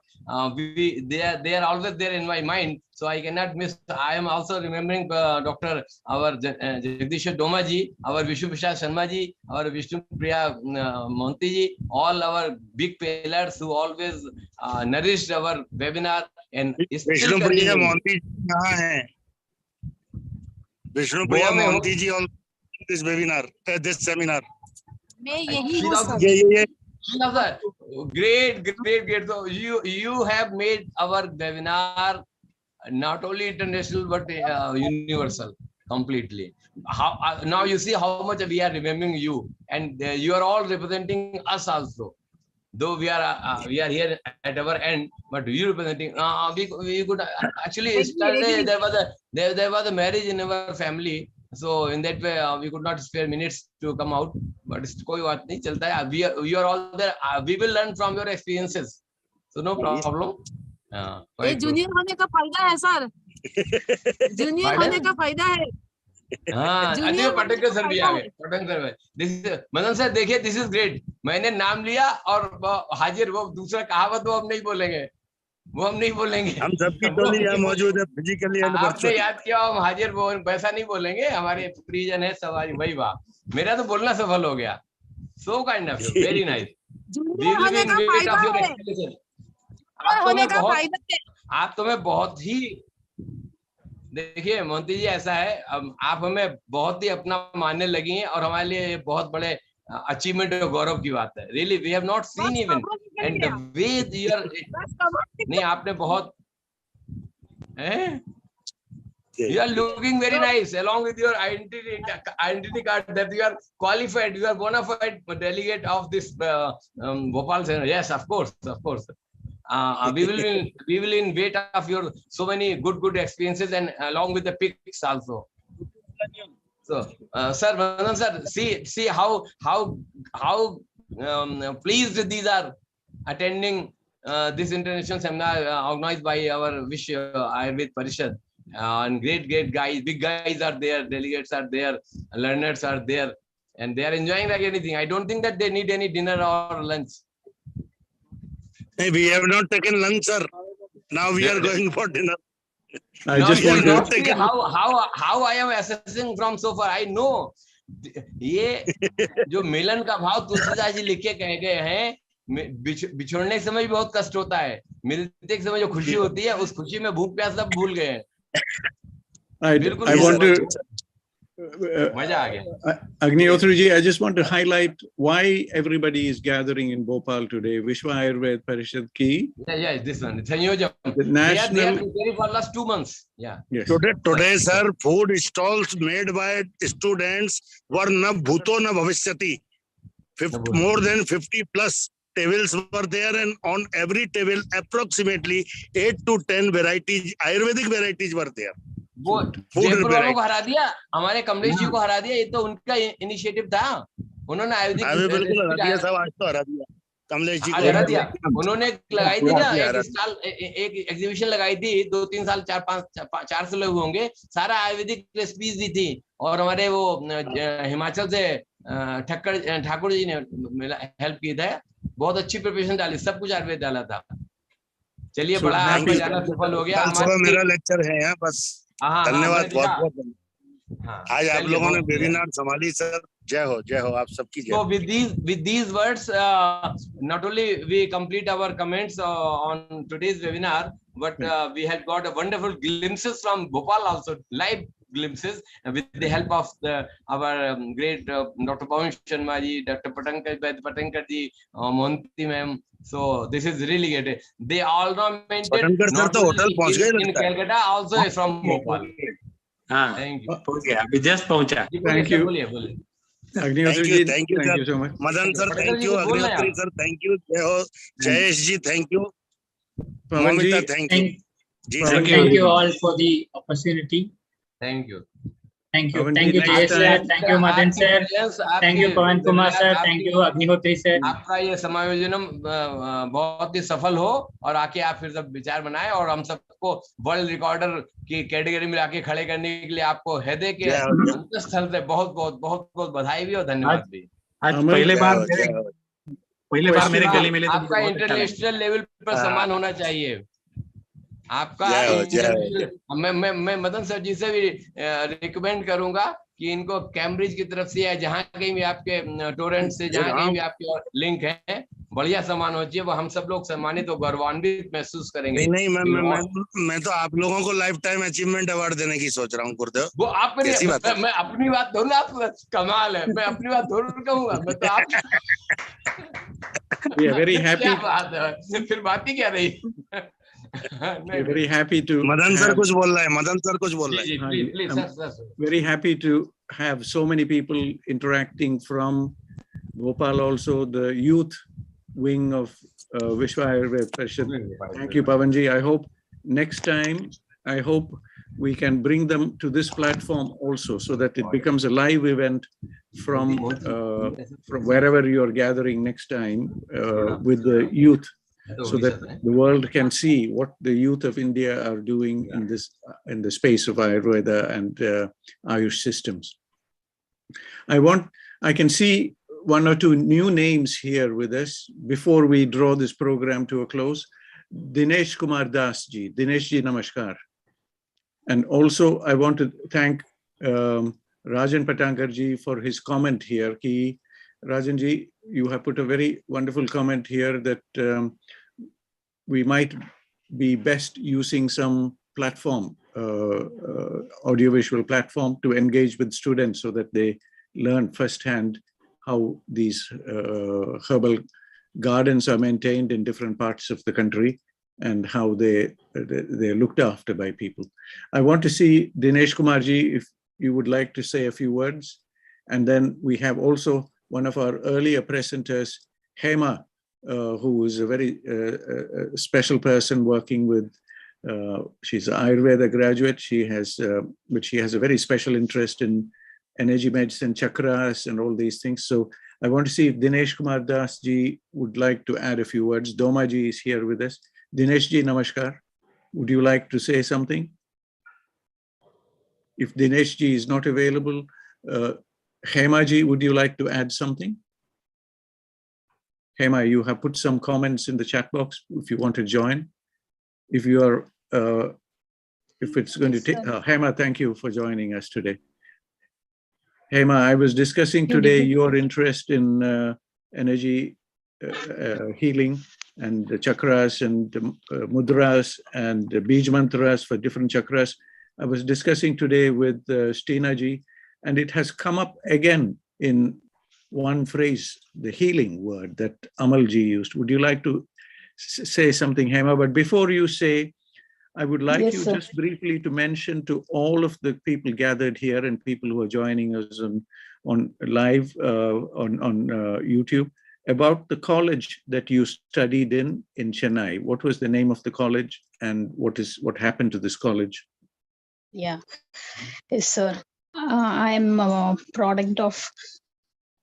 Speaker 8: They are always there in my mind. So I cannot miss. I am also remembering Dr. our Jagdish Doma ji, our Vishnu Prasad Sharma ji, our Vishnu Priya Monti ji, all our big pillars who always nourished our webinar and
Speaker 5: Vishnu Priya Monti kahan hai? Vishnu Priya Monti ji on this webinar, this seminar.
Speaker 8: Great. So you have made our webinar not only international but universal completely. Now you see how much we are remembering you, and you are all representing us also. Though we are here at our end, but you representing. We could actually start. There was a marriage in our family, so in that way we could not spare minutes to come out. But कोई बात नहीं चलता है. You are all there. We will learn from your experiences, so no problem.
Speaker 10: Junior होने का फायदा है sir. Junior होने का फायदा है.
Speaker 8: हाँ, पटक सर भी आ गए. पटक सर भाई, मदन सर देखिए, दिस इज ग्रेट. मैंने नाम लिया और हाजिर. वो दूसरा कहावत वो हम नहीं बोलेंगे.
Speaker 5: हम सबकी टोली यहाँ मौजूद है फिजिकली एंड
Speaker 8: आपने याद किया, हम हाजिर वो वैसा नहीं बोलेंगे. हमारे प्रियजन है सवारी. वही वाह, मेरा तो बोलना सफल हो गया. So kind of you, very nice. आप तो मैं बहुत ही देखिए मोंती जी, ऐसा है आप हमें बहुत ही अपना मानने लगी हैं और हमारे लिए बहुत बड़े अचीवमेंट और गौरव की बात है. Really we have not seen even and the way you are. नहीं, आपने बहुत you are looking very nice along with your identity card that you are qualified, you are bona fide delegate of this Bhopal Center. Yes, of course. We will in wait of your so many good experiences and along with the pics also. So sir, Madan sir, see how pleased these are attending this international seminar organized by our Vish Ayurved Parishad. And great guys, big guys are there, delegates are there, learners are there, and they are enjoying like anything. I don't think that they need any dinner or lunch.
Speaker 5: Hey, we have not taken lunch, sir. Now we are going for dinner.
Speaker 2: I just want to
Speaker 8: see how I am assessing from so far. I know ये जो मिलन का भाव तुलसीदास जी लिख के कह गए हैं, बिछोड़ने के समय भी बहुत कष्ट होता है, मिलते के समय जो खुशी होती है उस खुशी में भूख प्यास सब भूल गए हैं.
Speaker 2: I want to
Speaker 8: मजा आ गया.
Speaker 2: Agnihotra ji, I just want to highlight why everybody is gathering in Bhopal today. Vishwa Ayurved Parishad ki.
Speaker 8: Yeah, this one. Sanyojam.
Speaker 2: The national.
Speaker 8: They are preparing for last 2 months. Yeah.
Speaker 2: Yes.
Speaker 5: Today, sir, food stalls made by students were na bhuto na bhavishyati. More than 50 plus tables were there, and on every table approximately 8 to 10 varieties, Ayurvedic varieties were there.
Speaker 8: वो जयपुर वालों को हरा दिया, हमारे कमलेश जी को हरा दिया. ये तो उनका इनिशिएटिव था. उन्होंने आयुर्वेदिक
Speaker 5: बिल्कुल हरा दिया, सब आज तो हरा दिया. कमलेश जी को
Speaker 8: हरा दिया. उन्होंने लगाई थी ना एक एग्जीबिशन लगाई थी 2-3 साल, 400 लोग होंगे. सारा आयुर्वेदिक रेसिपीज दी थी. और हमारे वो हिमाचल से ठाकुर जी ने हेल्प की था, बहुत अच्छी प्रिपरेशन डाली, सब कुछ आयुर्वेद डाला था। चलिए, बड़ा आपका जाना सफल हो गया।
Speaker 5: कल सुबह मेरा लेक्चर है यहाँ बस। धन्यवाद, बहुत बहुत धन्यवाद। आज आप लोगों ने वेबिनार संभाली सर, जय हो आप सबकी जय।
Speaker 8: So with these words, not only we complete our comments on today's webinar, but we have got a wonderful glimpses from Bhopal also, live glimpses, with the help of our great Dr. Pawan Sharma ji, Dr. Patankar ji, Mohanty ma'am. So this is really great. They all nominated not only in Calcutta, also from Bhopal. Thank you.
Speaker 3: अभी just पहुंचा।
Speaker 2: Thank you.
Speaker 5: Thank you so much. Madan sir, thank you. Agnihotre sir, thank you. Jayesh ji, thank you. Momita, thank you.
Speaker 4: Thank you all for the opportunity.
Speaker 8: Thank you.
Speaker 4: Thank you. Thank you, Jayesh sir. Thank you, Madan sir. Thank you, Pawan Kumar sir. Thank you, Agnihotri sir.
Speaker 8: आपका ये समायोजन बहुत ही सफल हो और आके आप फिर सब विचार बनाए और हम सबको वर्ल्ड रिकॉर्डर की कैटेगरी में आके खड़े करने के लिए आपको हृदय के अंतस्थल से बहुत बहुत बधाई भी और धन्यवाद भी।
Speaker 3: आज पहले बार मेरे गले मिले तो
Speaker 8: आपका इंटरनेशनल लेवल पर सम्मान होना चाहिए आपका। मैं मदन सर जी से भी रिकमेंड करूंगा कि इनको कैम्ब्रिज की तरफ से या जहाँ कहीं भी आपके टोरेंट से जहाँ कहीं भी आपके लिंक है, बढ़िया सम्मान हो चाहिए, वो हम सब लोग सम्मानित और गौरवान्वित महसूस करेंगे।
Speaker 5: नहीं, मैं तो आप लोगों को लाइफ टाइम अचीवमेंट अवार्ड देने की सोच रहा हूँ गुरुदेव।
Speaker 8: वो आप मैं अपनी बात थोड़ा, आप कमाल है, मैं अपनी बात थोड़ा कहूंगा, मैं तो आप
Speaker 2: वेरी हैप्पी।
Speaker 8: फिर बात ही क्या रही।
Speaker 2: Very happy to
Speaker 5: Madan sir कुछ बोल रहा है, Madan sir कुछ बोल रहा है।
Speaker 8: Please,
Speaker 2: very happy to have so many people interacting from Bhopal, also the youth wing of Vishwa Ayurveda Parishad. Thank you, Pavanji. I hope next time, we can bring them to this platform also, so that it becomes a live event from wherever you are gathering next time with the youth, so that the world can see what the youth of India are doing in the space of Ayurveda and Ayush systems. I can see one or two new names here with us before we draw this program to a close. Dinesh Kumar Das ji. Dinesh ji, namaskar. And also I want to thank Rajan Patankar ji for his comment here. Rajan ji, you have put a very wonderful comment here that we might be best using some platform, audiovisual platform, to engage with students so that they learn firsthand how these herbal gardens are maintained in different parts of the country and how they're looked after by people. I want to see Dinesh Kumarji, if you would like to say a few words. And then we have also one of our earlier presenters, Hema, who is a very special person working with, she's an Ayurveda graduate. But she has a very special interest in energy medicine, chakras, and all these things. So I want to see if Dinesh Kumar Das ji would like to add a few words. Doma ji is here with us. Dinesh ji, namaskar. Would you like to say something? If Dinesh ji is not available, Hema ji, would you like to add something? Hema, you have put some comments in the chat box if you want to join. If you are, if it's going to take, Hema, thank you for joining us today. Hema, I was discussing today your interest in energy healing and the chakras and mudras and bij mantras for different chakras. I was discussing today with Stina ji, and it has come up again in one phrase, the healing word that Amal ji used. Would you like to say something, Hema? But before you say, I would like you just briefly to mention to all of the people gathered here and people who are joining us on live on YouTube about the college that you studied in Chennai. What was the name of the college and what happened to this college?
Speaker 11: Yeah, yes, sir. I am a product of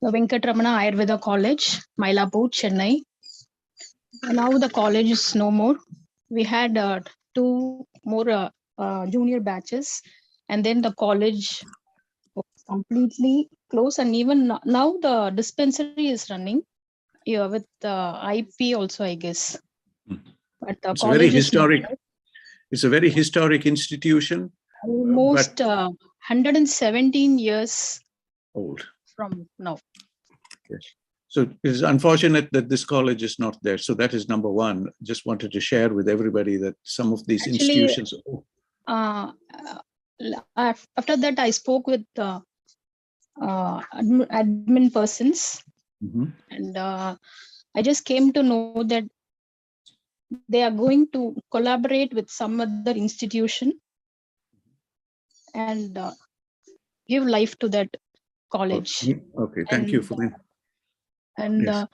Speaker 11: the Venkatramana Ayurveda College, Mylapore, Chennai. Now the college is no more. We had 2 more junior batches, and then the college completely close, and even now the dispensary is running. Yeah, with IP also, I guess. But the
Speaker 2: It's a very
Speaker 11: college is not
Speaker 2: historic.
Speaker 11: there.
Speaker 2: It's a very historic institution.
Speaker 11: Almost 117 years
Speaker 2: old
Speaker 11: from now.
Speaker 2: Okay. So it's unfortunate that this college is not there. So that is number one. Just wanted to share with everybody that some of these institutions.
Speaker 11: After that, I spoke with admin persons, and I just came to know that they are going to collaborate with some other institution and give life to that college.
Speaker 2: Okay, thank you for that.
Speaker 11: And
Speaker 2: Yes.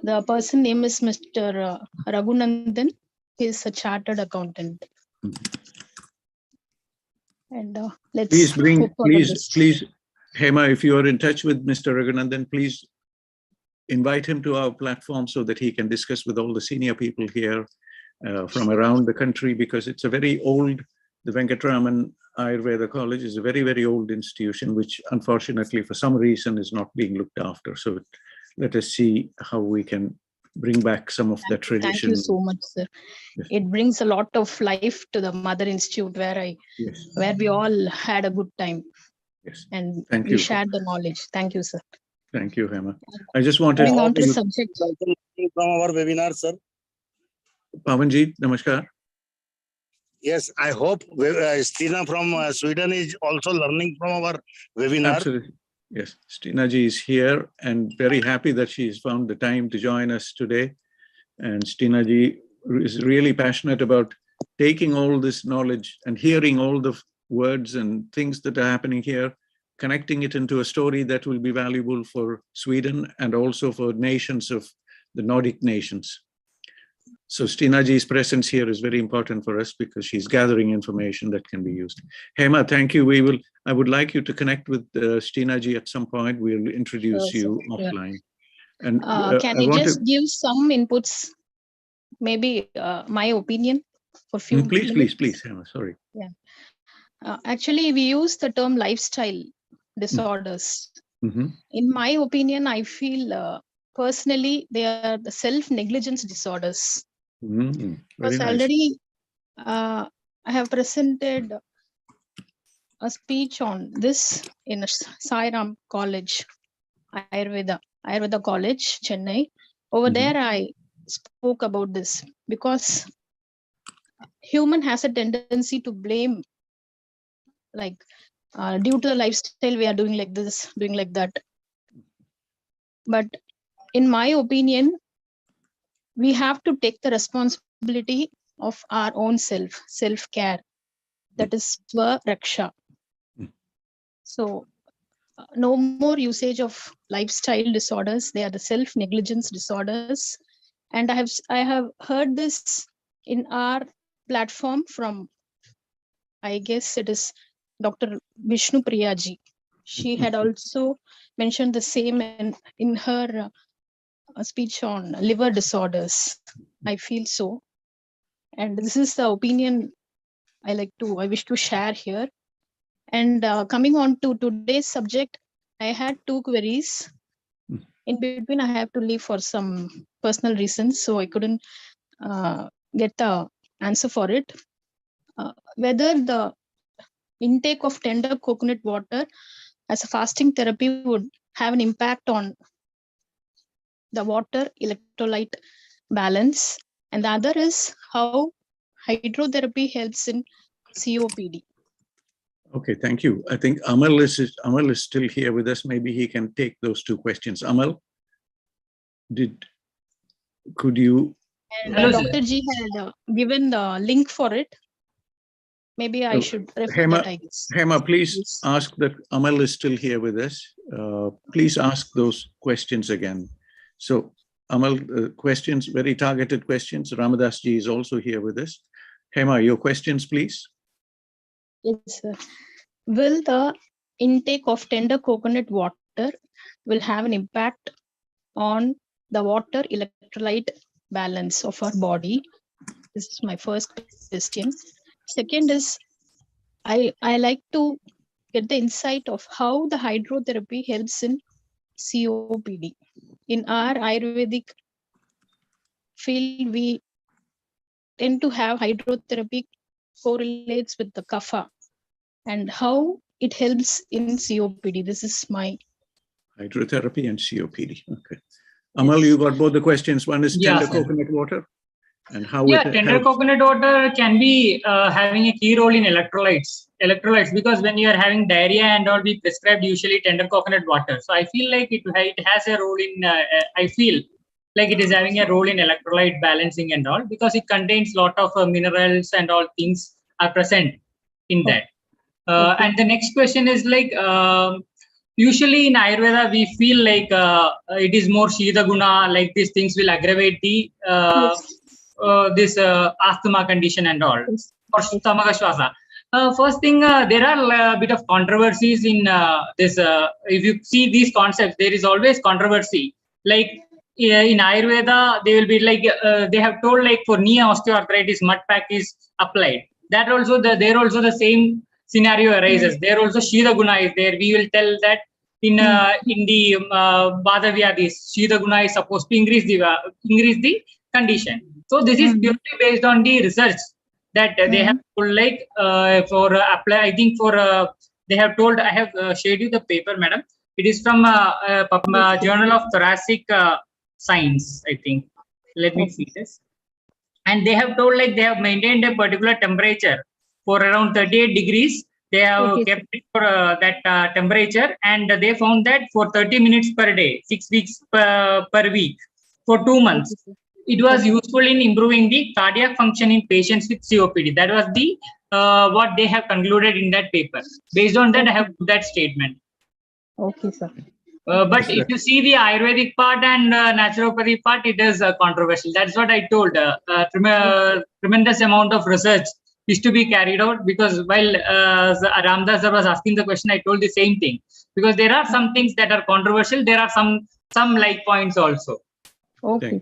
Speaker 11: the person name is Mr. Raghunandan. He is a chartered accountant. And let's
Speaker 2: Please bring,
Speaker 11: hope for the best.
Speaker 2: please, Hema, if you are in touch with Mr. Raghunandan, please invite him to our platform so that he can discuss with all the senior people here from around the country, because it's a very old, the Venkatraman Ayurveda College is a very, very old institution, which unfortunately for some reason is not being looked after. So let us see how we can bring back some of that tradition.
Speaker 11: Thank you so much, sir. Yes. It brings a lot of life to the Mother Institute where where we all had a good time.
Speaker 2: Yes.
Speaker 11: And
Speaker 2: thank
Speaker 11: we
Speaker 2: you.
Speaker 11: shared the knowledge. Thank you, sir.
Speaker 2: Thank you, Hema. I just wanted
Speaker 11: to on to the subject
Speaker 5: from our webinar, sir.
Speaker 2: Pavanji, namaskar.
Speaker 5: Yes, I hope Stina from Sweden is also learning from our webinar.
Speaker 2: Absolutely. Yes, Stina ji is here and very happy that she has found the time to join us today. And Stina ji is really passionate about taking all this knowledge and hearing all the words and things that are happening here, connecting it into a story that will be valuable for Sweden and also for nations of the Nordic nations. So Stina ji's presence here is very important for us because she's gathering information that can be used. Hema, thank you. I would like you to connect with Stina ji at some point. We'll introduce you offline. And
Speaker 11: can you just give some inputs? Maybe my opinion for few minutes.
Speaker 2: Please, Hema. Sorry.
Speaker 11: Yeah. Actually, we use the term lifestyle disorders. In my opinion, I feel personally they are the self-negligence disorders. Because
Speaker 2: nice.
Speaker 11: Already I have presented a speech on this in Sairam College, Ayurveda College, Chennai. Over there, I spoke about this because human has a tendency to blame, like due to the lifestyle we are doing like this, doing like that. But in my opinion, we have to take the responsibility of our own self-care. That is Swa-Raksha. So no more usage of lifestyle disorders. They are the self-negligence disorders. And I have heard this in our platform from, I guess it is Dr. Vishnu Priyaji. She had also mentioned the same in her speech on liver disorders. I feel so. And this is the opinion I wish to share here. And coming on to today's subject, I had two queries. In between, I have to leave for some personal reasons, so I couldn't get the answer for it. Whether the intake of tender coconut water as a fasting therapy would have an impact on the water electrolyte balance, and the other is how hydrotherapy helps in COPD.
Speaker 2: Okay, thank you. I think Amal is still here with us. Maybe he can take those two questions. Amal, could you?
Speaker 11: And Dr. G had given the link for it. Maybe I should refer that, I guess.
Speaker 2: Hema, please ask that Amal is still here with us. Please ask those questions again. So Amal, questions, very targeted questions. Ramadas ji is also here with us. Hema, your questions, please.
Speaker 11: Yes, sir. Will the intake of tender coconut water will have an impact on the water electrolyte balance of our body? This is my first question. Second is, I like to get the insight of how the hydrotherapy helps in COPD. In our Ayurvedic field, we tend to have hydrotherapy correlates with the kapha and how it helps in COPD. This is my
Speaker 2: hydrotherapy and COPD. Okay. Amal, you got both the questions. One is tender coconut water and how it
Speaker 4: tender
Speaker 2: helps.
Speaker 4: coconut water can be having a key role in electrolytes. Because when you are having diarrhea and all, we prescribe usually tender coconut water. So I feel like it has a role in, I feel like it is having a role in electrolyte balancing and all, because it contains lot of minerals and all things are present in that. And the next question is like, usually in Ayurveda, we feel like it is more Shida Guna, like these things will aggravate the this asthma condition and all, or stomach shwasa. First thing, there are a bit of controversies in this. If you see these concepts, there is always controversy. Like in Ayurveda, they will be like, they have told like for knee osteoarthritis, mud pack is applied. That also, there also the same scenario arises. There also Shida Guna is there. We will tell that in the Vada Vyadis, Shida Guna is supposed to increase the condition. So this is purely based on the research that they have told, like for apply. I think for they have told. I have shared you the paper, madam. It is from Journal of Thoracic Science, I think. Let me see this. And they have told like they have maintained a particular temperature for around 38 degrees. They have kept it for that temperature, and they found that for 30 minutes per day, 6 weeks per week, for 2 months, it was useful in improving the cardiac function in patients with COPD. That was the what they have concluded in that paper. Based on that, I have put that statement.
Speaker 11: Okay, sir.
Speaker 4: But if you see the Ayurvedic part and naturopathy part, it is controversial. That's what I told. Tremendous amount of research is to be carried out, because while Ramdas was asking the question, I told the same thing. Because there are some things that are controversial. There are some like points also.
Speaker 11: Okay.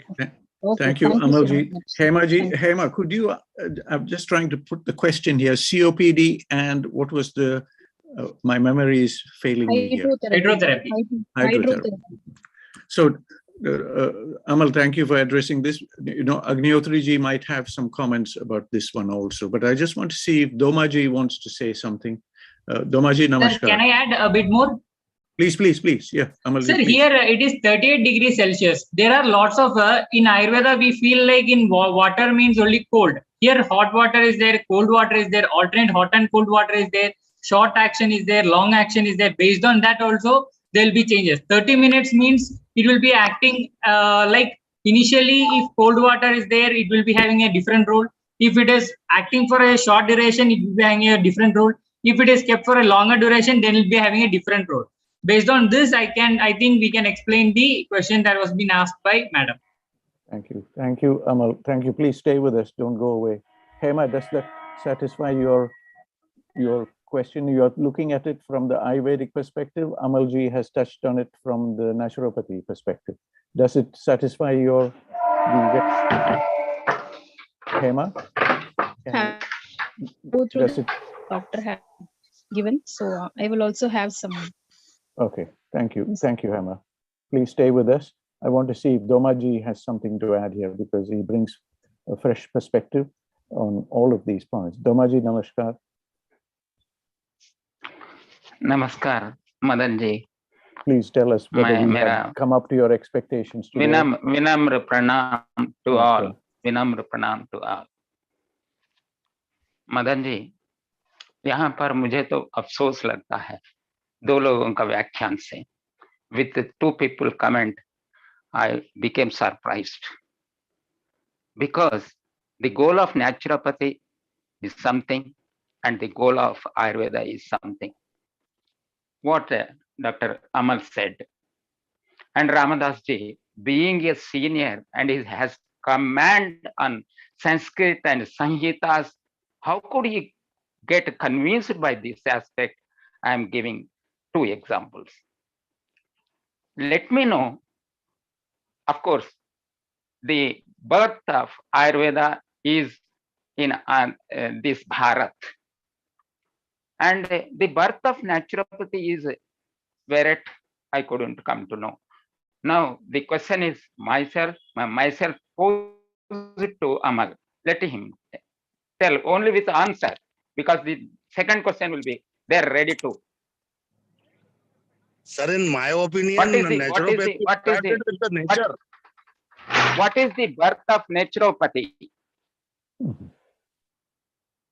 Speaker 2: Thank you, Amalji. Hema, could you, I'm just trying to put the question here, COPD and what was the, my memory is failing me here. Hydrotherapy. So, Amal, thank you for addressing this. You know, Agnihotriji might have some comments about this one also, but I just want to see if Domaji wants to say something. Domaji, namaskar.
Speaker 4: Sir, can I add a bit more?
Speaker 2: Please. Yeah, Amal.
Speaker 4: Sir,
Speaker 2: please.
Speaker 4: here it is 38 degrees Celsius. There are lots of, in Ayurveda, we feel like in water means only cold. Here, hot water is there, cold water is there, alternate hot and cold water is there, short action is there, long action is there. Based on that also, there will be changes. 30 minutes means it will be acting like initially, if cold water is there, it will be having a different role. If it is acting for a short duration, it will be having a different role. If it is kept for a longer duration, then it will be having a different role. Based on this, I think we can explain the question that was being asked by madam.
Speaker 2: Thank you, Amal. Thank you. Please stay with us. Don't go away. Hema, does that satisfy your question? You are looking at it from the Ayurvedic perspective. Amalji has touched on it from the naturopathy perspective. Does it satisfy your? Hema?
Speaker 11: Does it? Doctor has given, so I will also have some.
Speaker 2: Okay, thank you, Hema. Please stay with us. I want to see if Domaji has something to add here, because he brings a fresh perspective on all of these points. Domaji, namaskar.
Speaker 12: Namaskar, Madanji.
Speaker 2: Please tell us whether we have come up to your expectations today.
Speaker 12: Vinamra pranam to all. Vinamra pranam to all. Madan ji, यहाँ पर मुझे तो अफसोस लगता है दो लोगों का व्याख्यान से. With the two people comment, I became surprised, because the goal of naturopathy is something and the goal of Ayurveda is something. What Dr. Amal said. And Ramadas ji, being a senior and he has command on Sanskrit and Sanhitas, how could he get convinced by this aspect? I am giving two examples. Let me know, of course, the birth of Ayurveda is in this Bharat. And the birth of naturopathy is where it I couldn't come to know. Now the question is myself pose it to Amal. Let him tell only with answer, because the second question will be they're ready to.
Speaker 5: Sir, in my opinion,
Speaker 12: What is the birth of naturopathy?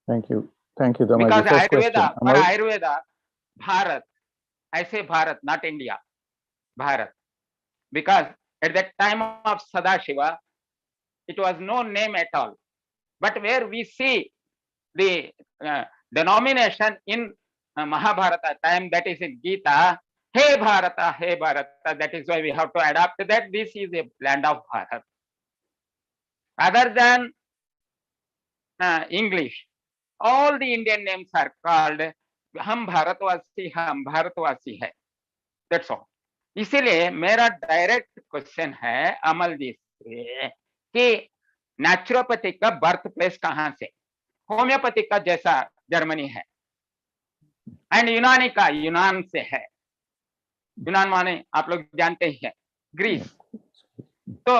Speaker 2: Thank you, Damaji.
Speaker 12: Because
Speaker 2: First question,
Speaker 12: Ayurveda, for
Speaker 2: Amal.
Speaker 12: Ayurveda, Bharat, I say Bharat, not India, Bharat. Because at that time of Sadashiva, it was no name at all. But where we see the denomination in Mahabharata time, that is in Gita, Hey Bharata, Hey Bharata, that is why we have to adapt that this is a land of Bharat. Other than English, all the Indian names are called Ham Bharatvasi hai. That's all. इसीलिए मेरा direct question है अमल जी से कि naturopathy का birth place कहां से? Homeopathy का जैसा जर्मनी है, एंड यूनानी का यूनान से है. यूनान माने आप लोग जानते ही हैं, ग्रीस. तो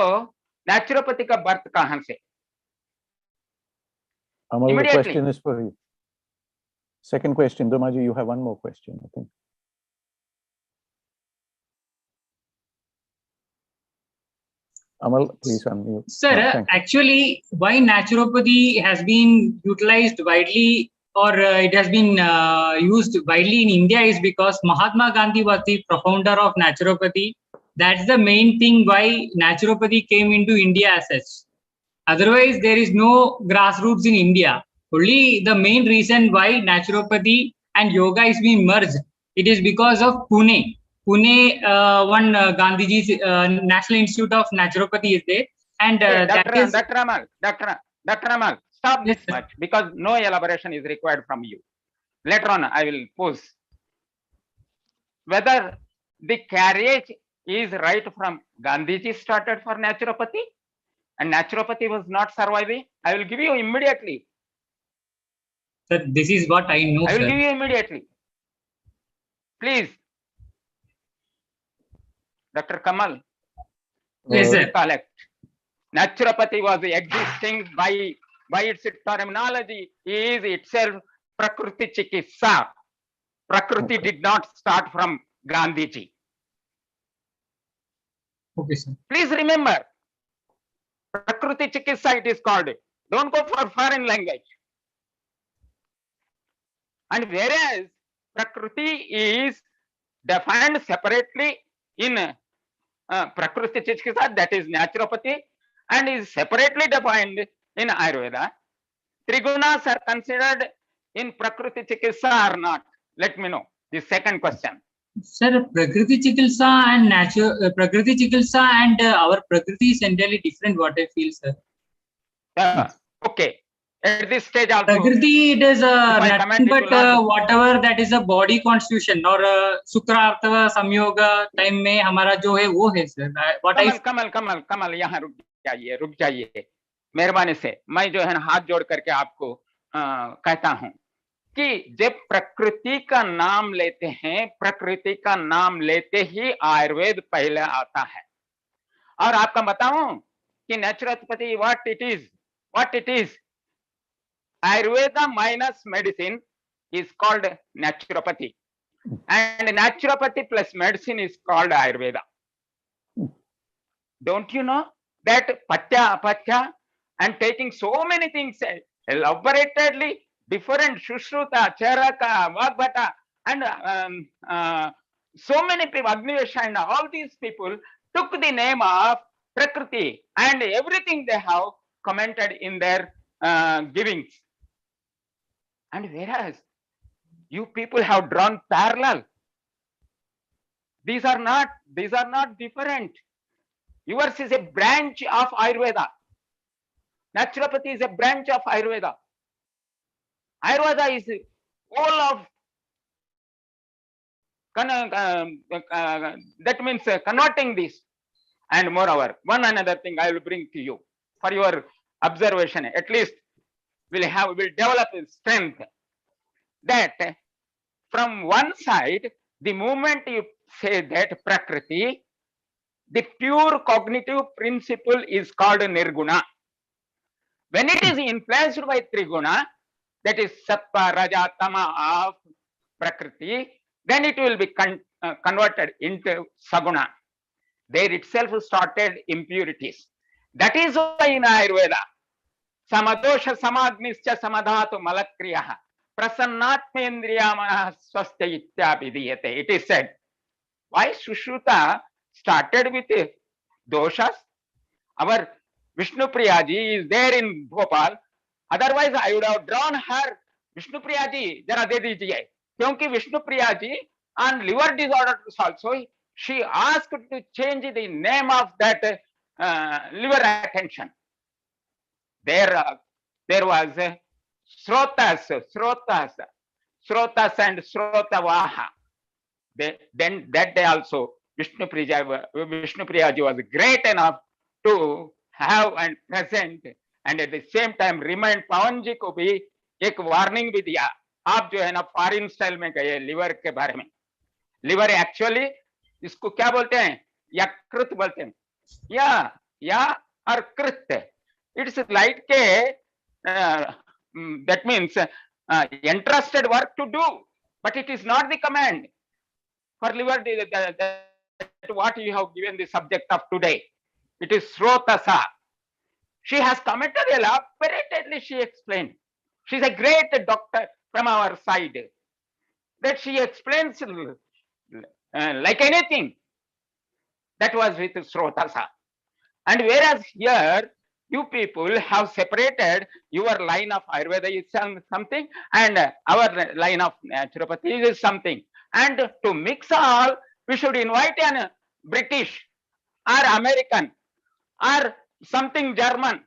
Speaker 12: नेचुरोपैथी का बर्थ कहां से?
Speaker 2: Amal, the question is for you. Second question, Damaji, you have one more question, I think. Amal, please unmute.
Speaker 4: Sir, actually, why naturopathy has been utilized widely, or it has been used widely in India, is because Mahatma Gandhi was the profounder of naturopathy. That's the main thing why naturopathy came into India as such. Otherwise, there is no grassroots in India. Only the main reason why naturopathy and yoga is being merged, it is because of Pune. Pune, one Gandhiji's National Institute of Naturopathy is there. And
Speaker 12: Dr. Amal, stop this much, because no elaboration is required from you. Later on, I will pose whether the carriage is right from Gandhiji started for naturopathy, and naturopathy was not surviving. I will give you immediately.
Speaker 4: Sir, this is what I know.
Speaker 12: I will give you immediately. Please. Dr. Kamal.
Speaker 4: Yes, sir.
Speaker 12: Recollect. Naturopathy was existing by its terminology is itself Prakriti Chikitsa. Prakriti did not start from Gandhiji.
Speaker 4: Okay, sir.
Speaker 12: Please remember, Prakriti Chikitsa it is called. Don't go for foreign language. And whereas Prakriti is defined separately in Prakriti Chikitsa, that is naturopathy, and is separately defined in Ayurveda. Trigunas are considered in Prakriti Chikitsa or not? Let me know. The second question.
Speaker 4: Sir, Prakriti Chikitsa and Prakriti Chikitsa and our Prakriti is entirely different, what I feel, sir.
Speaker 12: Okay. At this stage also,
Speaker 4: Prakriti, it is nothing but whatever that is a body constitution, or Sukra Artava Samyoga time में हमारा जो है वो है, sir.
Speaker 12: कमल यहाँ रुक जाइए मेहरबानी से. मैं जो है ना हाथ जोड़ करके आपको कहता हूँ कि जब प्रकृति का नाम लेते हैं, प्रकृति का नाम लेते ही आयुर्वेद पहले आता है. और आपका बताऊं कि naturopathy what it is. Ayurveda minus medicine is called naturopathy, and naturopathy plus medicine is called Ayurveda. Don't you know that Patya, Apatya, and taking so many things elaboratedly different, Shushruta, Charaka, Vagbhata, and so many people, Agnivesha, and all these people took the name of Prakriti, and everything they have commented in their givings. And whereas you people have drawn parallel, these are not different. Yours is a branch of Ayurveda. Naturopathy is a branch of Ayurveda. Ayurveda is all of that means converting this. And moreover, one another thing I will bring to you for your observation. At least we'll develop strength. That from one side, the moment you say that Prakriti, the pure cognitive principle is called Nirguna. When it is influenced by Triguna, that is Sattva, Raja, Tama of Prakriti, then it will be converted into Saguna. There itself started impurities. That is why in Ayurveda, Samadosha Samadnischa Samadhatu Malakriyaha Prasannatmendriya Manah Swastya Ityabhidiyate. It is said. Why Sushruta started with doshas? Our Vishnu Priyaji is there in Bhopal. Otherwise, I would have drawn her. Vishnu Priyaji, jara de dijiye. Kyunki Vishnu Priyaji on liver disorders also, she asked to change the name of that liver attention. There was Srotas and Srotavaha. Then that day also, Vishnu Priyaji was great enough to have and present, and at the same time remind पवन जी को भी एक warning भी दिया, आप जो है ना foreign style में गए लिवर के बारे में. लिवर एक्चुअली इसको क्या बोलते हैं? यकृत बोलते हैं, या और कृत. इट्स लाइक के that means entrusted work to do, but it is not the command. For liver, what you have given the subject of today, it is Srotasa. She has commented elaborately, she explained. She's a great doctor from our side. That she explains like anything. That was with Srotasa. And whereas here, you people have separated your line of Ayurveda is something and our line of Naturopathy is something. And to mix all, we should invite an British or American or something German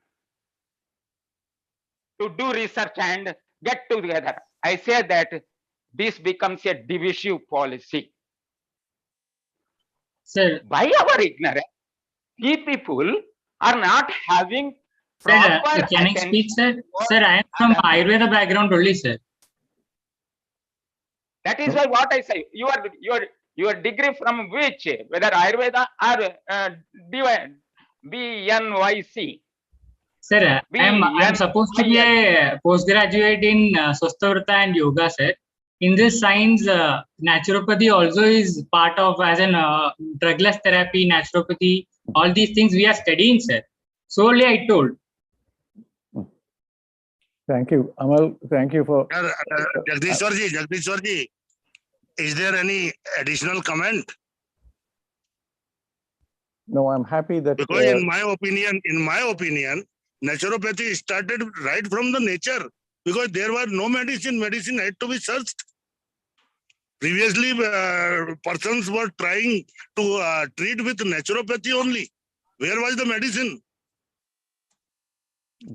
Speaker 12: to do research and get together. I say that this becomes a divisive policy.
Speaker 4: Sir,
Speaker 12: by our ignorance, we people are not having proper
Speaker 4: sir, can I speak, sir? Sir, I am from Ayurveda background only, sir.
Speaker 12: That is why what I say, your degree from which, whether Ayurveda or BNYC.
Speaker 4: Sir, I am supposed to be a postgraduate in Swasthavrata and Yoga, sir. In this science, naturopathy also is part of as an drugless therapy, naturopathy, all these things we are studying, sir. Solely I told.
Speaker 2: Thank you, Amal. Thank you for.
Speaker 5: Jagdishwar ji, is there any additional comment?
Speaker 2: No, I'm happy that.
Speaker 5: Because in my opinion, naturopathy started right from the nature, because there was no medicine. Medicine had to be searched. Previously, persons were trying to treat with naturopathy only. Where was the medicine?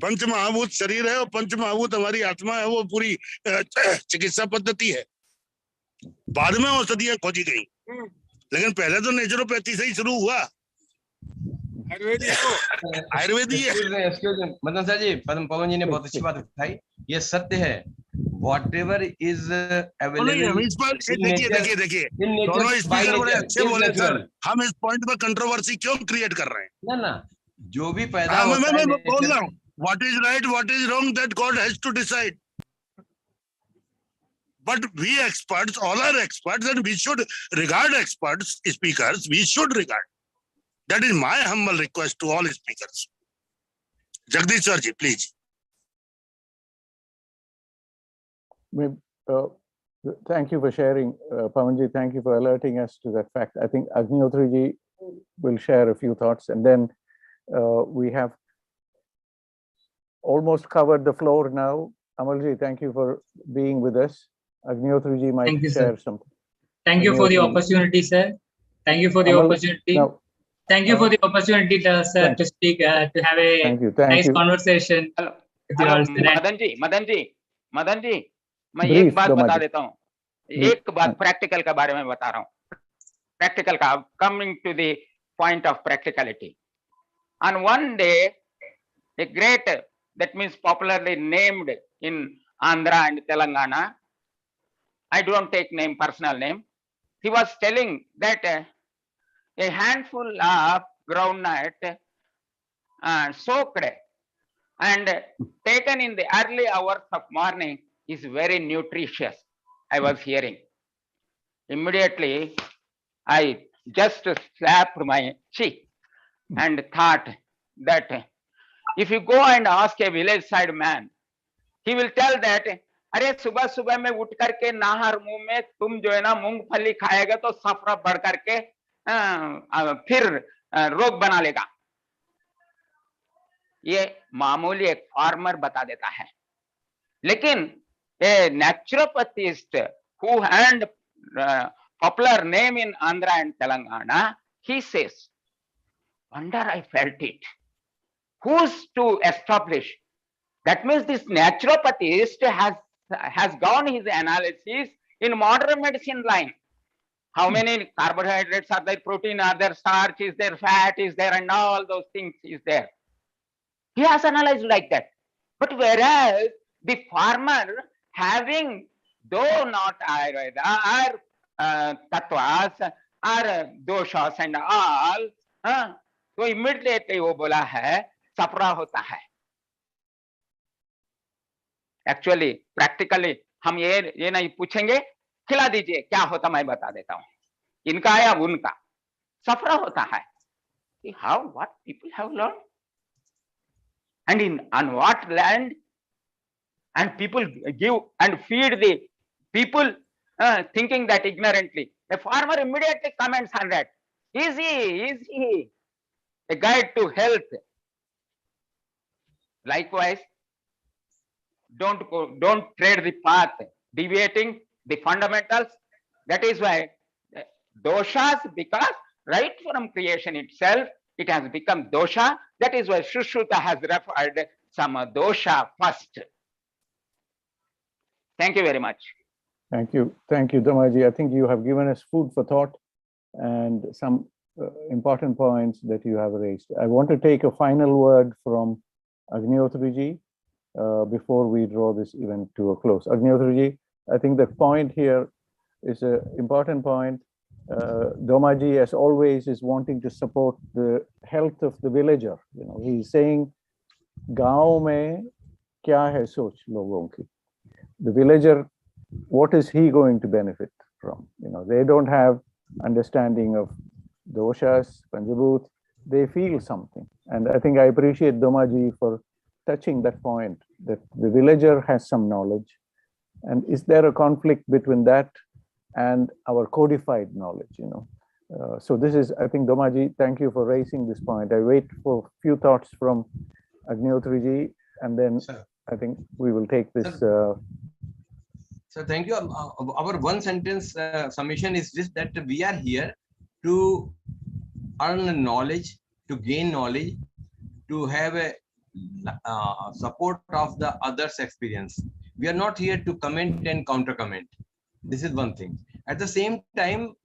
Speaker 5: पंच महाभूत शरीर है और पंच महाभूत हमारी आत्मा है, वो पूरी चिकित्सा पद्धति है. बाद में औषधियां खोजी गई, लेकिन पहले तो नेचुरोपैथी से ही शुरू हुआ. आयुर्वेदी है.
Speaker 8: मदन सर जी, पवन जी ने बहुत अच्छी बात बताई, ये सत्य है. Whatever is available.
Speaker 5: देखिए दोनों स्पीकर बड़े अच्छे बोले सर. हम इस पॉइंट पर कंट्रोवर्सी क्यों क्रिएट कर रहे हैं? ना जो भी पैदा होता है, मैं बोल रहा हूँ, what is right, what is wrong, that God has to decide. But we experts, all are experts, and we should regard experts, speakers, we should regard. That is my humble request to all speakers. Jagdish sir ji, please.
Speaker 2: Thank you for sharing, Pawanji. Thank you for alerting us to that fact. I think Agnihotri ji will share a few thoughts, and then we have almost covered the floor now. Amalji, thank you for being with us. Agnihotri ji might share something.
Speaker 4: Thank you for the opportunity, sir. Thank you for the opportunity. No. Thank you for the opportunity, sir, to speak, to have a nice conversation.
Speaker 12: Madan ji, मैं एक बात बता देता हूँ. एक बात practical के बारे में बता रहा हूँ. Practical, coming to the point of practicality. On one day, a great, that means popularly named in Andhra and Telangana, I don't take name, personal name. He was telling that a handful of groundnut soaked and taken in the early hours of morning is very nutritious. I was hearing. Immediately, I just slapped my cheek and thought that if you go and ask a village side man, he will tell that, अरे सुबह सुबह में उठ करके नाहर मुंह में तुम जो है ना मूंगफली खाएगा तो सफरा बढ़ करके फिर रोग बना लेगा। ये मामूली एक फार्मर बता देता है, लेकिन a naturopathist who had popular name in Andhra and Telangana, he says, wonder I felt it. Who's to establish? That means this naturopathist has gone his analysis in modern medicine line. How many carbohydrates are there, protein are there, starch is there, fat is there, and all those things is there. He has analyzed like that. But whereas the farmer having, though not Ayurveda or tattvas or doshas and all, तो immediately वो बोला है सफरा होता है। Actually, practically हम ये नहीं पूछेंगे, खिला दीजिए क्या होता मैं बता देता हूँ, इनका या उनका सफरा होता है। How, what people have learned, and on what land, and people give and feed the people thinking that ignorantly. The farmer immediately comments on that. Is he a guide to health? Likewise, don't tread the path deviating the fundamentals. That is why doshas, because right from creation itself it has become dosha. That is why Sushruta has referred some dosha first. Thank you very much.
Speaker 2: Thank you, Damaji. I think you have given us food for thought and some important points that you have raised. I want to take a final word from Agnihotriji before we draw this event to a close. Agnihotriji, I think the point here is an important point. Damaji, as always, is wanting to support the health of the villager. You know, he's saying, "Gaon mein kya hai soch logon ki?" The villager, what is he going to benefit from? You know, they don't have understanding of doshas, Panjabhut. They feel something, and I think I appreciate Damaji for touching that point, that the villager has some knowledge, and is there a conflict between that and our codified knowledge? You know, so this is, I think, Damaji, thank you for raising this point. I wait for few thoughts from Agnihotriji, and then I think we will take this.
Speaker 8: So thank you. Our one sentence summation is this, that we are here to earn knowledge, to gain knowledge, to have a support of the others' experience. We are not here to comment and counter comment. This is one thing. At the same time,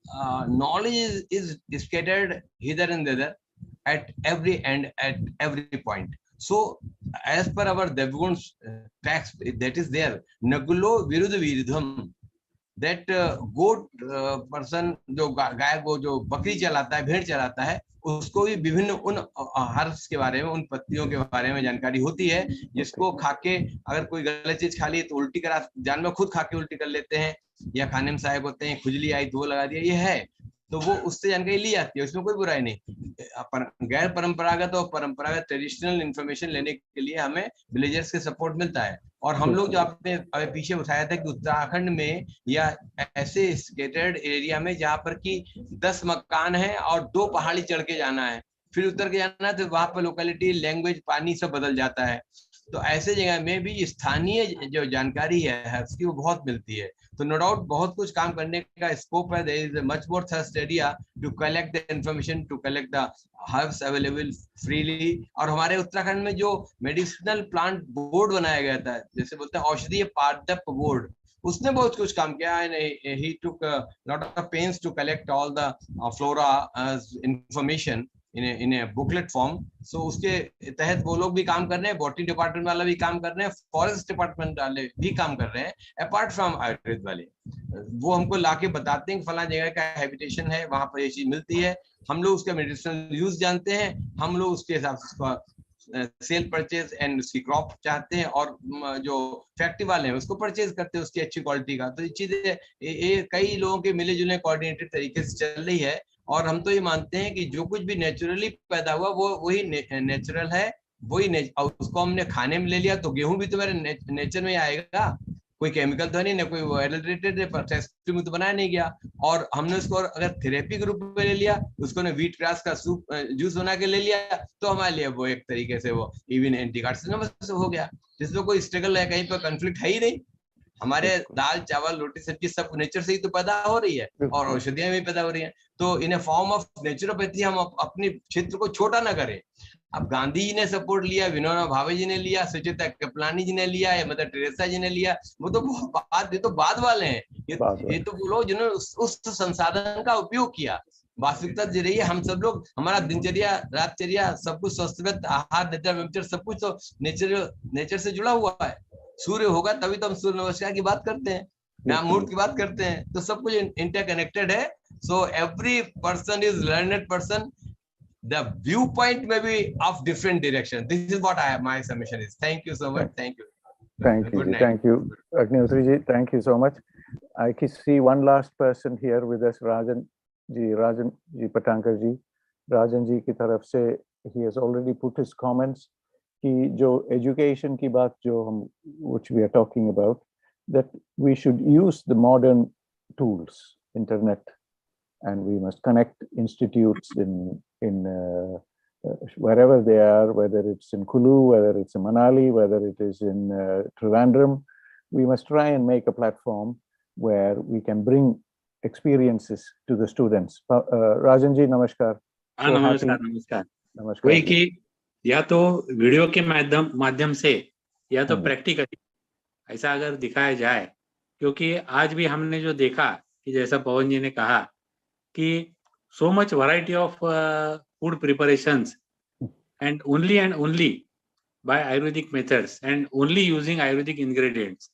Speaker 8: knowledge is scattered hither and thither at every end, at every point. So, as per our Devgun's text, that is there, Nagulo Viruddha Viridham, that goat person, जो गाय को जो बकरी चलाता है, भेड़ चलाता है, उसको भी विभिन्न उन हर्ब्स के बारे में, उन पत्तियों के बारे में जानकारी होती है, जिसको खाके अगर कोई गलत चीज खा ली तो उल्टी करा, जानवर खुद खाके उल्टी कर लेते हैं, या खाने में सहायक होते हैं, खुजली आई तो वो लगा दिया, ये है, तो वो उससे जानकारी ली जाती है, उसमें कोई बुराई नहीं। गैर परंपरागत और परंपरागत ट्रेडिशनल इंफॉर्मेशन लेने के लिए हमें विलेजर्स के सपोर्ट मिलता है। और हम लोग जो आपने पीछे उठाया था कि उत्तराखंड में या ऐसे स्केटर्ड एरिया में जहाँ पर कि 10 मकान है और 2 पहाड़ी चढ़ के जाना है, फिर उतर के जाना है, तो वहां पर लोकेलिटी, लैंग्वेज, पानी सब बदल जाता है, तो ऐसे जगह में भी स्थानीय जो जानकारी है उसकी वो बहुत मिलती है। तो नो डाउट बहुत कुछ काम करने का स्कोप है। There is much more thrust area to collect the information, to collect the herbs available freely. और हमारे उत्तराखंड में जो मेडिसिनल प्लांट बोर्ड बनाया गया था, जैसे बोलते हैं औषधीय पादप बोर्ड, उसने बहुत कुछ काम किया। He took lot of pains to collect all the flora information, in a booklet form. So उसके तहत वो लोग भी काम कर रहे हैं, बॉटनी डिपार्टमेंट वाला भी काम कर रहे हैं, फॉरेस्ट डिपार्टमेंट वाले भी काम कर रहे हैं, अपार्ट फ्रॉम आयुर्वेद वाले। वो हमको लाके बताते हैं कि फला जगह का हैबिटेशन है, वहां पर ये चीज मिलती है, हम लोग उसका मेडिसिनल यूज जानते हैं, हम लोग उसके हिसाब से सेल परचेज एंड उसकी क्रॉप चाहते हैं, और जो फैक्ट्री वाले हैं उसको परचेज करते हैं उसकी अच्छी क्वालिटी का। तो ये चीजें ये कई लोगों के मिले जुले कोऑर्डिनेटेड तरीके से चल रही है। और हम तो ये मानते हैं कि जो कुछ भी नेचुरली पैदा हुआ वो वही नेचुरल है, वही उसको हमने खाने में ले लिया तो गेहूं भी तो मेरे नेचर में आएगा, कोई केमिकल तो नहीं, ना कोई एडल्ट्रेटेड फैक्ट्री में तो बनाया नहीं गया। और हमने उसको अगर थेरेपी के रूप में ले लिया, उसको ने व्हीट ग्रास का सूप जूस बना के ले लिया, तो हमारे लिए वो एक तरीके से वो इवन एंटी कार्सिनोमस हो गया, जिसमें कोई स्ट्रगल है, कहीं पर कंफ्लिक्ट है ही नहीं। हमारे दाल चावल रोटी सब्जी सब नेचर से ही तो पैदा हो रही है, और औषधियां भी पैदा हो रही हैं। तो इन ए फॉर्म ऑफ नेचुरोपैथी हम अपने क्षेत्र को छोटा ना करें। अब गांधी जी ने सपोर्ट लिया, विनोबा भावे जी ने लिया, सुचिता कृपलानी जी ने लिया, या मदर टेरेसा जी ने लिया, वो तो ये तो बाद वाले हैं। ये तो वो लोग जिन्होंने उस संसाधन का उपयोग किया। वास्तविकता जी रही है, हम सब लोग, हमारा दिनचर्या रातचर्या सब कुछ स्वस्थ आहार नेचर सब कुछ तो नेचर से जुड़ा हुआ है। सूर्य होगा तभी तो हम सूर्य नमस्कार की बात करते हैं, व्यायाम की बात करते हैं, तो सब कुछ इंटरकनेक्टेड है। So every person is learned person, the viewpoint may be of different direction. This is what my submission is. Thank you so much. Thank you.
Speaker 2: Thank you. Thank you, Agnihotri. Thank you so much. I can see one last person here with us, Rajan ji Patankar ji. Rajan ji की तरफ से he has already put his comments कि जो education की बात जो हम which we are talking about, that we should use the modern tools, internet, and we must connect institutes in wherever they are, whether it's in Kulu, whether it's in Manali, whether it is in Trivandrum. We must try and make a platform where we can bring experiences to the students. Rajan ji, namaskar.
Speaker 13: हाँ, नमस्कार। वही कि या तो video के माध्यम से या तो प्रैक्टिकली ऐसा अगर दिखाया जाए, क्योंकि आज भी हमने जो देखा कि जैसा पवन जी ने कहा कि so much variety of food preparations, and only by Ayurvedic methods and only using Ayurvedic ingredients.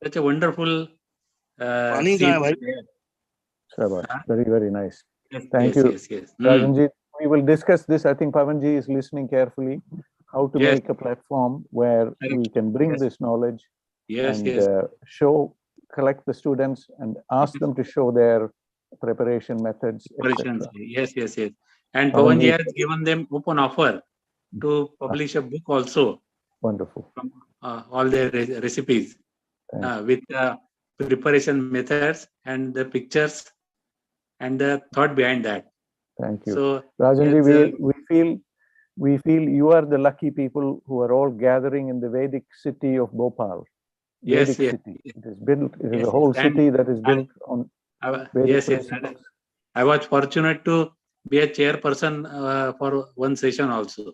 Speaker 13: Such a wonderful
Speaker 2: very, very nice. Thank you.
Speaker 13: Yes.
Speaker 2: Rajanji, we will discuss this. I think Pavanji is listening carefully, how to make a platform where we can bring this knowledge and collect the students and ask them to show their preparation methods, etc.
Speaker 13: Yes. And Pavanji has given them open offer to publish a book also.
Speaker 2: Wonderful.
Speaker 13: From all their recipes with preparation methods and the pictures and the thought behind that.
Speaker 2: Thank you.
Speaker 13: So
Speaker 2: Rajanji, we feel you are the lucky people who are all gathering in the Vedic city of Bhopal. Vedic city. It is built. It is a whole city that is built on.
Speaker 13: Yes. I was fortunate to be a chairperson for one session also.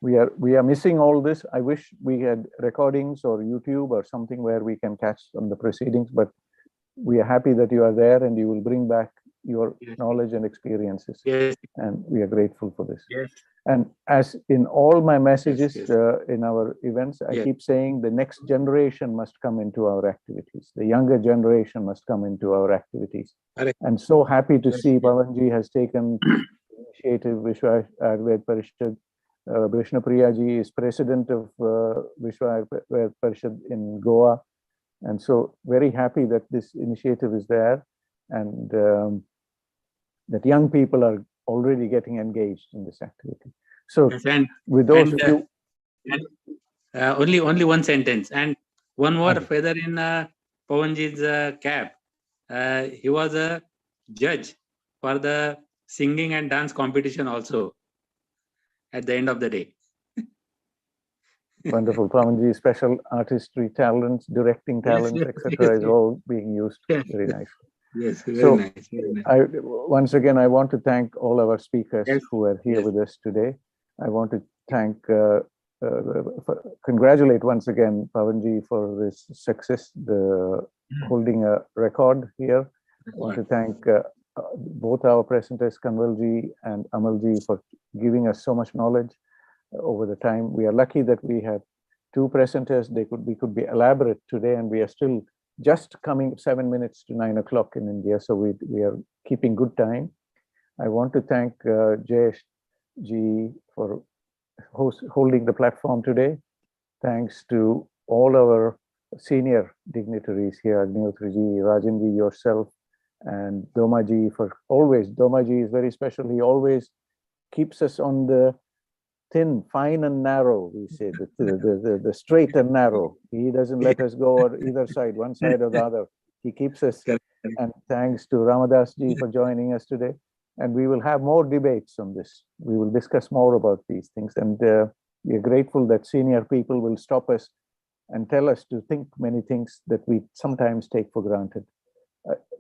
Speaker 2: We are missing all this. I wish we had recordings or YouTube or something where we can catch on the proceedings, but we are happy that you are there and you will bring back your knowledge and experiences. And we are grateful for this. And as in all my messages in our events, I keep saying the next generation must come into our activities. The younger generation must come into our activities. I'm so happy to see Pavanji has taken initiative. Vishwa Ayurved Parishad. Vishnu Priyaji is president of Vishwa Ayurved Parishad in Goa. And so very happy that this initiative is there and that young people are already getting engaged in this activity. So with those of you...
Speaker 13: only one sentence and one more feather in Pavanji's cap. He was a judge for the singing and dance competition also at the end of the day.
Speaker 2: Wonderful. Pavanji, special artistry talents, directing talents, etc. is all being used very nicely.
Speaker 13: Yes, very nice.
Speaker 2: Once again, I want to thank all our speakers who are here with us today. I want to thank, congratulate once again Pavanji for this success, holding a record here. I want to thank both our presenters, Kanwalji and Amalji, for giving us so much knowledge over the time. We are lucky that we had two presenters. We could be elaborate today, and we are still just coming 7 minutes to 9 o'clock in India, so we are keeping good time. I want to thank Jayesh ji for holding the platform today. Thanks to all our senior dignitaries here, Agnihotriji, Rajanji, yourself, and Domaji for always. Domaji is very special. He always keeps us on the thin, fine and narrow, we say, the straight and narrow. He doesn't let us go on either side, one side or the other. He keeps us. And thanks to Ramadas ji for joining us today. And we will have more debates on this. We will discuss more about these things. And we are grateful that senior people will stop us and tell us to think many things that we sometimes take for granted.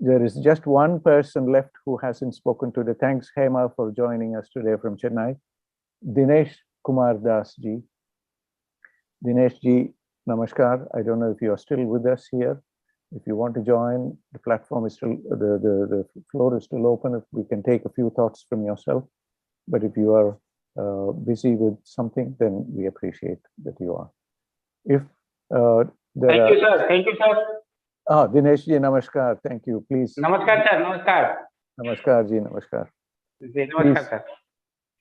Speaker 2: There is just one person left who hasn't spoken today. Thanks, Hema, for joining us today from Chennai. Dinesh Kumar Das ji. Dinesh ji, namaskar. I don't know if you are still with us here. If you want to join, the platform is still, the floor is still open. If we can take a few thoughts from yourself. But if you are busy with something, then we appreciate that you are. If
Speaker 12: Thank you, sir. Thank you, sir.
Speaker 2: Dinesh ji, namaskar. Thank you. Please.
Speaker 12: Namaskar, sir. Namaskar.
Speaker 2: Namaskar ji, namaskar.
Speaker 12: Namaskar, sir.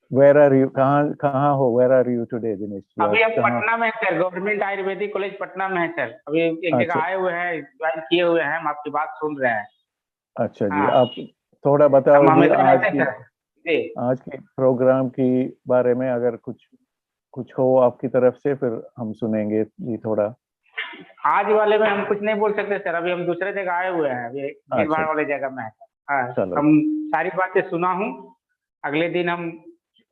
Speaker 2: Where are you? कहाँ हो? Where are you today, Dinesh?
Speaker 12: अभी हम पटना में हैं sir, government Ayurvedic college Patna में है sir. अभी एक जगह आए हुए हैं, ज्वाइन किए हुए हैं, हम आपकी बात सुन रहे हैं।
Speaker 2: अच्छा जी, आप थोड़ा बताओ आज की प्रोग्राम की बारे में, अगर कुछ हो आपकी तरफ से, फिर हम सुनेंगे जी थोड़ा।
Speaker 12: आज वाले में हम कुछ नहीं बोल सकते सर, अभी हम दूसरे जगह आए हुए हैं, अभी भीड़-भाड़ वाले जगह में है। हम सारी बातें सुना हूँ, अगले दिन हम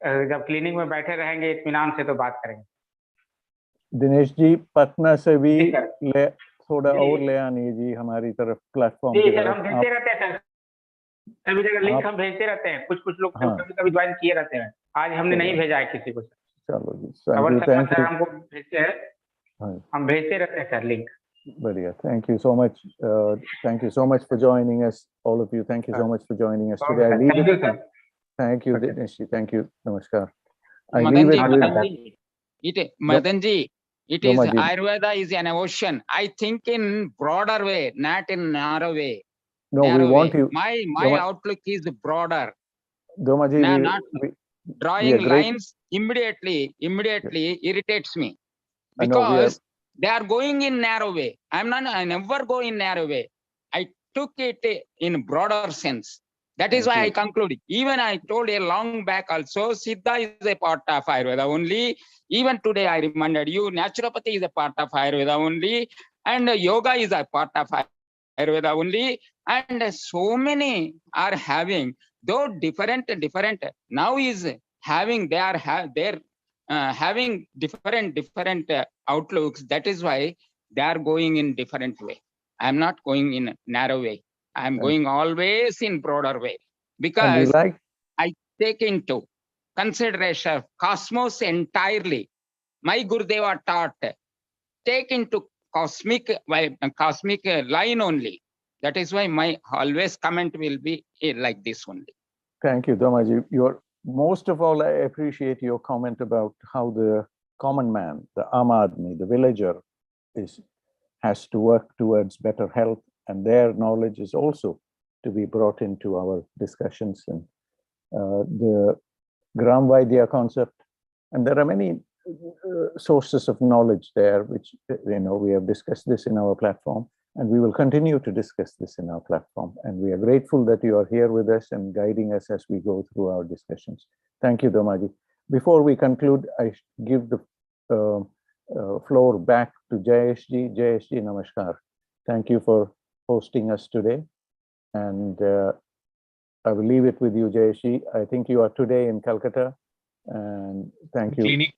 Speaker 12: जब क्लिनिक में बैठे रहेंगे इत्मीनान से तो बात करेंगे।
Speaker 2: दिनेश जी, पटना से भी थोड़ा और ले आनी जी हमारी तरफ प्लेटफॉर्म की तरफ।
Speaker 12: हम भेजते रहते हैं सर, सभी जगह लिंक हम भेजते रहते हैं, कुछ लोग कभी ज्वाइन किए रहते हैं। आज हमने नहीं भेजा है किसी को।
Speaker 2: चलो जी,
Speaker 12: थैंक यू। हमको भेजते हैं, हम भेजते रहते हैं सर लिंक।
Speaker 2: बढ़िया, thank you so much. Thank you so much for joining us, all of you. Thank you so much for joining us today. I leave it. Thank you, Dinesh ji. Thank you. Namaskar. I leave it with
Speaker 12: Madan ji, it is Ayurveda is an ocean. I think in broader way, not in narrow way.
Speaker 2: No, we want you.
Speaker 12: My outlook is broader.
Speaker 2: Domaji,
Speaker 12: not drawing lines immediately irritates me, because they are going in narrow way. I never go in narrow way. I took it in broader sense. That is why I concluded. Even I told a long back also, Siddha is a part of Ayurveda only. Even today I reminded you, Naturopathy is a part of Ayurveda only. And Yoga is a part of Ayurveda only. And so many are having, though different, now is having, they're having different outlooks. That is why they are going in different way. I'm not going in a narrow way. I'm going always in broader way, because I take into consideration cosmos entirely. My Gurudeva taught, take into cosmic line only. That is why my always comment will be like this only.
Speaker 2: Thank you, Domaji. Most of all, I appreciate your comment about how the common man, the Aam Aadmi, the villager, has to work towards better health. And their knowledge is also to be brought into our discussions, and the Gram Vaidya concept. And there are many sources of knowledge there, which, we have discussed this in our platform, and we will continue to discuss this in our platform. And we are grateful that you are here with us and guiding us as we go through our discussions. Thank you, Domaji. Before we conclude, I give the floor back to Jayesh ji. Jayesh ji, namaskar. Thank you for hosting us today, and I will leave it with you, Jayesh. I think you are today in Calcutta, and thank you.
Speaker 1: Clinic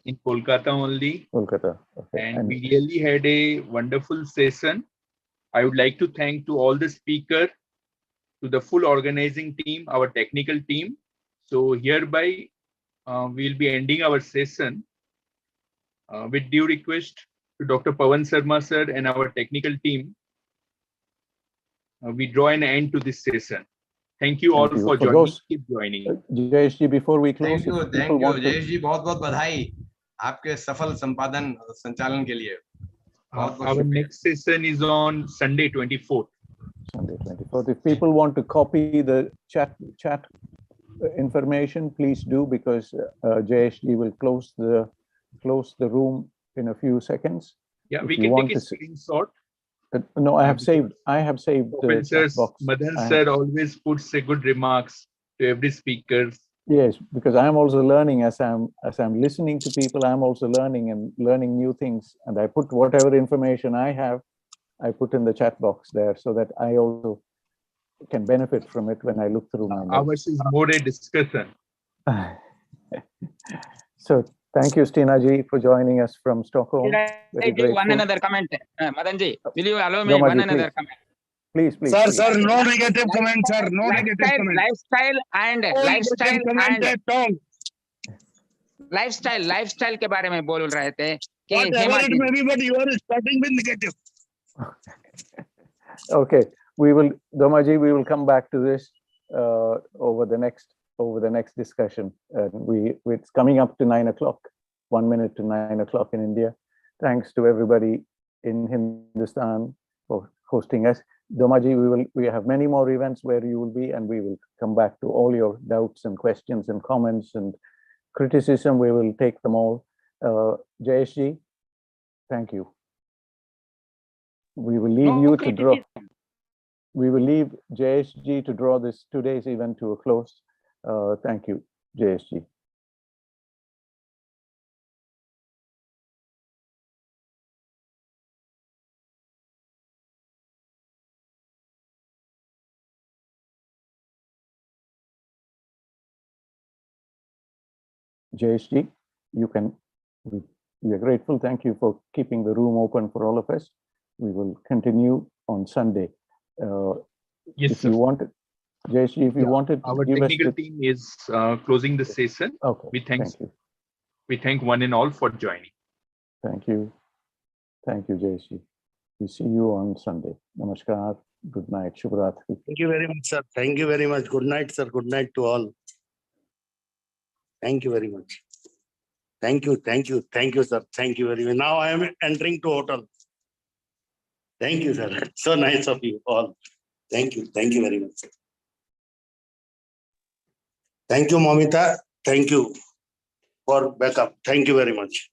Speaker 1: in Kolkata only.
Speaker 2: Kolkata. Okay.
Speaker 1: And we really had a wonderful session. I would like to thank to all the speakers, to the full organizing team, our technical team. So hereby we'll be ending our session with due request to Dr. Pawan Sharma sir and our technical team. We draw an end to this session. Thank you all
Speaker 2: Thank you.
Speaker 1: for
Speaker 2: For
Speaker 1: joining.
Speaker 2: those-
Speaker 1: Keep joining.
Speaker 2: Jayeshji, before we close,
Speaker 8: Thank you,
Speaker 2: if people want to-
Speaker 8: Jayesh ji, बहुत बहुत बधाई आपके सफल संपादन संचालन के लिए।
Speaker 1: Our next session is on Sunday 24th.
Speaker 2: Sunday 24th. If people want to copy the chat information, please do, because Jayeshji will close the room in a few seconds.
Speaker 1: Yeah,
Speaker 2: If
Speaker 1: we
Speaker 2: you
Speaker 1: can
Speaker 2: want
Speaker 1: take a
Speaker 2: to
Speaker 1: screenshot.
Speaker 2: no, I have saved the chat box.
Speaker 1: Madan sir always puts a good remarks to every speaker.
Speaker 2: Yes, because I'm also learning as I'm listening to people. I'm also learning new things, and I put whatever information I have, I put in the chat box there, so that I also can benefit from it when I look through my notes.
Speaker 1: Ours is more a discussion.
Speaker 2: So thank you, Stina ji, for joining us from Stockholm. Very grateful.
Speaker 12: One another comment, Madan ji. Will you allow me
Speaker 2: Domaji,
Speaker 12: one another
Speaker 2: please.
Speaker 12: comment?
Speaker 2: Please, please.
Speaker 5: Sir,
Speaker 2: please.
Speaker 5: sir, no negative comment, sir. No negative comment.
Speaker 12: Lifestyle के बारे में बोल रहे थे कि
Speaker 5: Whatever it may be, but you are starting with negative.
Speaker 2: Okay, Domaji, we will come back to this over the next discussion. It's coming up to 9 o'clock, 1 minute to 9 o'clock in India. Thanks to everybody in Hindustan for hosting us. Domaji, we have many more events where you will be, and we will come back to all your doubts and questions and comments and criticism. We will take them all. Jayeshji, thank you. We will leave you to draw. We will leave Jayeshji to draw this today's event to a close. Thank you, Jayeshji. Jayeshji, we are grateful. Thank you for keeping the room open for all of us. We will continue on Sunday.
Speaker 1: Yes,
Speaker 2: if
Speaker 1: sir.
Speaker 2: you wanted, Jayeshji, if you wanted to
Speaker 1: our
Speaker 2: give us
Speaker 1: technical team is closing the session.
Speaker 2: Okay,
Speaker 1: thank you. We thank one and all for joining.
Speaker 2: Thank you. Thank you, Jayeshji. We see you on Sunday. Namaskar. Good night. Shubhratri.
Speaker 5: Thank you very much, sir. Thank you very much. Good night, sir. Good night to all. Thank you very much. Thank you, sir. Thank you very much. Now I am entering to hotel. Thank you, sir. So nice of you all. Thank you very much, sir. Thank you, Momita. Thank you for backup. Thank you very much.